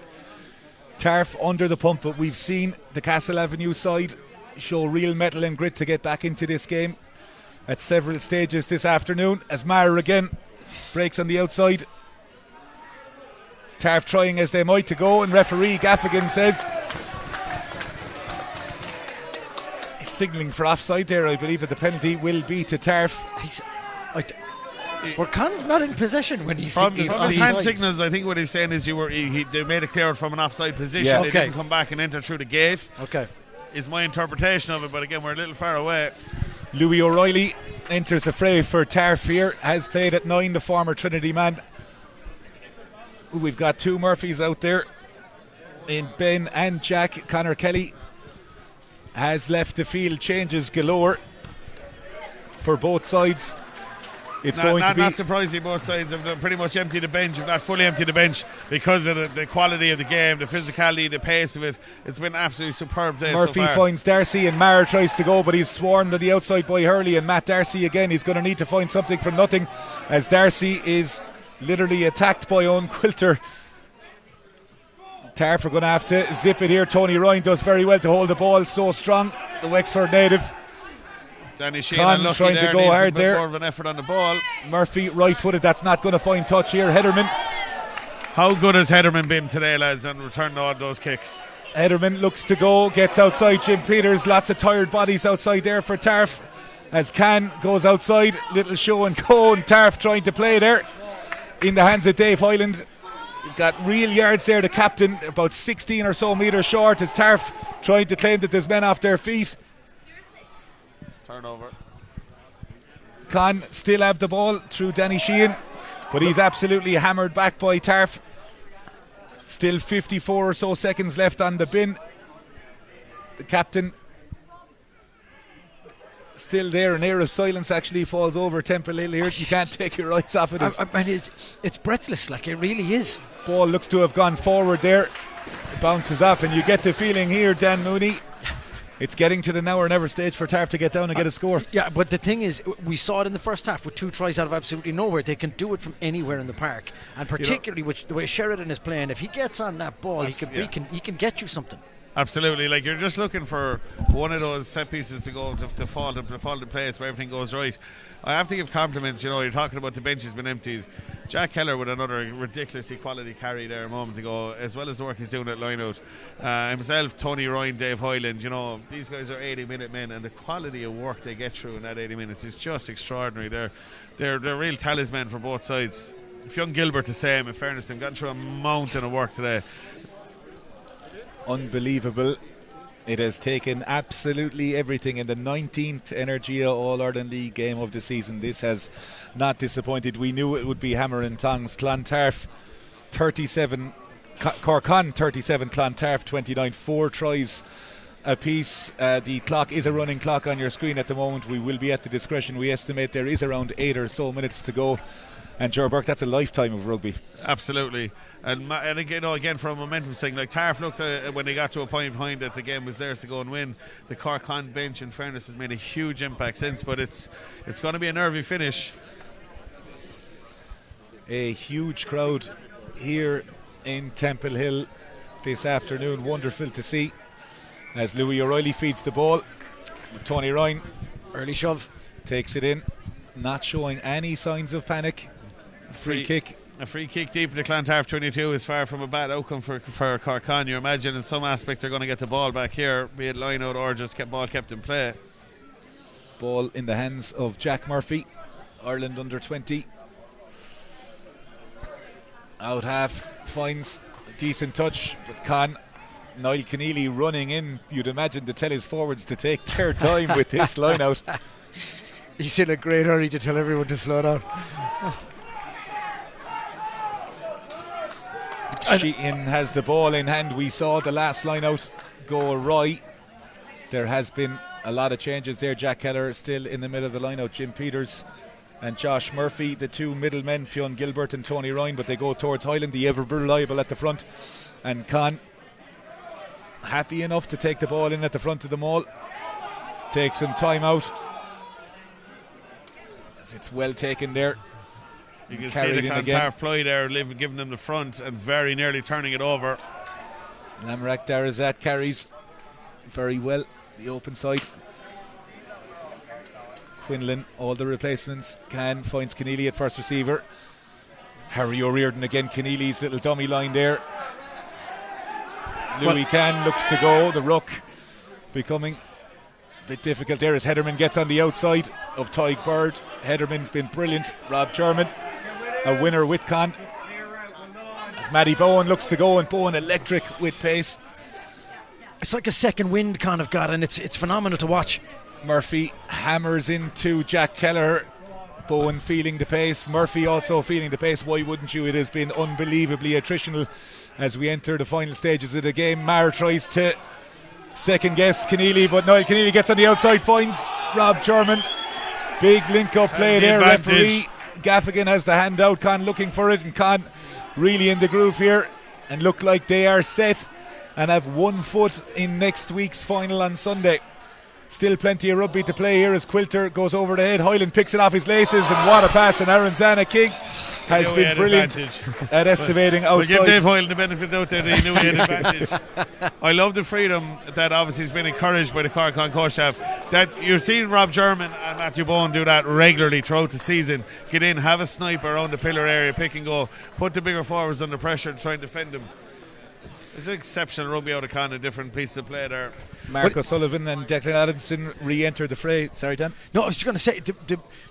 Tarf under the pump, but we've seen the Castle Avenue side show real mettle and grit to get back into this game at several stages this afternoon, as Maher again breaks on the outside. Tarf trying as they might to go, and referee Gaffigan says he's signalling for offside there. I believe that the penalty will be to Tarf. Con's not in possession when he's from his hand signals. I think what he's saying is they made it clear from an offside position. Yeah. They didn't come back and enter through the gate. Okay, is my interpretation of it, but again, we're a little far away. Louis O'Reilly enters the fray for Tarf here, has played at 9, the former Trinity man. We've got two Murphys out there in Ben and Jack. Conor Kelly has left the field, changes galore for both sides. It's going to be not surprising. Both sides have pretty much emptied the bench, if not fully emptied the bench, because of the quality of the game, the physicality, the pace of it. It's been absolutely superb day Murphy so far. finds Darcy, and Maher tries to go, but he's swarmed on the outside by Hurley, and Matt Darcy again. He's going to need to find something from nothing, as Darcy is literally attacked by Owen Quilter. Tarf are going to have to zip it here. Tony Ryan does very well to hold the ball, so strong, the Wexford native. Danny Sheehan trying to go hard there. More of an effort on the ball. Murphy right-footed, that's not going to find touch here. Hederman. How good has Hederman been today, lads, on returning all those kicks? Hederman looks to go, gets outside Jim Peters. Lots of tired bodies outside there for Tarf, as Can goes outside. Little show and go, and Tarf trying to play there in the hands of Dave Hyland. He's got real yards there, the captain, about 16 or so metres short, as Tarf trying to claim that there's men off their feet. Turnover. Con still have the ball through Danny Sheehan, but he's absolutely hammered back by Tarf. Still 54 or so seconds left on the bin. The captain still there. An air of silence actually falls over Temple Hill here. You can't take your eyes off it. it's breathless, like it really is. Ball looks to have gone forward there. It bounces off, and you get the feeling here, Dan Mooney, it's getting to the now or never stage for Tarf to get down and get a score. Yeah, but the thing is, we saw it in the first half with 2 tries out of absolutely nowhere. They can do it from anywhere in the park, and particularly the way Sheridan is playing. If he gets on that ball, he can get you something. Absolutely, like you're just looking for one of those set pieces to go to fall into place where everything goes right. I have to give compliments. You're talking about the bench has been emptied. Jack Keller with another ridiculously quality carry there a moment ago, as well as the work he's doing at lineout. Himself, Tony Ryan, Dave Hyland. These guys are 80-minute men, and the quality of work they get through in that 80 minutes is just extraordinary. They're real talisman for both sides. Fionn Gilbert the same. In fairness, they've gotten through a mountain of work today. Unbelievable. It has taken absolutely everything in the 19th Energia All-Ireland League game of the season. This has not disappointed. We knew it would be hammer and tongs. Clontarf 37, Cork 37, Clontarf 29, 4 tries apiece. The clock is a running clock on your screen at the moment. We will be at the discretion. We estimate there is around 8 or so minutes to go. And Ger Burke, that's a lifetime of rugby. Absolutely. And again, from a momentum thing, like Tarf looked when they got to a point behind that the game was theirs to go and win. The Cork bench, in fairness, has made a huge impact since, but it's going to be a nervy finish. A huge crowd here in Temple Hill this afternoon. Wonderful to see as Louis O'Reilly feeds the ball. Tony Ryan, early shove, takes it in, not showing any signs of panic. Free kick A free kick deep in the Clontarf 22 is far from a bad outcome for Cork. You imagine in some aspect they're going to get the ball back here, be it line out or just get ball kept in play. Ball in the hands of Jack Murphy, Ireland under 20. Out half, finds a decent touch, but Niall Keneally running in, you'd imagine, to tell his forwards to take their time with this line out. He's in a great hurry to tell everyone to slow down. Sheehan has the ball in hand. We saw the last line out go awry. There has been a lot of changes there. Jack Keller still in the middle of the line out. Jim Peters and Josh Murphy, the two middlemen, Fionn Gilbert and Tony Ryan, but they go towards Highland, the ever reliable at the front. And Con, happy enough to take the ball in at the front of them all. Take some time out. As it's well taken there. You can see the Clontarf ploy there, giving them the front and very nearly turning it over. Lamrak Darazat carries very well the open side. Quinlan, all the replacements, finds Keneally at first receiver. Harry O'Riordan again, Keneally's little dummy line there. Louis Can looks to go, the ruck becoming a bit difficult there as Hederman gets on the outside of Tyg Bird. Hederman's been brilliant. Rob German, a winner with Con. As Matty Bowen looks to go, and Bowen electric with pace. It's like a second wind kind of got, and it's phenomenal to watch. Murphy hammers into Jack Keller. Bowen feeling the pace, Murphy also feeling the pace. Why wouldn't you? It has been unbelievably attritional as we enter the final stages of the game. Maher tries to second guess Keneally, but Niall Keneally gets on the outside, finds Rob German. Big link-up play there. Referee Gaffigan has the hand out. Con looking for it, and Con really in the groove here and look like they are set and have 1 foot in next week's final on Sunday. Still plenty of rugby to play here as Quilter goes over the head. Hyland picks it off his laces, and what a pass. And Aaron Zana King has been brilliant at estimating outside. We'll give Dave Hyland the benefit out there that he knew he had advantage. I love the freedom that obviously has been encouraged by the Cork coach staff. That you're seeing Rob German and Matthew Bowen do that regularly throughout the season. Get in, have a snipe around the pillar area, pick and go, put the bigger forwards under pressure and try and defend them. It's exceptional rugby out of Con, a different piece of play there. Mark O'Sullivan and Declan Adamson re-enter the fray. Sorry, Dan. No, I was just going to say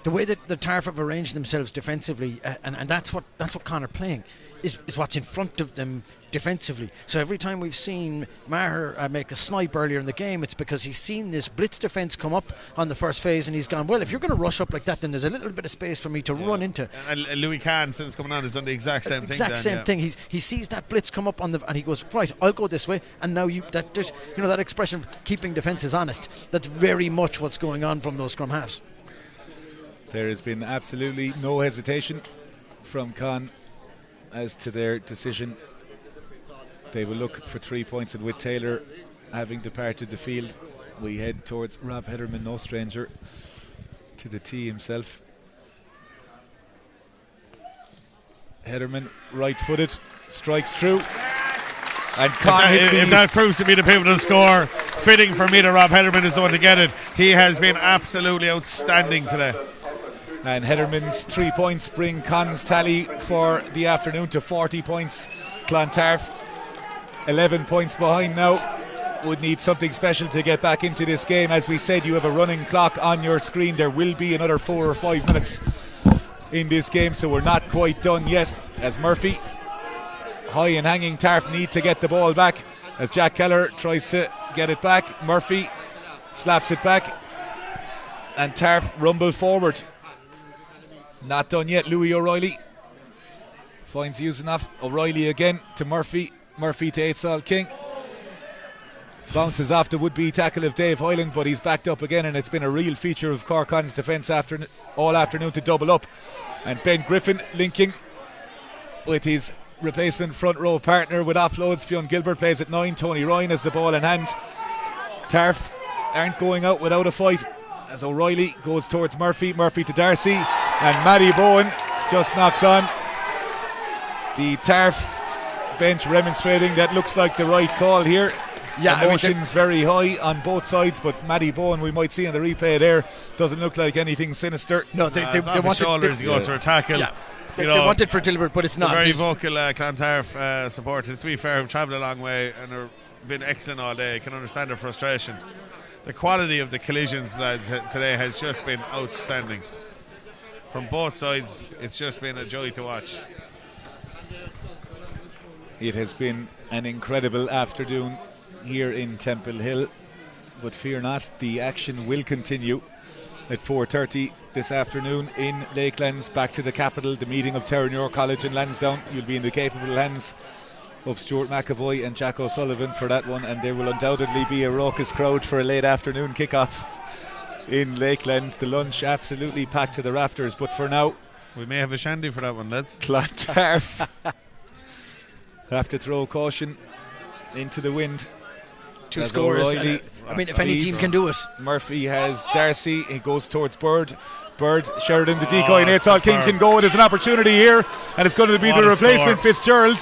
the way that the Tarf have arranged themselves defensively, and that's what Con are playing, is what's in front of them defensively. So every time we've seen Maher make a snipe earlier in the game, it's because he's seen this blitz defence come up on the first phase, and he's gone, well, if you're going to rush up like that, then there's a little bit of space for me to run into. And Louis Kahn, since coming on, has done the exact same thing. He sees that blitz come up and he goes, right, I'll go this way, and now that expression of keeping defences honest, that's very much what's going on from those scrum halves. There has been absolutely no hesitation from Con as to their decision. They will look for 3 points, and with Taylor having departed the field, we head towards Rob Hederman, no stranger to the tee himself. Hederman, right-footed, strikes through, and Con if that proves to be the pivotal score, fitting for me that Rob Hederman is the one to get it. He has been absolutely outstanding today. And Hederman's 3 points bring Con's tally for the afternoon to 40 points. Clontarf 11 points behind now. Would need something special to get back into this game. As we said, you have a running clock on your screen. There will be another 4 or 5 minutes in this game, so we're not quite done yet. As Murphy, high and hanging, Tarf need to get the ball back. As Jack Keller tries to get it back, Murphy slaps it back, and Tarf rumble forward. Not done yet. Louis O'Reilly finds Usinoff. O'Reilly again to Murphy. Murphy to Eidsall King. Bounces off the would-be tackle of Dave Hyland, but he's backed up again, and it's been a real feature of Cork Con's defence all afternoon to double up. And Ben Griffin linking with his replacement front row partner with offloads. Fionn Gilbert plays at 9. Tony Ryan has the ball in hand. Tarf aren't going out without a fight as O'Reilly goes towards Murphy. Murphy to Darcy, and Matty Bowen just knocks on. The Tarf bench remonstrating that looks like the right call here. Yeah, emotions very high on both sides, but Matty Bowen, we might see in the replay there, doesn't look like anything sinister. No, they want shoulders. He goes for a tackle. Yeah. They want it for Tilbury, but it's not. Very vocal Clontarf supporters, to be fair, have travelled a long way and have been excellent all day. I can understand their frustration. The quality of the collisions, lads, today has just been outstanding. From both sides, it's just been a joy to watch. It has been an incredible afternoon here in Temple Hill, but fear not, the action will continue at 4:30 this afternoon in Lakelands. Back to the capital, the meeting of Terranure College and Lansdowne. You'll be in the capable hands of Stuart McAvoy and Jack O'Sullivan for that one, and there will undoubtedly be a raucous crowd for a late afternoon kickoff in Lakelands. The lunch absolutely packed to the rafters, but for now we may have a shandy for that one, lads. Clontarf have to throw caution into the wind. Two scores. I mean, if any team can do it. Murphy has Darcy. He goes towards Bird. Sheridan, the decoy, and Eitzall King can go. There's an opportunity here, and it's going to be the replacement, Fitzgerald.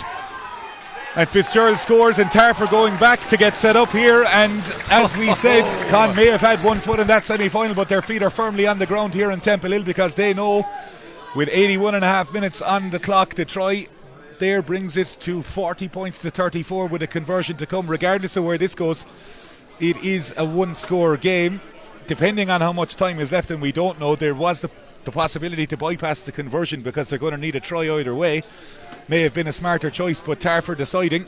And Fitzgerald scores, and Tarf are going back to get set up here. And as we said, Con may have had one foot in that semi-final, but their feet are firmly on the ground here in Temple Hill, because they know with 81.5 minutes on the clock, the try there brings it to 40 points to 34 with a conversion to come. Regardless of where this goes, it is a one-score game. Depending on how much time is left, and we don't know, there was the possibility to bypass the conversion because they're going to need a try either way. May have been a smarter choice, but Tarf deciding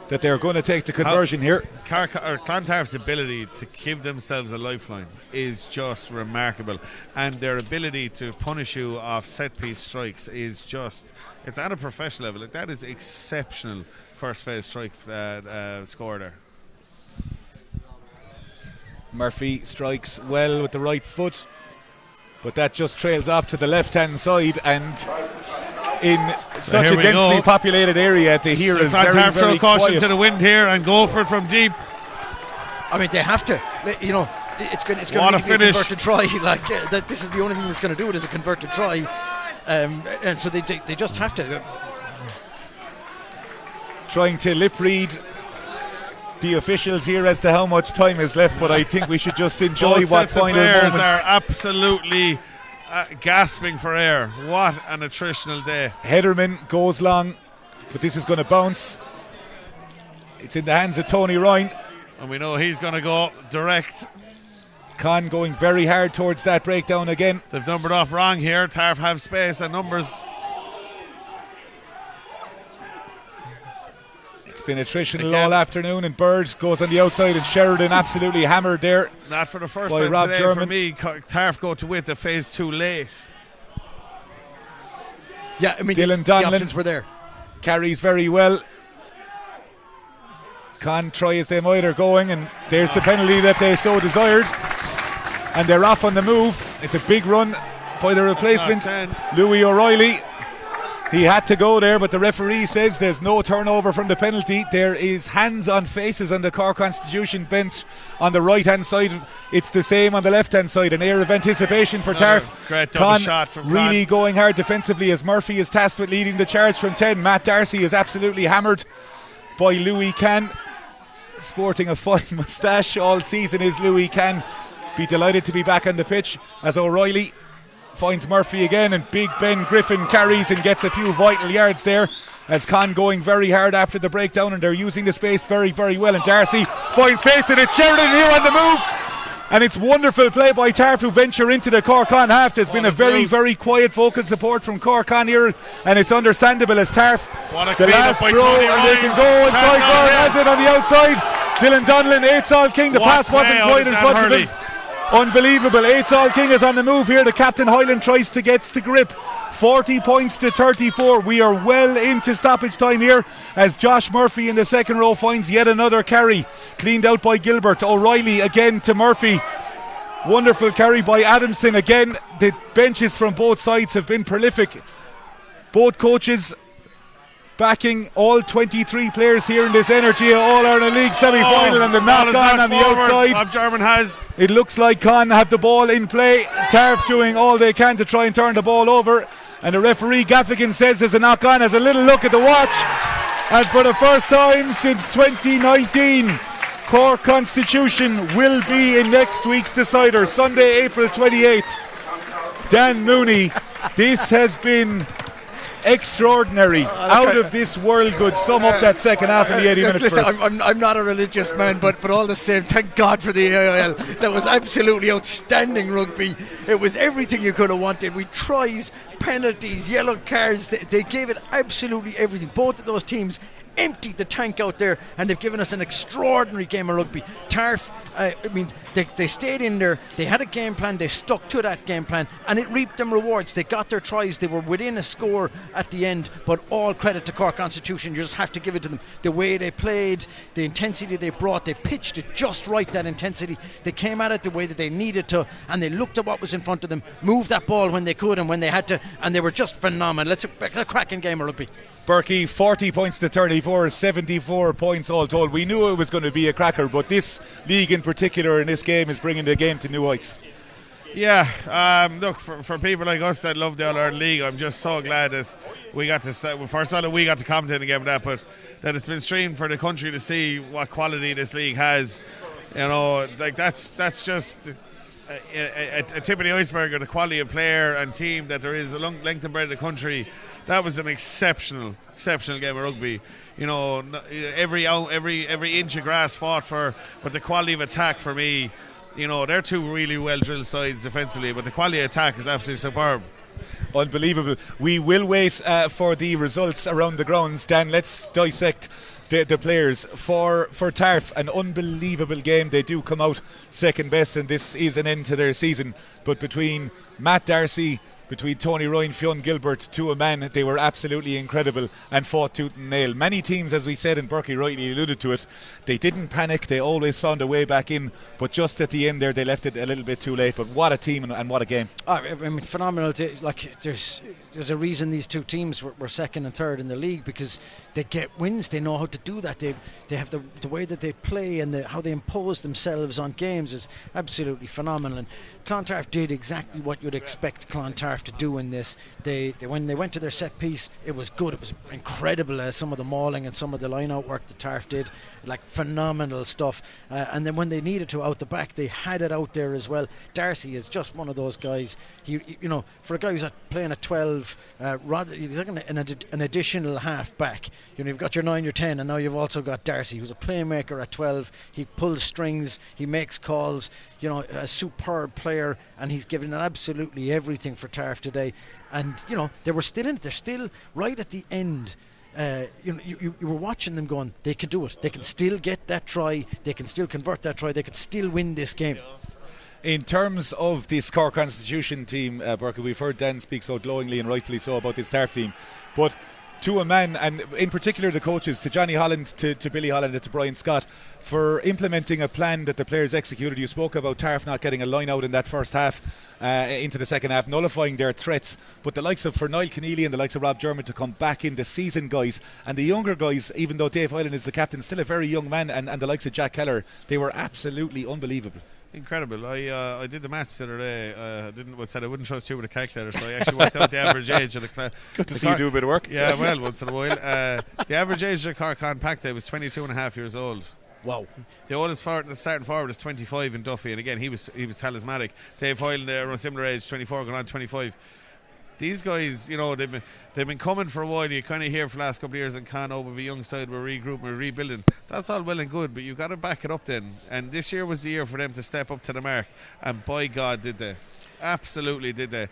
that they're going to take the conversion here. Clontarf's ability to give themselves a lifeline is just remarkable, and their ability to punish you off set-piece strikes is just, it's at a professional level. Like, that is exceptional first phase strike score there. Murphy strikes well with the right foot, but that just trails off to the left-hand side, and in such a densely populated area to hear is very, very throw caution quiet. to the wind here and go for it from deep. I mean, they have to. You know, it's going to be a converted try. Like this is the only thing that's going to do it is a converted try, and so they just have to. Trying to lip read the officials here as to how much time is left, but I think we should just enjoy what final moments are absolutely gasping for air. What an attritional day. Hederman goes long, but this is going to bounce. It's in the hands of Tony Ryan, and we know he's going to go direct. Con going very hard towards that breakdown again. They've numbered off wrong here. Tarf have space and numbers. It's been attritional all afternoon, and Bird goes on the outside, and Sheridan absolutely hammered there. Not for the first by time Rob today German. For me. Tarf go to win the phase too late. Yeah, I mean, Dylan the Donlan options were there. Carries very well. Con try as they might are going, and there's the penalty that they so desired, and they're off on the move. It's a big run by the replacement, Louis O'Reilly. He had to go there, but the referee says there's no turnover from the penalty. There is hands on faces on the Cork Constitution bench on the right hand side. It's the same on the left hand side. An air of anticipation for Tarf. Great double shot from really Con. going hard defensively as Murphy is tasked with leading the charge from 10. Matt Darcy is absolutely hammered by Louis Can. Sporting a fine moustache all season is Louis Can. Be delighted to be back on the pitch as O'Reilly finds Murphy again, and Big Ben Griffin carries and gets a few vital yards there as Con going very hard after the breakdown, and they're using the space very, very well, and Darcy finds space, and it's Sheridan here on the move, and it's wonderful play by Tarf who venture into the Cork on half. There's been a very, very quiet vocal support from Cork on here, and it's understandable as Tarf the last throw, and they can go, and Tygor has it on the outside. Dylan Donlan, Eitzall King, the pass wasn't quite in front of him. Unbelievable. Eitzall King is on the move here. The captain Hyland tries to get to grip. 40 points to 34. We are well into stoppage time here as Josh Murphy in the second row finds yet another carry. Cleaned out by Gilbert. O'Reilly again to Murphy. Wonderful carry by Adamson. Again, the benches from both sides have been prolific. Both coaches backing all 23 players here in this Energia All-Ireland League semi-final, and the knock on the outside. Rob German has. It looks like Con have the ball in play. Tarf doing all they can to try and turn the ball over, and the referee Gaffigan says there's a knock on, has a little look at the watch, and for the first time since 2019 Cork Constitution will be in next week's decider, Sunday, April 28th. Dan Mooney This has been extraordinary, out of this world good. Sum up that second half in the 80 minutes Listen, for us. I'm not a religious man, but all the same, thank God for the AIL. That was absolutely outstanding rugby. It was everything you could have wanted. We tries, penalties, yellow cards. They gave it absolutely everything. Both of those teams emptied the tank out there, and they've given us an extraordinary game of rugby. Tarf, they stayed in there, they had a game plan, they stuck to that game plan, and it reaped them rewards. They got their tries, they were within a score at the end, but all credit to Cork Constitution. You just have to give it to them. The way they played, the intensity they brought, they pitched it just right, that intensity. They came at it the way that they needed to, and they looked at what was in front of them, moved that ball when they could and when they had to, and they were just phenomenal. It's a cracking game of rugby. Berkey, 40 points to 34, 74 points all told. We knew it was going to be a cracker, but this league in particular in this game is bringing the game to new heights. Yeah, look, for people like us that love the All-Ireland League, I'm just so glad that we got to, first of all, we got to comment in a game of that, but that it's been streamed for the country to see what quality this league has. You know, like that's just a tip of the iceberg of the quality of player and team that there is along length and breadth of the country. That was an exceptional game of rugby. You know, every inch of grass fought for, but the quality of attack for me, you know, they're two really well drilled sides defensively, but the quality of attack is absolutely superb. Unbelievable. We will wait for the results around the grounds. Dan, let's dissect the players. For Tarf, an unbelievable game. They do come out second best, and this is an end to their season. But between Matt Darcy, between Tony Ryan, Fionn Gilbert, to a man, they were absolutely incredible and fought tooth and nail. Many teams, as we said, and Berkey rightly alluded to it, they didn't panic, they always found a way back in, but just at the end there they left it a little bit too late. But what a team and what a game. I mean, phenomenal. Like, there's a reason these two teams were second and third in the league, because they get wins, they know how to do that. They have the way that they play and how they impose themselves on games is absolutely phenomenal. And Clontarf did exactly what you'd expect Clontarf to do in this. They when they went to their set piece, it was good. It was incredible. Some of the mauling and some of the line out work that Tarf did, like phenomenal stuff. And then when they needed to out the back, they had it out there as well. Darcy is just one of those guys. He you know, for a guy who's playing at 12, he's like an additional half back. You know, you've got your 9, your 10, and now you've also got Darcy, who's a playmaker at 12. He pulls strings, he makes calls. You know, a superb player, and he's given absolutely everything for Tarf today. And you know, they were still in it. They're still right at the end. You were watching them going, they can do it. They can still get that try. They can still convert that try. They could still win this game. In terms of this Cork Constitution team, Berkey, we've heard Dan speak so glowingly and rightfully so about this Tarf team, but to a man, and in particular the coaches, to Johnny Holland, to Billy Holland, and to Brian Scott, for implementing a plan that the players executed. You spoke about Tarf not getting a line out in that first half, into the second half, nullifying their threats, but the likes of Niall Keneally and the likes of Rob German to come back in, the seasoned guys, and the younger guys, even though Dave Hyland is the captain, still a very young man, and the likes of Jack Keller, they were absolutely unbelievable. Incredible. I did the maths the other day. I wouldn't trust you with a calculator, so I actually worked out the average age of the Good to see you do a bit of work. Yeah, well, once in a while. The average age of the Cork Compact Day was 22 and a half years old. Wow. The oldest starting forward is 25 in Duffy, and again he was talismanic. Dave Hoyle, around similar age, 24, going on 25. These guys, you know, they've been coming for a while. You kind of hear for the last couple of years in Cano with a young side, we're regrouping, we're rebuilding. That's all well and good, but you've got to back it up then. And this year was the year for them to step up to the mark, and by God did they. Absolutely did they.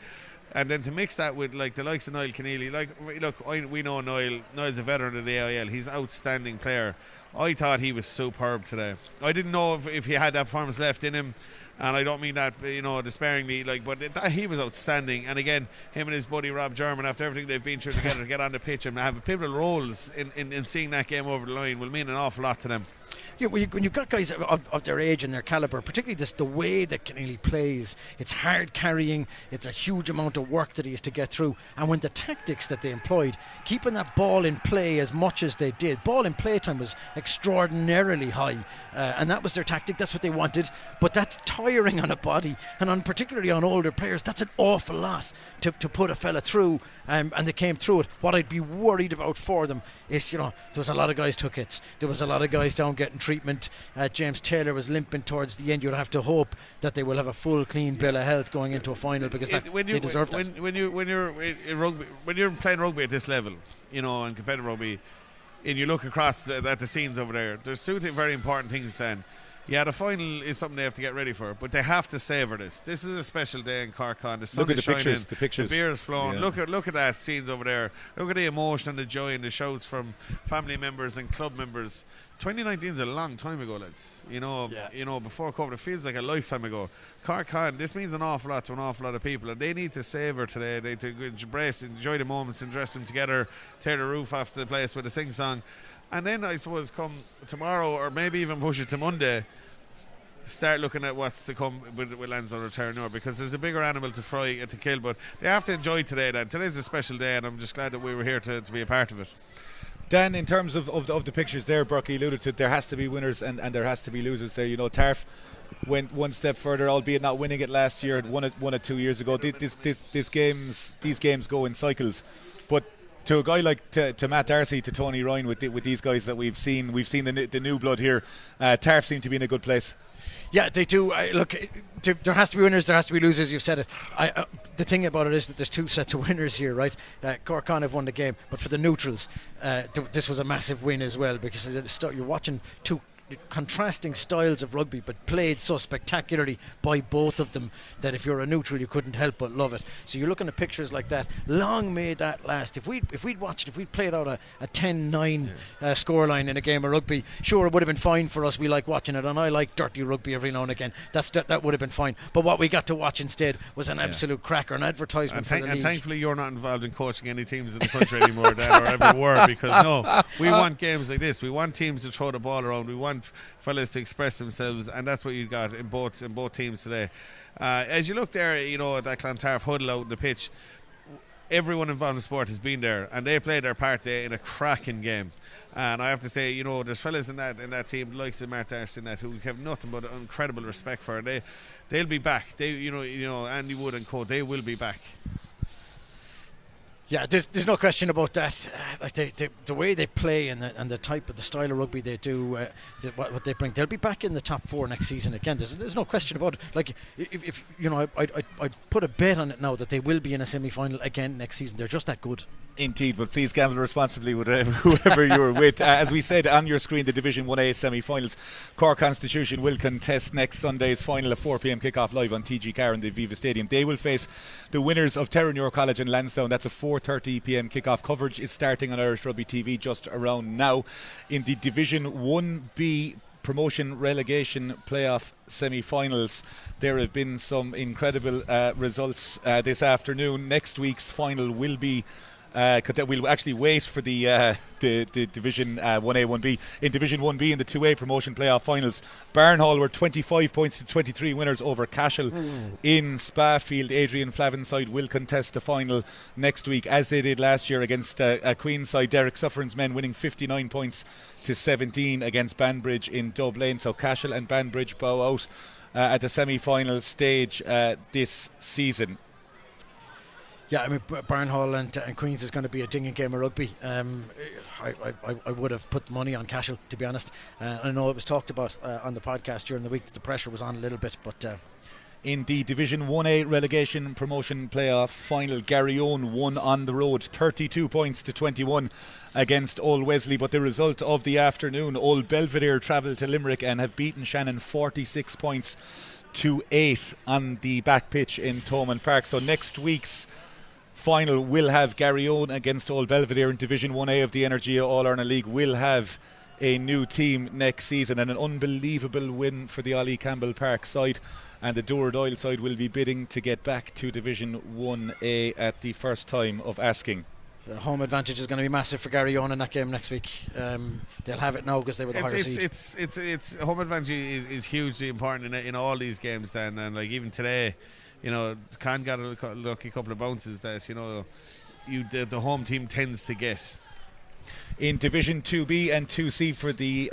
And then to mix that with like the likes of Niall Keneally, we know Niall's a veteran of the AIL. He's an outstanding player. I thought he was superb today. I didn't know if he had that performance left in him, and I don't mean that, you know, despairingly, but he was outstanding. And again, him and his buddy Rob German, after everything they've been through together to get on the pitch and have pivotal roles in seeing that game over the line, will mean an awful lot to them. You know, when you've got guys of their age and their calibre, particularly the way that Keneally plays, it's hard carrying, it's a huge amount of work that he has to get through. And when the tactics that they employed, keeping that ball in play as much as they did, ball in play time was extraordinarily high, and that was their tactic, that's what they wanted. But that's tiring on a body, and particularly on older players, that's an awful lot to put a fella through, and they came through it. What I'd be worried about for them is, you know, there was a lot of guys took hits, there was a lot of guys down getting treatment. James Taylor was limping towards the end. You'd have to hope that they will have a full clean bill of health going into a final, because they deserve that. When you're in rugby, when you're playing rugby at this level, you know, and competitive rugby, and you look across at the scenes over there, there's two very important things then. Yeah, the final is something they have to get ready for, but they have to savour this. This is a special day in Cork. The sun is shining, the pictures. The beer is flowing. Yeah. Look at that scenes over there. Look at the emotion and the joy and the shouts from family members and club members. 2019 is a long time ago, lads. You know, before COVID, it feels like a lifetime ago. Cork, this means an awful lot to an awful lot of people, and they need to savour today. They need to embrace, enjoy the moments, and dress them together, tear the roof off the place with a sing-song. And then I suppose come tomorrow, or maybe even push it to Monday, start looking at what's to come with Lens on return now, because there's a bigger animal to fry and to kill. But they have to enjoy today. Then today's a special day, and I'm just glad that we were here to be a part of it. Dan, in terms of the pictures there, Berkey alluded to, there has to be winners and there has to be losers there. You know, Tarf went one step further, albeit not winning it last year, won it 2 years ago. These games go in cycles, but to a guy like to Matt Darcy, to Tony Ryan, with these guys that we've seen the new blood here. Tarf seem to be in a good place. Yeah, they do. Look, there has to be winners, there has to be losers. You've said it. The thing about it is that there's two sets of winners here, right? Cork have won the game, but for the neutrals, this was a massive win as well, because you're watching two contrasting styles of rugby, but played so spectacularly by both of them that if you're a neutral, you couldn't help but love it. So you're looking at pictures like that. Long may that last. If we'd played out a 10-9 scoreline in a game of rugby, sure, it would have been fine for us. We like watching it, and I like dirty rugby every now and again. That would have been fine. But what we got to watch instead was an absolute cracker, an advertisement for the league. And thankfully you're not involved in coaching any teams in the country anymore, Dan, or ever were, because we want games like this. We want teams to throw the ball around. We want fellas to express themselves, and that's what you got in both teams today. As you look there, you know, at that Clontarf huddle out on the pitch, everyone involved in sport has been there, and they played their part there in a cracking game. And I have to say, you know, there's fellas in that team, likes of Mark Darcy, in that, who have nothing but incredible respect for. They'll be back. You know, Andy Wood and co, they will be back. Yeah, there's no question about that. Like the way they play and the type of the style of rugby they do, what they bring, they'll be back in the top 4 next season again. There's no question about it. Like if you know, I put a bet on it now that they will be in a semi-final again next season. They're just that good. Indeed, but please gamble responsibly with whoever you're with. As we said on your screen, the Division 1A semi-finals, Cork Constitution will contest next Sunday's final at 4 p.m. kick-off live on TG Carr in the Viva Stadium. They will face the winners of Terranure College and Lansdowne. That's a 4:30 p.m. kick-off. Coverage is starting on Irish Rugby TV just around now. In the Division 1B promotion relegation playoff semi-finals, there have been some incredible results this afternoon. Next week's final will be we'll actually wait for the Division 1A, 1B. In Division 1B, in the 2A promotion playoff finals, Barnhall were 25 points to 23 winners over Cashel in Spafield. Adrian Flavin's side will contest the final next week, as they did last year against Queen's side. Derek Sufferin's men winning 59 points to 17 against Banbridge in Dublin. So Cashel and Banbridge bow out at the semi-final stage this season. Yeah, I mean, Barnhall and Queen's is going to be a dinging game of rugby. I would have put money on Cashel, to be honest. I know it was talked about on the podcast during the week that the pressure was on a little bit, but in the Division 1A relegation promotion playoff final, Garryowen won on the road 32 points to 21 against Old Wesley. But the result of the afternoon, Old Belvedere travelled to Limerick and have beaten Shannon 46 points to 8 on the back pitch in Thomond Park. So next week's final will have Garryowen against Old Belvedere. In Division 1A of the Energia All-Ireland League will have a new team next season, and an unbelievable win for the Ollie Campbell Park side, and the Dora Doyle side will be bidding to get back to Division 1A at the first time of asking. The home advantage is going to be massive for Garryowen in that game next week. They'll have it now because they were the higher seed. It's home advantage is hugely important in all these games then, and like even today, you know, Con got a lucky couple of bounces that, you know, the home team tends to get. In Division 2B and 2C for the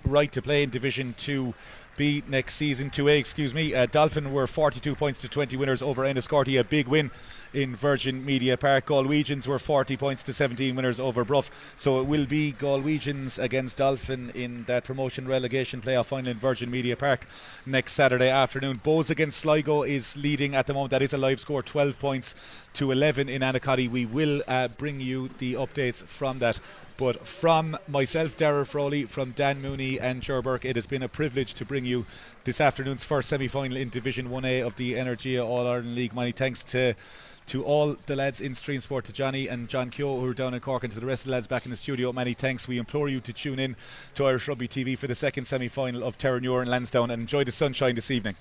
right to play in Division 2B, B next season, 2A, excuse me. Dolphin were 42 points to 20 winners over Enniscorthy, a big win in Virgin Media Park. Galwegians were 40 points to 17 winners over Brough. So it will be Galwegians against Dolphin in that promotion relegation playoff final in Virgin Media Park next Saturday afternoon. Bows against Sligo is leading at the moment. That is a live score, 12 points to 11 in Annacotty. We will bring you the updates from that. But from myself, Darragh Frowley, from Dan Mooney and Ger Burke, it has been a privilege to bring you this afternoon's first semi-final in Division 1A of the Energia All-Ireland League. Many thanks to all the lads in Stream Sport, to Johnny and John Keogh who are down in Cork, and to the rest of the lads back in the studio. Many thanks. We implore you to tune in to Irish Rugby TV for the second semi-final of Terranure and Lansdowne, and enjoy the sunshine this evening.